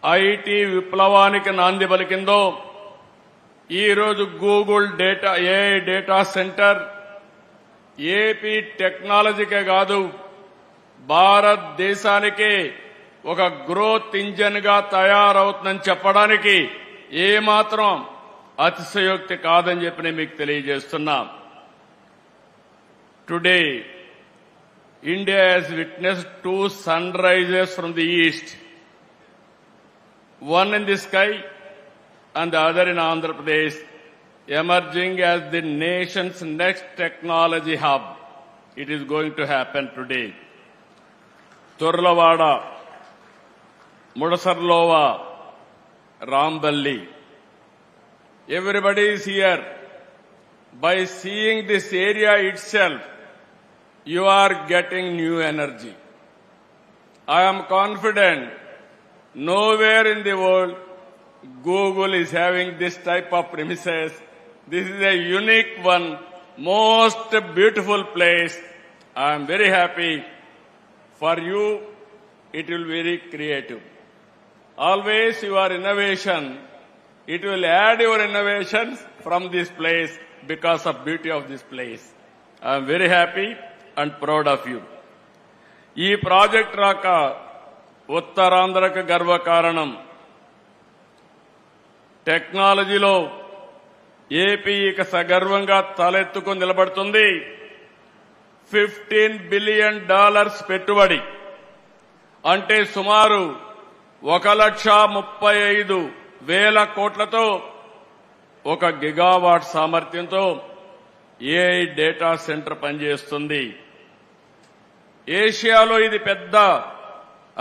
Speaker 19: IT విప్లవానికి నాంది పలికిందో, ఈరోజు Google data AI data centre AP టెక్నాలజీకే కాదు భారతదేశానికి ఒక గ్రోత్ ఇంజన్ గా తయారవుతుందని చెప్పడానికి ఏమాత్రం అతిశయోక్తి కాదని చెప్పి నేను మీకు తెలియజేస్తున్నా. Today, India has witnessed 2 sunrises from the east, one in the sky and the other in Andhra Pradesh, emerging as the nation's next technology hub. It is going to happen today. Turlavada, Mudasarlova, Ramballi. Everybody is here. By seeing this area itself, you are getting new energy. I am confident nowhere in the world Google is having this type of premises. This is a unique one, most beautiful place. I am very happy. For you, it will be very creative. Always your innovation, it will add your innovations from this place because of beauty of this place. I am very happy and proud of you. ఈ project రాక ఉత్తరాంధ్రకు గర్వకారణం. టెక్నాలజీలో AP ఇక సగర్వంగా తలెత్తుకుని నిలబడుతుంది. $15 billion పెట్టుబడి అంటే సుమారు 1,35,000 కోట్లతో 1 గిగావాట్ సామర్థ్యంతో ఏఐ డేటా సెంటర్ పనిచేస్తుంది. ఏషియాలో ఇది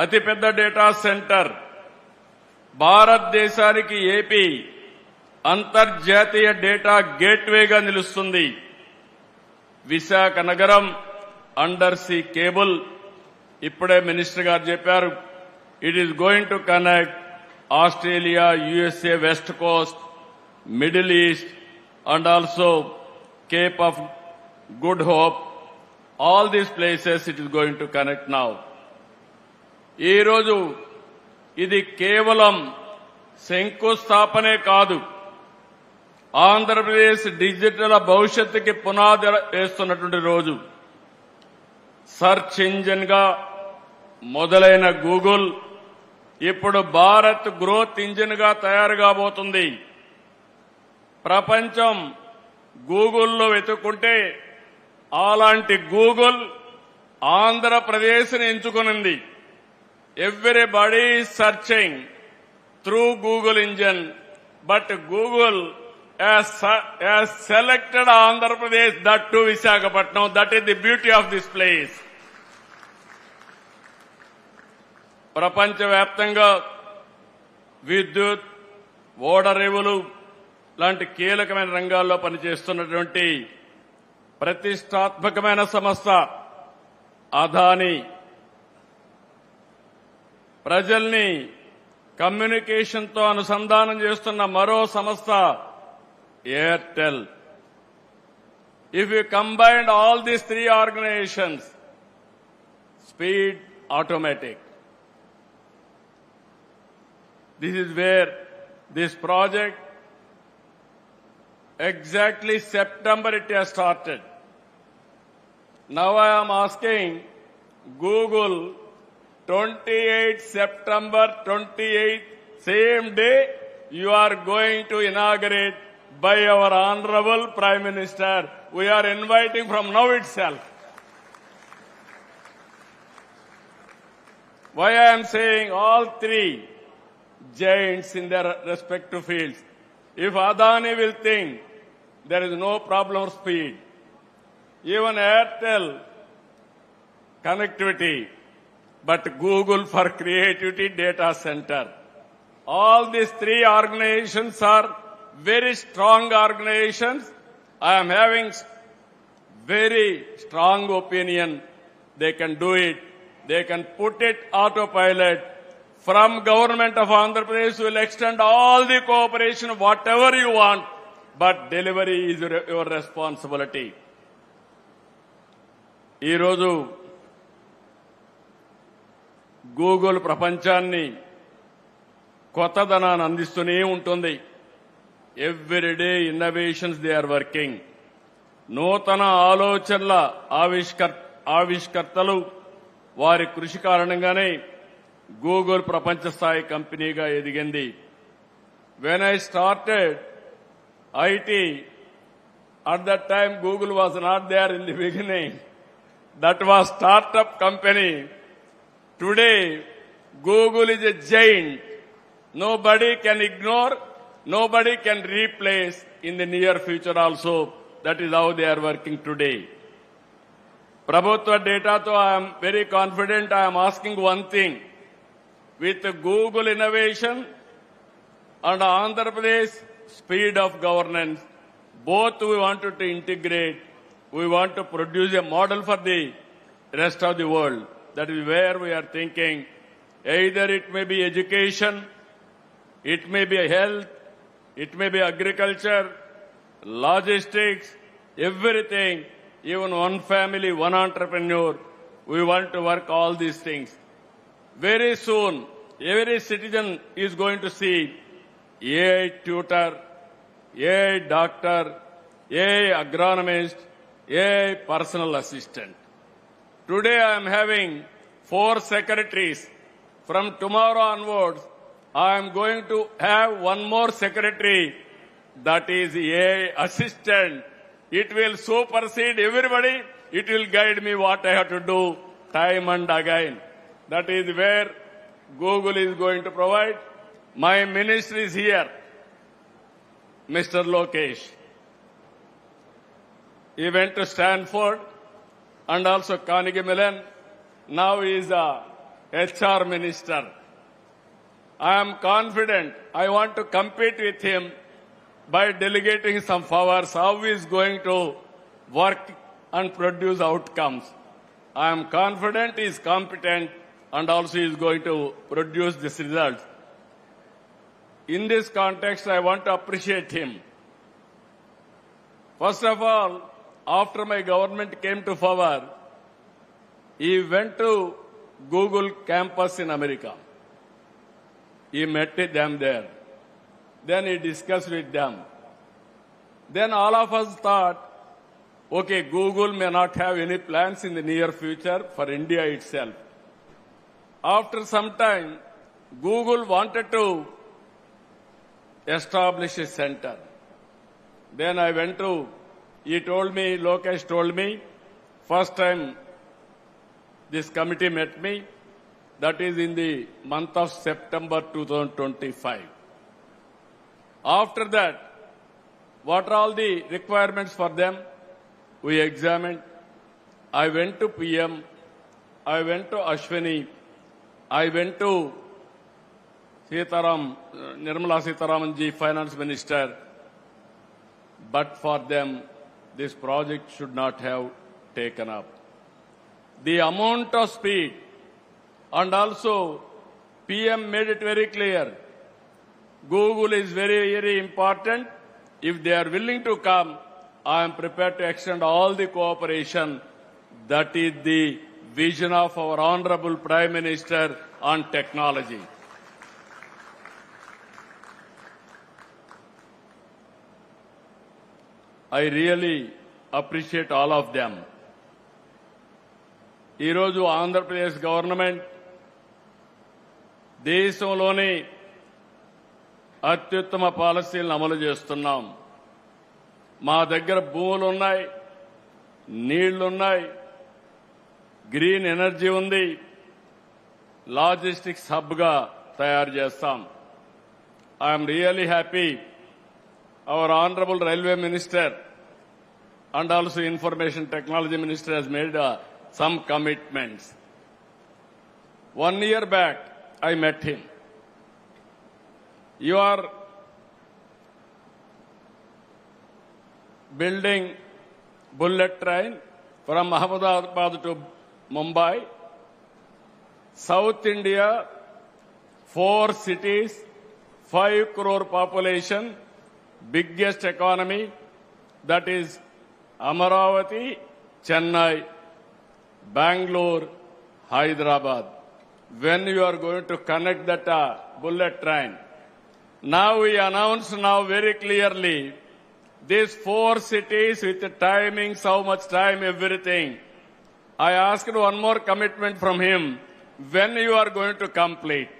Speaker 19: అతిపెద్ద డేటా సెంటర్. భారతదేశానికి ఏపీ అంతర్జాతీయ డేటా గేట్వేగా నిలుస్తుంది. విశాఖ నగరం అండర్ సీ కేబుల్, ఇప్పుడే మినిస్టర్ గారు చెప్పారు, it is going to connect Australia, USA west Coast, middle east and also Cape of Good Hope. All these places it is going to connect now. ఈ రోజు ఇది కేవలం శంకుస్థాపనే కాదు, ఆంధ్రప్రదేశ్ డిజిటల్ భవిష్యత్తుకి పునాది వేస్తున్నటువంటి రోజు. సర్చ్ ఇంజిన్ గా మొదలైన గూగుల్ ఇప్పుడు భారత్ గ్రోత్ ఇంజిన్ గా తయారు కాబోతుంది. ప్రపంచం గూగుల్లో వెతుక్కుంటే అలాంటి గూగుల్ ఆంధ్రప్రదేశ్ని ఎంచుకునింది. Everybody is searching through Google engine, but Google has selected Andhra Pradesh, that too Visakhapatnam. That is the beauty of this place. ప్రపంచవ్యాప్తంగా విద్యుత్, ఓడరేవులు లాంటి కీలకమైన రంగాల్లో పనిచేస్తున్నటువంటి ప్రతిష్టాత్మకమైన సంస్థ అదానీ ప్రజల్ని కమ్యూనికేషన్తో అనుసంధానం చేస్తున్న మరో సంస్థ Airtel. If you combined all these three organizations, speed automatic. This is where this project, exactly September it has started. Now I am asking Google, 28 September 28, same day you are going to inaugurate by our Honorable Prime Minister. We are inviting from now itself. Why I am saying all three giants in their respective fields. If Adani will think there is no problem of speed, even Airtel connectivity, but Google for creativity data center. All these three organizations are very strong organizations. I am having very strong opinion. They can do it. They can put it autopilot. From government of Andhrapradesh will extend all the cooperation, whatever you want, but delivery is your responsibility. ఈ రోజు Google ప్రపంచాన్ని కొత్తదనాన్ని అందిస్తూనే ఉంటుంది. Everyday innovations they are working. నూతన ఆలోచనల ఆవిష్కర్తలు వారి కృషి కారణంగానే గూగుల్ ప్రపంచ స్థాయి కంపెనీగా ఎదిగింది. When I started IT, at that time Google was not there in the beginning. That was startup company. Today, Google is a giant. Nobody can ignore, nobody can replace in the near future also. That is how they are working today. Prabhutva data, I am very confident. I am asking one thing. With Google innovation and Andhra Pradesh speed of governance, both we wanted to integrate. We want to produce a model for the rest of the world. That is where we are thinking. Either it may be education, it may be health, it may be agriculture, logistics, everything, even one family, one entrepreneur. We want to work all these things. Very soon, every citizen is going to see AI tutor, AI doctor, AI agronomist, AI personal assistant. Today I am having 4 secretaries. From tomorrow onwards, I am going to have one more secretary, that is AI assistant. It will supersede everybody. It will guide me what I have to do time and again. That is where Google is going to provide. My minister is here, Mr. Lokesh. He went to Stanford and also Carnegie Mellon. Now he is a HR minister. I am confident. I want to compete with him by delegating some powers, how he is going to work and produce outcomes. I am confident he is competent and also he is going to produce this result. In this context, I want to appreciate him. First of all, after my government came to power, he went to Google campus in America. He met them there. Then he discussed with them. Then all of us thought, okay, Google may not have any plans in the near future for India itself. After some time, Google wanted to establish a center. Then I went to, Lokesh told me, first time this committee met me, that is in the month of September 2025. After that, what are all the requirements for them? We examined. I went to PM, I went to Ashwini, I went to Nirmala Sitharaman ji, Finance Minister. But for them, this project should not have taken up. The amount of speed and also PM made it very clear. Google is very, very important. If they are willing to come, I am prepared to extend all the cooperation. That is the vision of our Honorable Prime Minister on technology. I really appreciate all of them. ఈరోజు Andhra Pradesh government దేశంలోని అత్యుత్తమ పాలసీలను అమలు చేస్తున్నాం. మా దగ్గర భూములు ఉన్నాయి, నీళ్లున్నాయి, గ్రీన్ ఎనర్జీ ఉంది, లాజిస్టిక్స్ హబ్గా తయారు చేస్తాం. I'm really happy our Honorable Railway Minister and also Information Technology Minister has made some commitments. 1 year back, I met him. You are building bullet train from Ahmedabad to Mumbai, South India, 4 cities, 5 crore population, biggest economy, that is Amaravati, Chennai, Bangalore, Hyderabad. When you are going to connect that bullet train, now we announce now very clearly these 4 cities with the timings, how much time, everything. I asked one more commitment from him. When you are going to complete?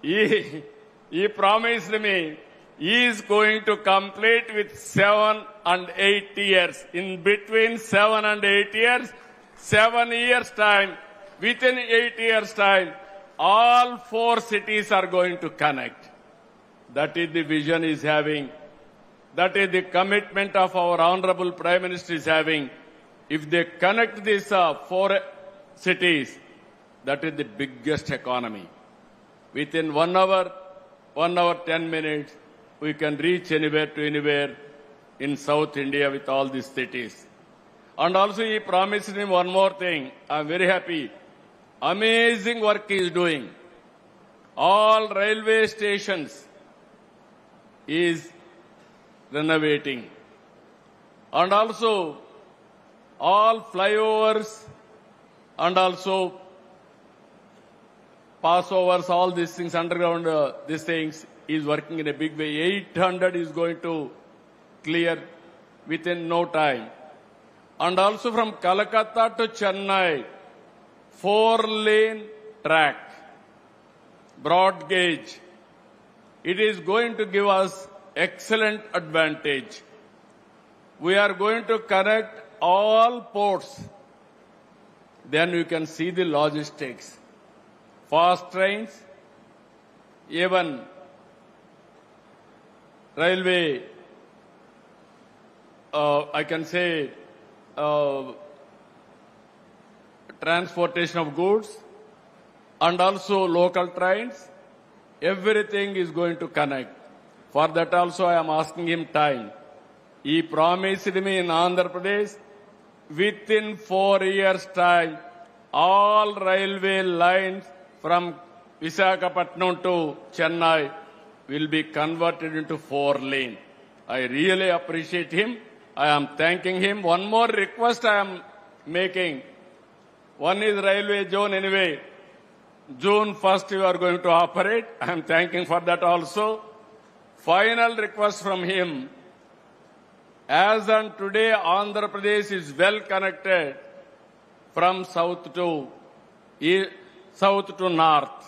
Speaker 19: He promised me he is going to complete with 7 and 8 years. In between 7 and 8 years, 7 years time, within 8 years time, all 4 cities are going to connect. That is the vision he is having. That is the commitment of our Honorable Prime Minister is having. If they connect these 4 cities, that is the biggest economy. Within 1 hour, 10 minutes, we can reach anywhere to anywhere in South India with all these cities. And also he promised him one more thing. I am very happy. Amazing work he is doing. All railway stations is renovating. And also all flyovers and also passovers, all these things, underground, these things, is working in a big way. 800 is going to clear within no time. And also from Calcutta to Chennai, 4-lane track, broad gauge. It is going to give us excellent advantage. We are going to connect all ports. Then you can see the logistics. Fast trains, even railway, I can say transportation of goods and also local trains, everything is going to connect. For that also I am asking him time. He promised me in Andhra Pradesh, within 4 years time, all railway lines from Visakhapatnam to Chennai will be converted into 4-lane. I really appreciate him. I am thanking him. One more request I am making. One is railway zone anyway. June 1st you are going to operate. I am thanking for that also. Final request from him. As on today, Andhra Pradesh is well connected from south to north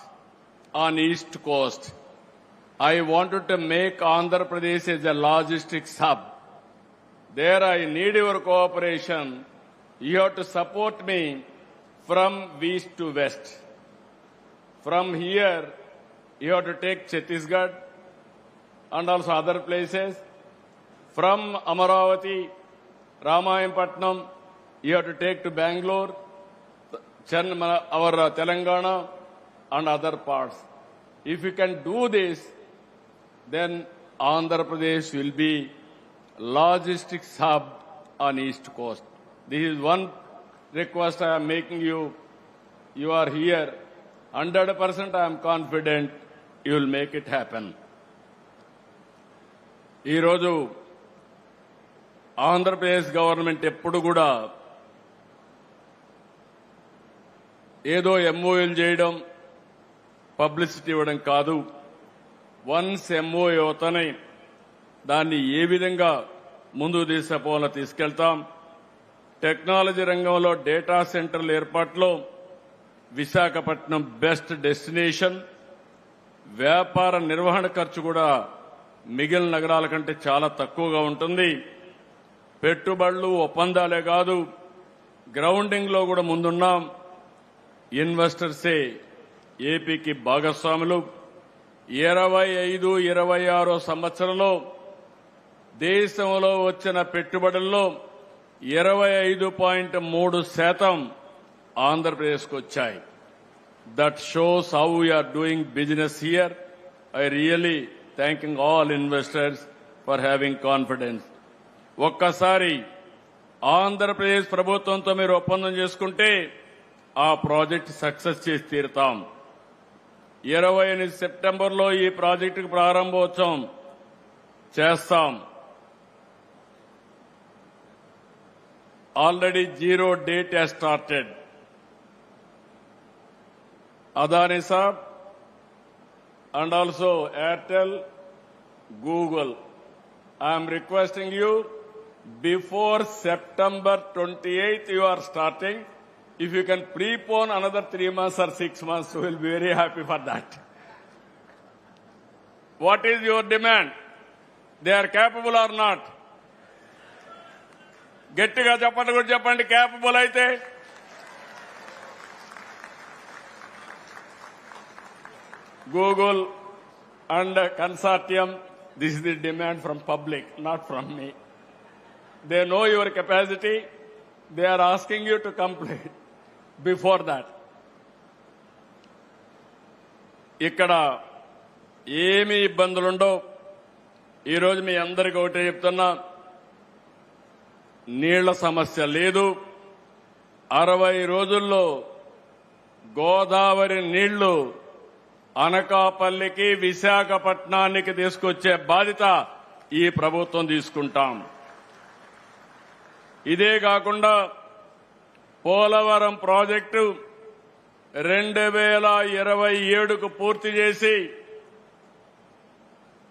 Speaker 19: on east coast. I wanted to make Andhra Pradesh as a logistics hub. There I need your cooperation. You have to support me from east to west. From here, you have to take Chhattisgarh and also other places. From Amaravati, Ramayapatnam, you have to take to Bangalore, our Telangana and other parts. If you can do this, then Andhra Pradesh will be logistics hub on east coast. This is one request I am making you. You are here. 100% I am confident you will make it happen. ఈ రోజు Andhra Pradesh government ఎప్పుడు కూడా ఏదో ఎంఓయూలు చేయడం publicity ఇవ్వడం కాదు. Once MoU అవుతానే దాన్ని ఏ విధంగా ముందుకు తీసుకుపోవాలో తీసుకెళ్తాం. టెక్నాలజీ రంగంలో డేటా సెంటర్ల ఏర్పాటులో విశాఖపట్నం బెస్ట్ డెస్టినేషన్. వ్యాపార నిర్వహణ ఖర్చు కూడా మిగిలిన నగరాల కంటే చాలా తక్కువగా ఉంటుంది. పెట్టుబడులు ఒప్పందాలే కాదు, గ్రౌండింగ్ లో కూడా ముందున్నాం. ఇన్వెస్టర్సే ఏపీకి భాగస్వాములు. 25-26 సంవత్సరంలో దేశంలో వచ్చిన పెట్టుబడుల్లో 25.3% ఆంధ్రప్రదేశ్కు వచ్చాయి. That shows how we're doing business here. I really thanking all investors for having confidence. ఒక్కసారి ఆంధ్రప్రదేశ్ ప్రభుత్వంతో మీరు ఒప్పందం చేసుకుంటే ఆ ప్రాజెక్ట్ సక్సెస్ చేసి తీరుతాం. 28 సెప్టెంబర్లో ఈ ప్రాజెక్టుకు ప్రారంభోత్సవం చేస్తాం. Already 0 date has started. Adani Saab and also Airtel, Google. I am requesting you, before September 28th you are starting. If you can prepone another 3 months or 6 months, we will be very happy for that. What is your demand? They are capable or not? గట్టిగా చెప్పండి, కూడా చెప్పండి. Capable అయితే Google and consortium, this is the demand from public, not from me. They know your capacity. They are asking you to complete before that. ఇక్కడ ఏమి ఇబ్బందులుండో ఈరోజు మీ అందరికీ ఒకటే చెప్తున్నా, నీళ్ల సమస్య లేదు. 60 రోజుల్లో గోదావరి నీళ్లు అనకాపల్లికి, విశాఖపట్నానికి తీసుకొచ్చే బాధ్యత ఈ ప్రభుత్వం తీసుకుంటాం. ఇదే కాకుండా పోలవరం ప్రాజెక్టు 2027కు పూర్తి చేసి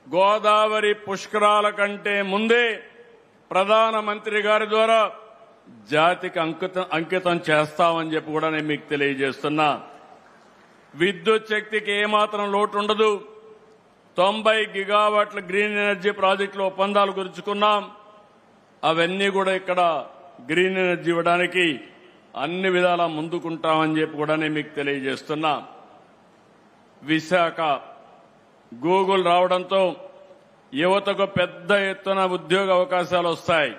Speaker 19: గోదావరి పుష్కరాల కంటే ముందే ప్రధానమంత్రి గారి ద్వారా జాతికి అంకితం చేస్తామని చెప్పి కూడా నేను మీకు తెలియజేస్తున్నా. విద్యుత్ శక్తికి ఏమాత్రం లోటు ఉండదు. 90 గిగావాట్ల గ్రీన్ ఎనర్జీ ప్రాజెక్టులు ఒప్పందాలు కుదుర్చుకున్నాం. అవన్నీ కూడా ఇక్కడ గ్రీన్ ఎనర్జీ ఇవ్వడానికి అన్ని విధాలా ముందుకుంటామని చెప్పి కూడా నేను మీకు తెలియజేస్తున్నా. విశాఖ గూగుల్ రావడంతో యువతకు పెద్ద ఎత్తున ఉద్యోగ అవకాశాలు వస్తాయి,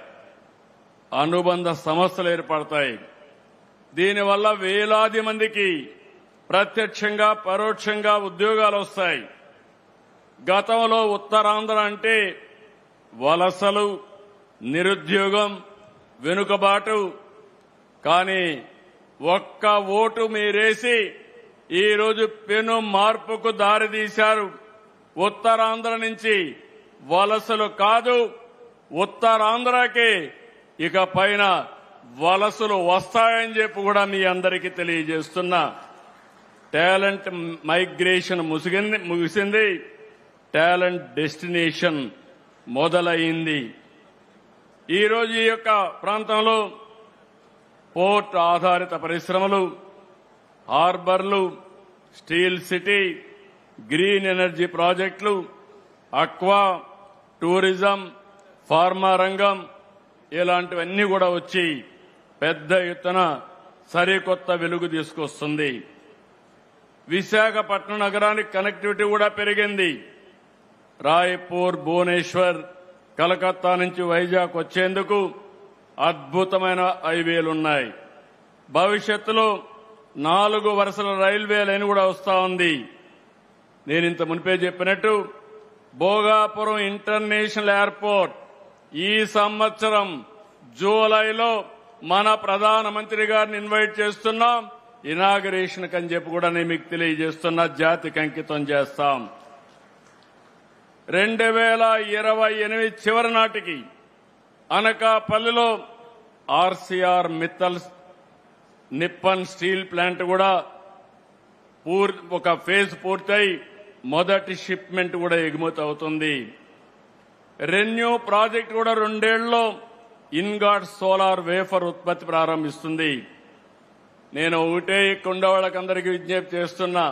Speaker 19: అనుబంధ సంస్థలు ఏర్పడతాయి. దీనివల్ల వేలాది మందికి ప్రత్యక్షంగా పరోక్షంగా ఉద్యోగాలు వస్తాయి. గతంలో ఉత్తరాంధ్ర అంటే వలసలు, నిరుద్యోగం, వెనుకబాటు. కానీ ఒక్క ఓటు మీరేసి ఈరోజు పెను మార్పుకు దారితీశారు. ఉత్తరాంధ్ర నుంచి వలసలు కాదు, ఉత్తరాంధ్రకి ఇక పైన వలసలు వస్తాయని చెప్పి కూడా మీ అందరికీ తెలియజేస్తున్నా. టాలెంట్ మైగ్రేషన్ ముగిసింది, టాలెంట్ డెస్టినేషన్ మొదలైంది. ఈరోజు ఈ యొక్క ప్రాంతంలో పోర్ట్ ఆధారిత పరిశ్రమలు, హార్బర్లు, స్టీల్ సిటీ, గ్రీన్ ఎనర్జీ ప్రాజెక్టులు, అక్వా, టూరిజం, ఫార్మా రంగం ఇలాంటివన్నీ కూడా వచ్చి పెద్ద ఎత్తున సరికొత్త వెలుగు తీసుకొస్తుంది. విశాఖపట్నం నగరానికి కనెక్టివిటీ కూడా పెరిగింది. రాయ్పూర్, భువనేశ్వర్, కలకత్తా నుంచి వైజాగ్ వచ్చేందుకు అద్భుతమైన హైవేలున్నాయి. భవిష్యత్తులో 4 వరుసల రైల్వే లైన్ కూడా వస్తా ఉంది. నేను ఇంత మునిపే చెప్పినట్టు భోగాపురం ఇంటర్నేషనల్ ఎయిర్పోర్ట్ ఈ సంవత్సరం జూలైలో మన ప్రధానమంత్రి గారిని ఇన్వైట్ చేస్తున్నాం. ఇనాగరేషన్ కని చెప్పి కూడా నేను మీకు తెలియజేస్తున్నా, జాతికి అంకితం చేస్తాం. 2028 చివరి నాటికి అనకాపల్లిలో RCR Mittal Nippon steel plant కూడా ఒక ఫేజ్ పూర్తయి మొదటి షిప్మెంట్ కూడా ఎగుమతి అవుతుంది. రెన్యూ ప్రాజెక్ట్ కూడా 2 ఏళ్లలో ఇన్గాట్ సోలార్ వేఫర్ ఉత్పత్తి ప్రారంభిస్తుంది. నేను ఒకటే కొండవాళ్ళకందరికీ విజ్ఞప్తి చేస్తున్నా,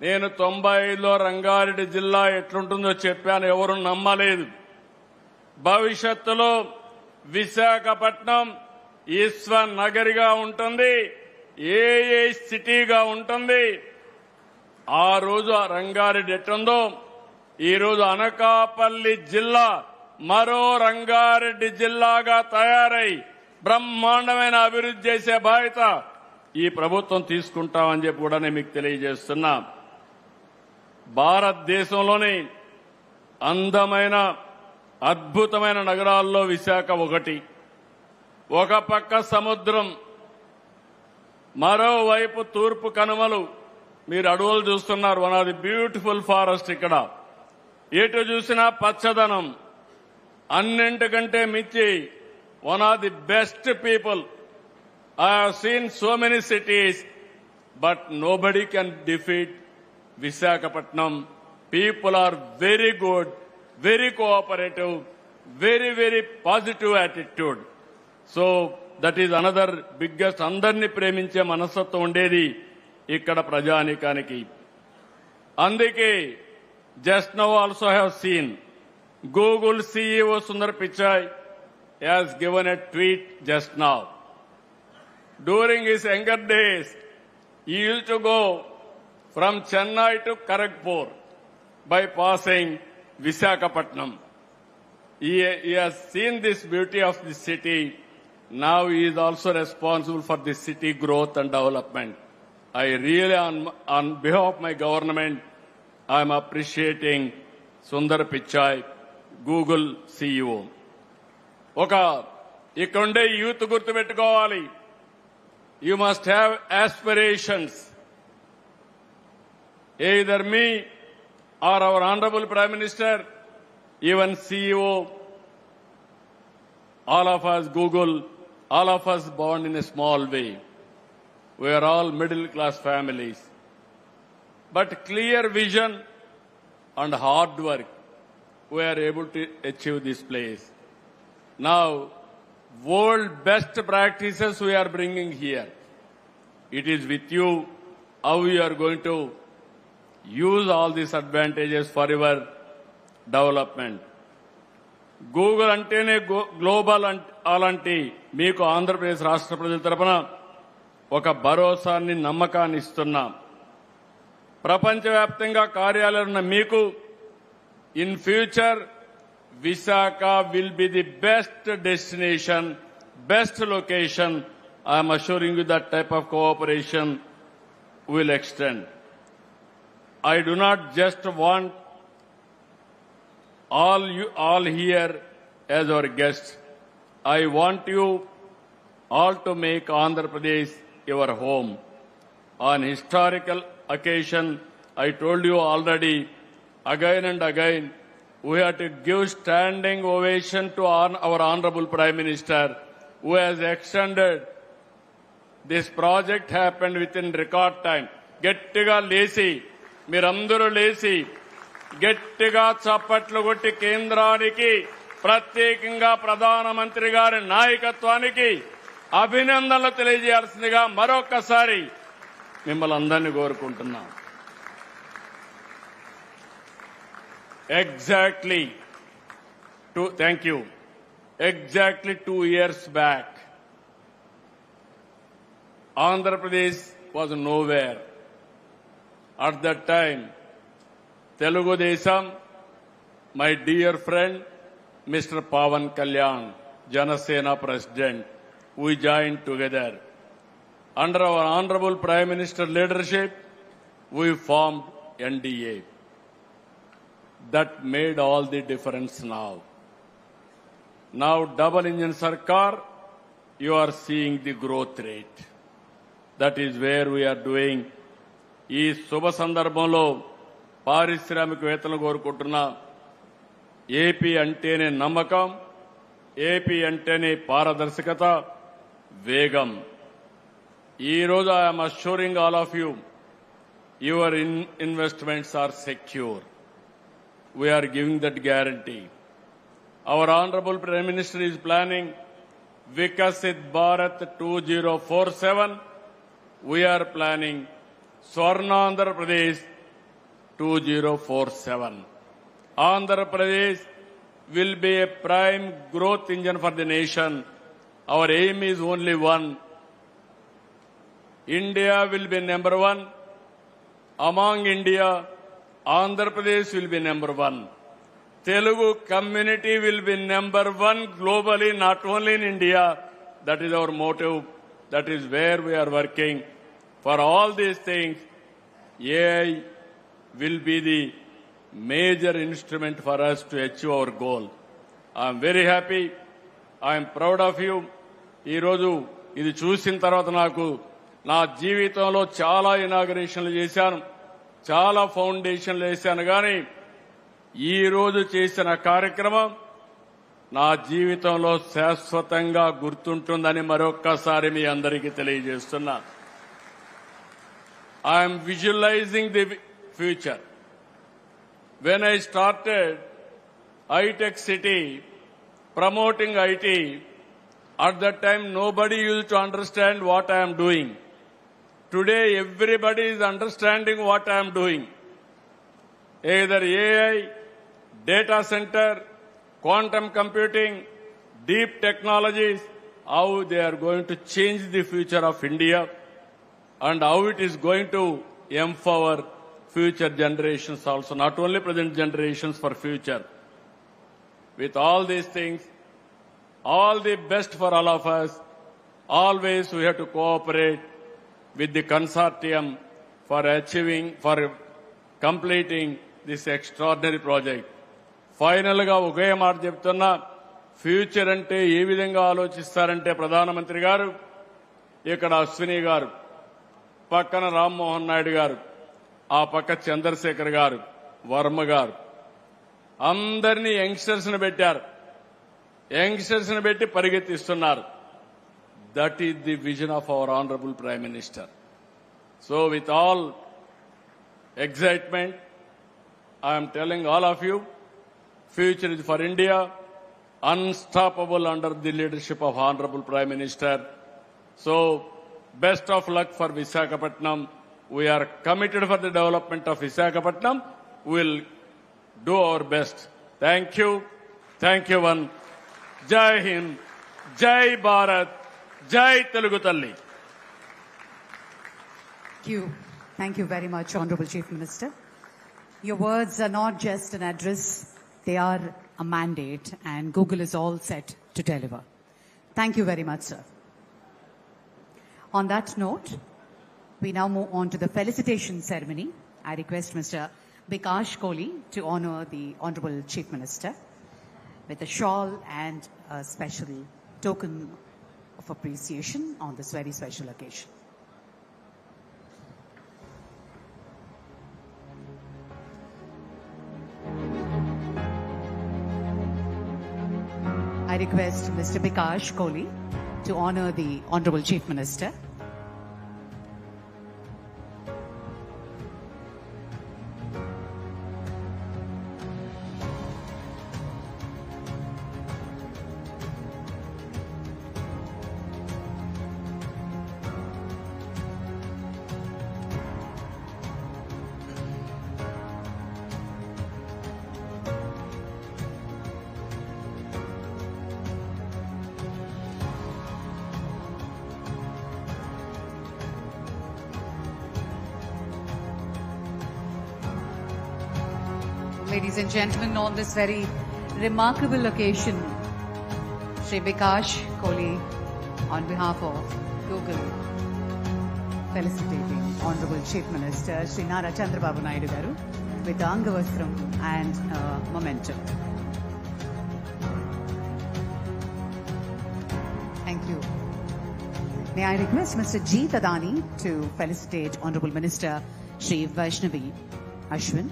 Speaker 19: నేను 95లో రంగారెడ్డి జిల్లా ఎట్లుంటుందో చెప్పాను, ఎవరు నమ్మలేదు. భవిష్యత్తులో విశాఖపట్నం విశ్వనగరిగా ఉంటుంది, ఏ సిటీగా ఉంటుంది. ఆ రోజు ఆ రంగారెడ్డి ఎట్లుందో ఈ రోజు అనకాపల్లి జిల్లా మరో రంగారెడ్డి జిల్లాగా తయారై బ్రహ్మాండమైన అభివృద్ధి చేసే బాధ్యత ఈ ప్రభుత్వం తీసుకుంటామని చెప్పి కూడా నేను మీకు తెలియజేస్తున్నా. భారతదేశంలోని అందమైన అద్భుతమైన నగరాల్లో విశాఖ ఒకటి. ఒక పక్క సముద్రం, మరోవైపు తూర్పు కనుమలు. మీరు అడవులు చూస్తున్నారు, one of the beautiful forest. ఇక్కడ ఎటు చూసినా పచ్చదనం. అన్నింటికంటే మించి one of the best people. I have seen so many cities, but nobody can defeat Visakhapatnam. People are very good, very cooperative, very, very positive attitude. So that is another biggest, అందరినీ ప్రేమించే మనస్తత్వం ఉండేది ఇక్కడ ప్రజానీకానికి. అందుకే just now also I have seen Google CEO Sundar Pichai has given a tweet just now. During his younger days, he used to go from Chennai to Kharagpur by passing Visakhapatnam. He has seen this beauty of the city. Now he is also responsible for the city growth and development. I really, on behalf of my government, I am appreciating Sundar Pichai, Google CEO. ఇక్కడుండే youth గుర్తుపెట్టుకోవాలి. You must have aspirations. Either me or our Honorable Prime Minister, even CEO, all of us, Google, all of us born in a small way. We are all middle class families. But clear vision and hard work, we are able to achieve this place. Now, world best practices we are bringing here. It is with you how we are going to use all these advantages for your development. Google అంటేనే global అలాంటి మీకు ఆంధ్రప్రదేశ్ రాష్ట్ర ప్రజల తరపున ఒక భరోసాన్ని, నమ్మకాన్ని ఇస్తున్నాం. ప్రపంచవ్యాప్తంగా కార్యాలయాలున్న మీకు in future Visakha will be the best destination, best location. I'm assuring you that type of cooperation will extend. I do not just want all here as our guests. I want you all to make Andhra Pradesh your home. On historical occasion, I told you already, again and again, we have to give standing ovation to our Honorable Prime Minister, who has extended this project. Happened within record time. గట్టిగా లేసి మీరందరూ లేచి గట్టిగా చప్పట్లు కొట్టి కేంద్రానికి, ప్రత్యేకంగా ప్రధానమంత్రి గారి నాయకత్వానికి అభినందనలు తెలియజేయాల్సిందిగా మరొకసారి మిమ్మల్ని అందరినీ కోరుకుంటున్నాం. Thank you. Exactly 2 years back, Andhra Pradesh was nowhere. At that time, Telugu Desam, my dear friend, Mr. Pawan Kalyan, Janasena President, we joined together. Under our Honorable Prime Minister leadership, we formed NDA. That made all the difference now. Now, double engine Sarkar, you are seeing the growth rate. That is where we are doing. ఈ శుభ సందర్భంలో పారిశ్రామికవేత్తలు కోరుకుంటున్నా, AP అంటేనే నమ్మకం, AP అంటేనే పారదర్శకత, వేగం. ఈ రోజు I'm assuring all of you, your investments are secure. We are giving that guarantee. Our Honorable Prime Minister is planning Vikasit Bharat 2047. We are planning Swarna Andhra Pradesh 2047. Andhra Pradesh will be a prime growth engine for the nation. Our aim is only one. India will be number one. Among India, Andhra Pradesh will be number one. Telugu community will be number one globally, not only in India. That is our motive. That is where we are working. For all these things, AI will be the major instrument for us to achieve our goal. I am very happy. I am proud of you. Ee roju ఇది చూసిన తర్వాత నాకు నా జీవితంలో చాలా ఇనాగరేషన్లు చేశాను, చాలా ఫౌండేషన్లు వేశాను, కానీ ఈ రోజు చేసిన కార్యక్రమం నా జీవితంలో శాశ్వతంగా గుర్తుంటుందని మరొక్కసారి మీ అందరికీ తెలియజేస్తున్నా. I'm visualising the future. When I started high-tech city, promoting IT, at that time nobody used to understand what I am doing. Today everybody is understanding what I am doing. Either AI, data center, quantum computing, deep technologies, how they are going to change the future of India and how it is going to empower future generations also, not only present generations, for future. With all these things, all the best for all of us. Always we have to cooperate with the consortium for achieving, for completing this extraordinary project. Final ga ఒకే మాట చెప్తున్నా, future అంటే ఏ విధంగా ఆలోచిస్తారంటే ప్రధానమంత్రి గారు, ఇక్కడ అశ్విని గారు, పక్కన రామ్మోహన్ నాయుడు గారు, ఆ పక్క చంద్రశేఖర్ గారు, వర్మ గారు, అందరినీ యంగ్స్టర్స్ ని పెట్టారు. యంగ్స్టర్స్ ని పెట్టి పరిగెత్తిస్తున్నారు. That is the vision of our Honorable Prime Minister. So with all excitement, I am telling all of you, future is for India, unstoppable under the leadership of Honorable Prime Minister. So best of luck for Visakhapatnam. We are committed for the development of Visakhapatnam. We will do our best. Thank you. Thank you, one. Jai Hind, Jai Bharat, Jai Telugu Talli.
Speaker 3: Thank you very much, Honorable Chief Minister. Your words are not just an address, they are a mandate, and Google is all set to deliver. Thank you very much, sir. On that note, we now move on to the felicitation ceremony. I request Mr. Bikash Kohli to honor the Honorable Chief Minister with a shawl and a special token of appreciation on this very special occasion. I request Mr. Bikash Kohli to honor the Honorable Chief Minister. Ladies and gentlemen, on this very remarkable occasion, Shri Bikash Kohli, on behalf of Google, felicitating Honorable Chief Minister Shri Nara Chandrababu Naidu garu with the Angavastram and memento. Thank you. May I request Mr. G. Tadani to felicitate Honorable Minister Shri Vaishnavi Ashwin,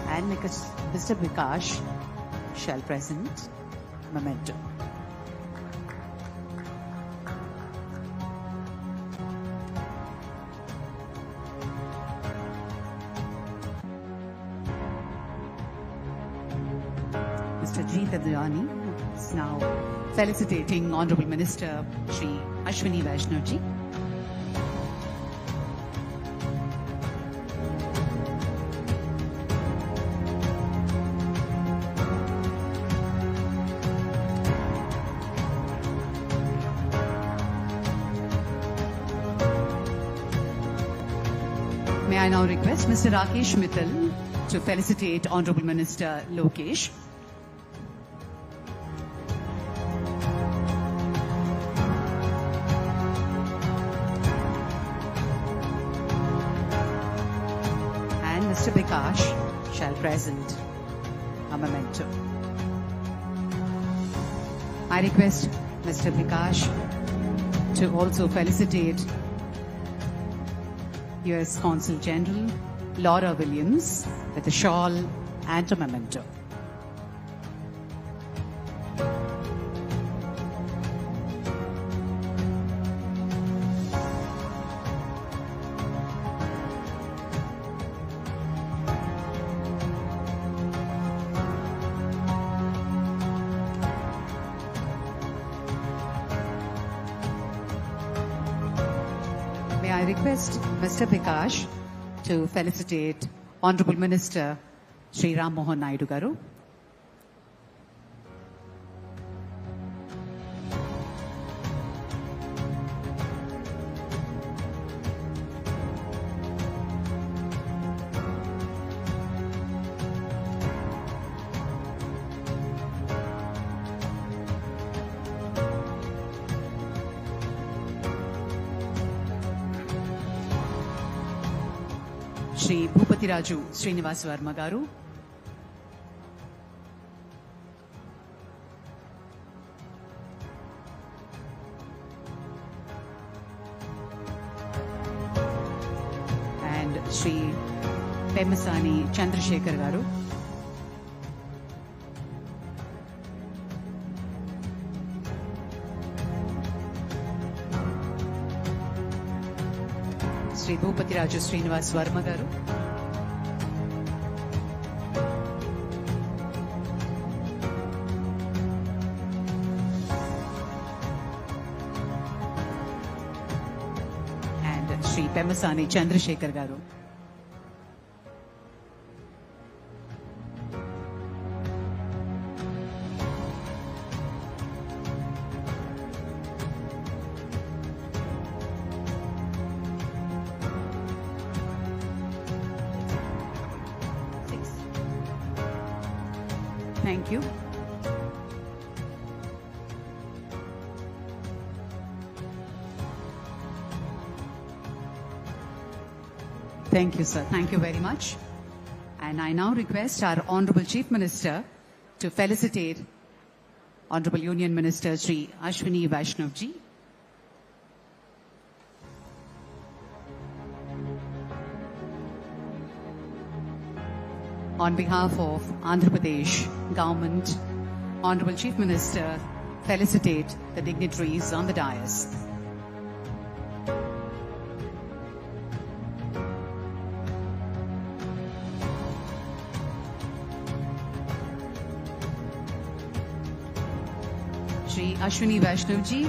Speaker 3: and Mr. Vikash shall present memento. Mr. G. Tadani is now felicitating Honorable Minister Shri Ashwini Vaishnav ji. May I now request Mr. Rakesh Mittal to felicitate Honorable Minister Lokesh. And Mr. Vikash shall present a memento. I request Mr. Vikash to also felicitate U.S. Consul General Laura Williams with a shawl and a memento. May I request Mr. Vikash to felicitate Honorable Minister Shri Ram Mohan Naidu Garu. Shri Bhupatiraju Srinivas Verma Garu. And Shri Pemasani Chandrasekhar Garu. Shri Bhupatiraju Srinivas Verma Garu. And Shri Pemasani Chandrasekhar Garu. Thank you. Thank you, sir. Thank you very much. And I now request our Honorable Chief Minister to felicitate Honorable Union Minister Shri Ashwini Vaishnav ji. On behalf of Andhra Pradesh government, Honorable Chief Minister felicitate the dignitaries on the dais. Shri Ashwini Vaishnav ji.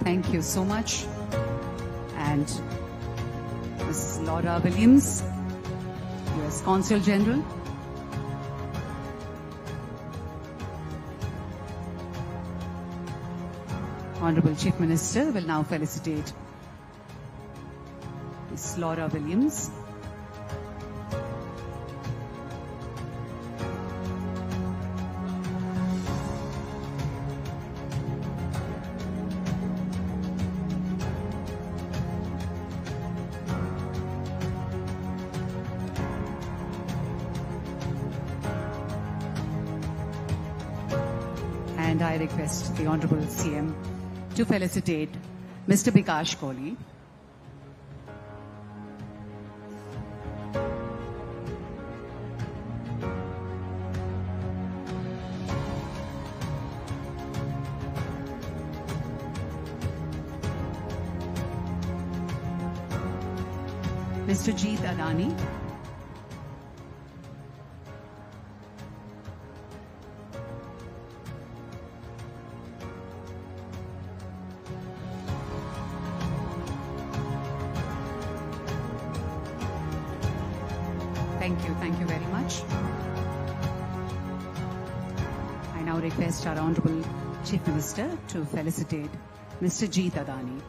Speaker 3: Thank you so much. And Mrs. Laura Williams, U.S. Consul General. Honorable Chief Minister will now felicitate Ms. Laura Williams. And I request the Honorable CM to felicitate Mr. Bikash Kohli. Mr. Jeet Adani. Thank you very much. I now request our Honorable Chief Minister to felicitate Mr. Jeet Adani.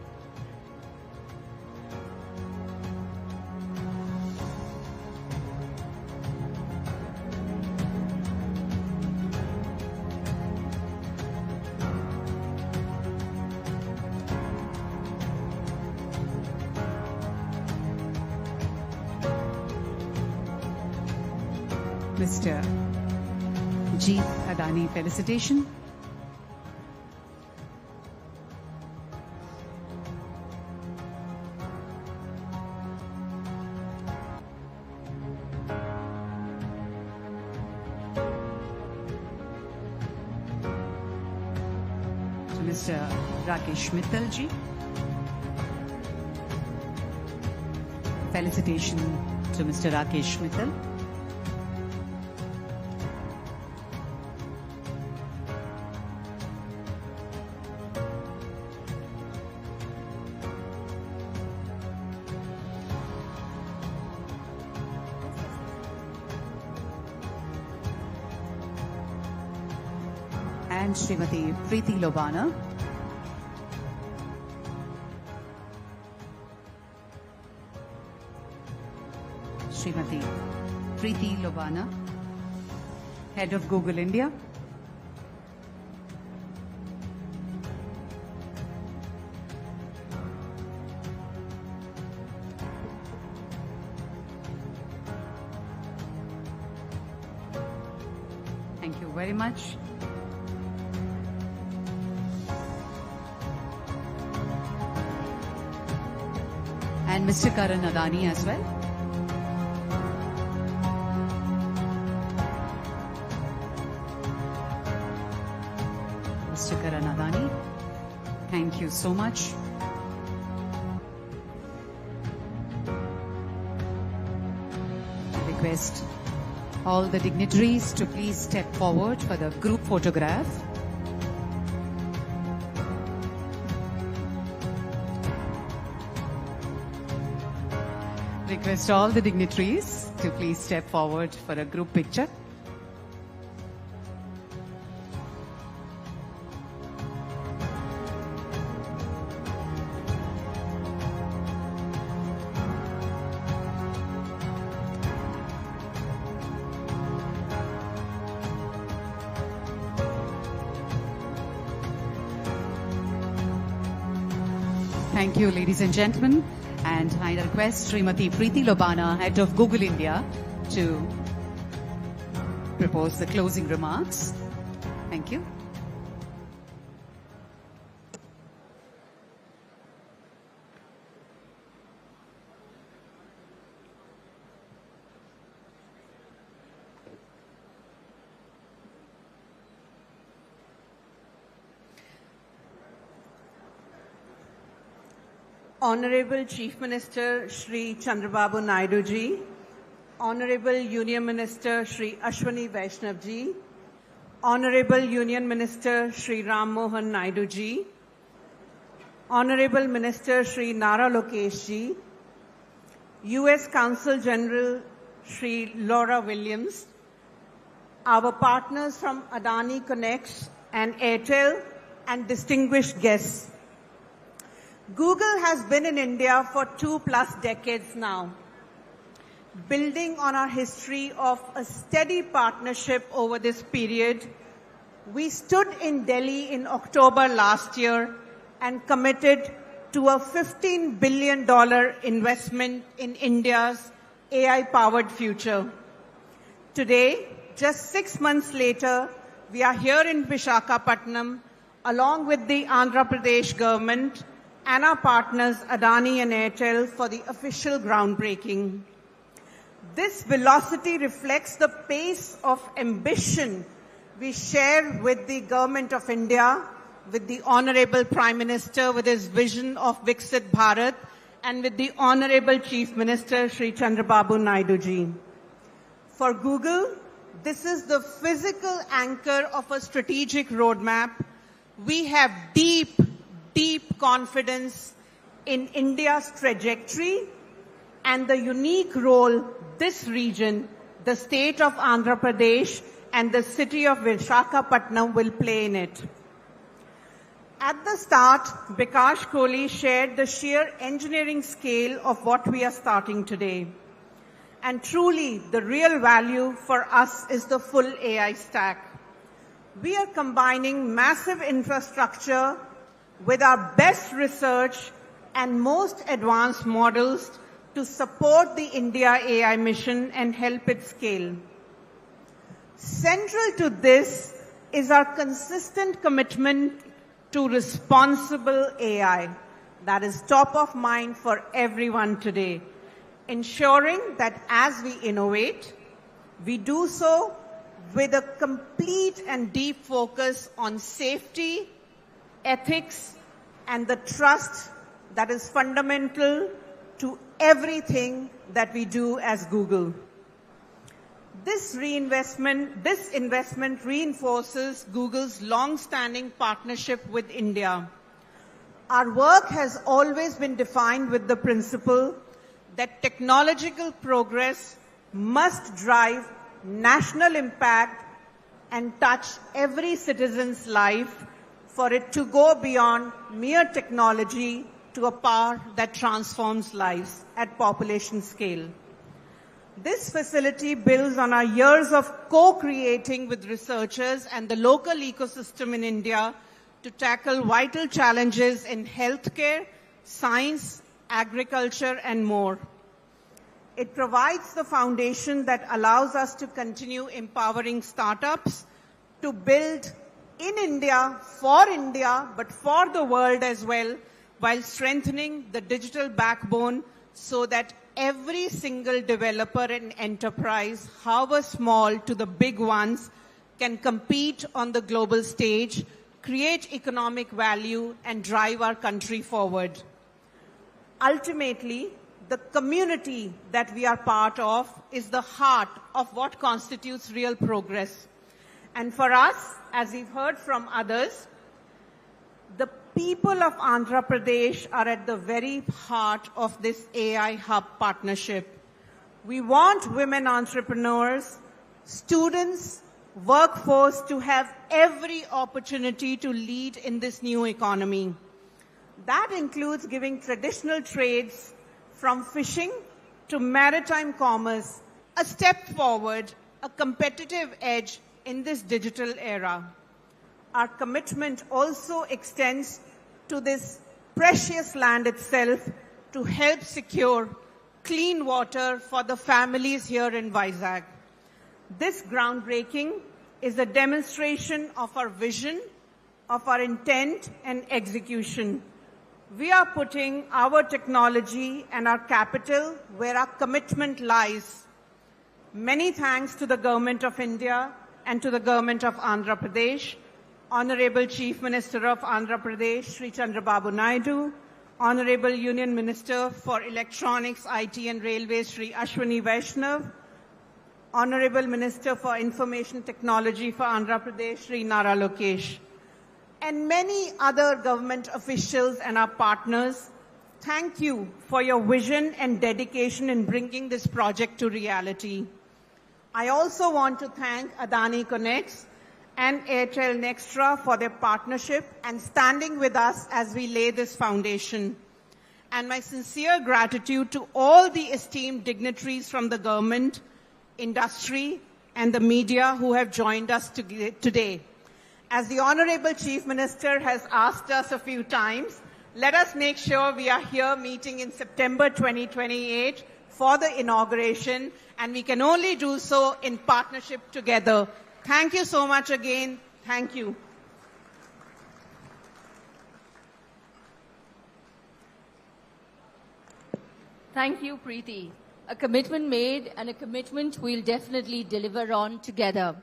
Speaker 3: Mr. Jeet Adani, felicitation. To Mr. Rakesh Mittal ji. Felicitation to Mr. Rakesh Mittal. And Srimati Preeti Lobana. Srimati Preeti Lobana, Head of Google India. Thank you very much. And Mr. Karan Adani as well. Mr. Karan Adani, thank you so much. I request all the dignitaries to please step forward for the group photograph. Request all the dignitaries to please step forward for a group picture. Thank you, ladies and gentlemen. And I request Srimati Preeti Lobana, Head of Google India, to propose the closing remarks. Thank you.
Speaker 20: Honorable Chief Minister Shri Chandrababu Naidu ji, Honorable Union Minister Shri Ashwini Vaishnav ji, Honorable Union Minister Shri Ram Mohan Naidu ji, Honorable Minister Shri Nara Lokesh ji, US Consul General Shri Laura Williams, our partners from Adani Connect and Airtel, and distinguished guests. Google has been in India for 2+ decades now, building on our history of a steady partnership over this period. We stood in Delhi in October last year and committed to a $15 billion investment in India's AI-powered future. Today, just 6 months later, we are here in Visakhapatnam along with the Andhra Pradesh government and our partners Adani and Airtel for the official groundbreaking. This velocity reflects the pace of ambition we share with the Government of India, with the Honorable Prime Minister with his vision of Viksit Bharat, and with the Honorable Chief Minister Shri Chandrababu Naidu ji. For Google, this is the physical anchor of a strategic roadmap. We have deep confidence in India's trajectory and the unique role this region, the state of Andhra Pradesh and the city of Visakhapatnam will play in it. At the start, Bikash Kohli shared the sheer engineering scale of what we are starting today. And truly, the real value for us is the full AI stack. We are combining massive infrastructure with our best research and most advanced models to support the India AI mission and help it scale. Central to this is our consistent commitment to responsible AI that is top of mind for everyone today, ensuring that as we innovate, we do so with a complete and deep focus on safety, ethics, and the trust that is fundamental to everything that we do as Google. This investment reinforces Google's long-standing partnership with India. Our work has always been defined with the principle that technological progress must drive national impact and touch every citizen's life for it to go beyond mere technology to a power that transforms lives at population scale. This facility builds on our years of co-creating with researchers and the local ecosystem in India to tackle vital challenges in healthcare, science, agriculture, and more. It provides the foundation that allows us to continue empowering startups to build in India, but for the world as well, while strengthening the digital backbone so that every single developer and enterprise, however small to the big ones, can compete on the global stage, create economic value, and drive our country forward. Ultimately, the community that we are part of is the heart of what constitutes real progress. And for us, as we've heard from others, the people of Andhra Pradesh are at the very heart of this AI Hub partnership. We want women entrepreneurs, students, workforce to have every opportunity to lead in this new economy. That includes giving traditional trades from fishing to maritime commerce a step forward, a competitive edge in this digital era. Our commitment also extends to this precious land itself to help secure clean water for the families here in Vizag. This groundbreaking is a demonstration of our vision, of our intent and execution. We are putting our technology and our capital where our commitment lies. Many thanks to the Government of India and to the Government of Andhra Pradesh, Honorable Chief Minister of Andhra Pradesh, Shri Chandrababu Naidu, Honorable Union Minister for Electronics, IT and Railways, Shri Ashwini Vaishnav, Honorable Minister for Information Technology for Andhra Pradesh, Shri Nara Lokesh, and many other government officials and our partners. Thank you for your vision and dedication in bringing this project to reality. I also want to thank Adani Connects and Airtel Nextra for their partnership and standing with us as we lay this foundation. And my sincere gratitude to all the esteemed dignitaries from the government, industry, and the media who have joined us today. As the Honorable Chief Minister has asked us a few times, let us make sure we are here meeting in September 2028 for the inauguration, and we can only do so in partnership together. Thank you so much again. Thank you.
Speaker 6: Thank you, Preeti. A commitment made and a commitment we'll definitely deliver on together.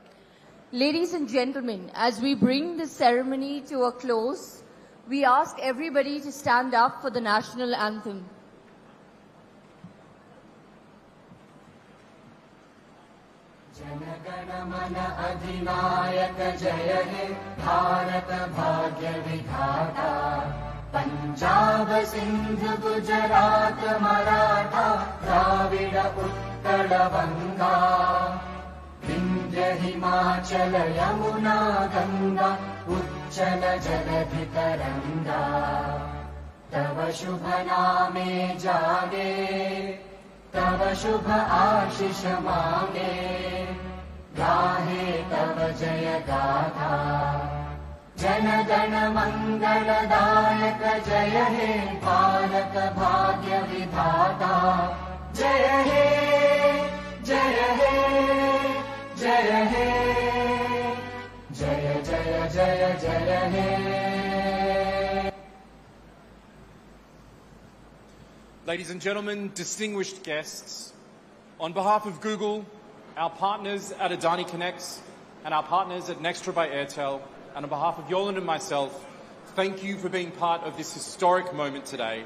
Speaker 6: Ladies and gentlemen, as we bring this ceremony to a close, we ask everybody to stand up for the national anthem.
Speaker 21: Jana Gana Mana अधिनायक जय हे भारत भाग्य विधाता पंजाब सिंध गुजरात मराठा द्राविड उत्कल गंगा विंध्य हिमाचल यमुना गंगा उच्चल जलधि तरंगा तव शुभ नामे जागे तव शुभ आशीष मांगे गाहे तव जय गाथा जन गण मंगलदायक जय हे भारत भाग्य विधाता जय हे जय हे जय हे जय जय जय जय हे.
Speaker 5: Ladies and gentlemen, distinguished guests, on behalf of Google, our partners at Adani Connects, and our partners at Nextra by Airtel, and on behalf of Yolande and myself, thank you for being part of this historic moment today.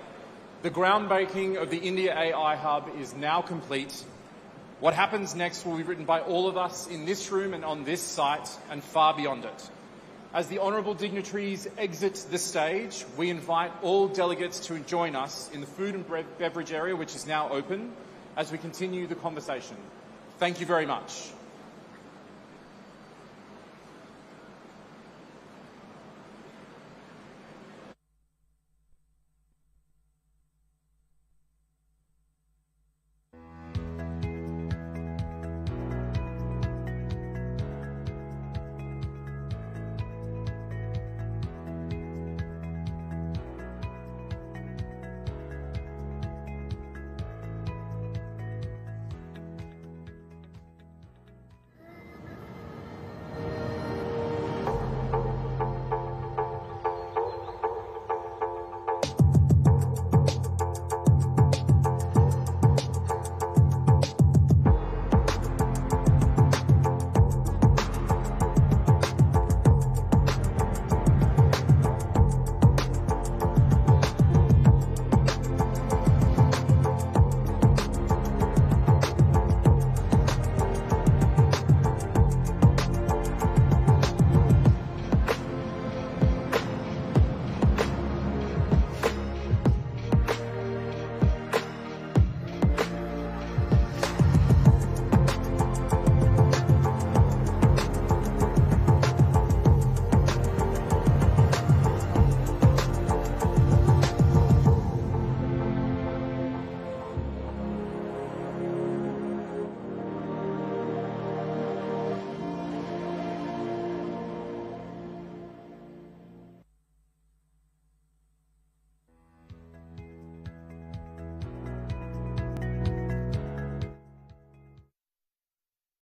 Speaker 5: The groundbreaking of the India AI Hub is now complete. What happens next will be written by all of us in this room and on this site and far beyond it. As the honourable dignitaries exit the stage, we invite all delegates to join us in the food and beverage area, which is now open, as we continue the conversation. Thank you very much.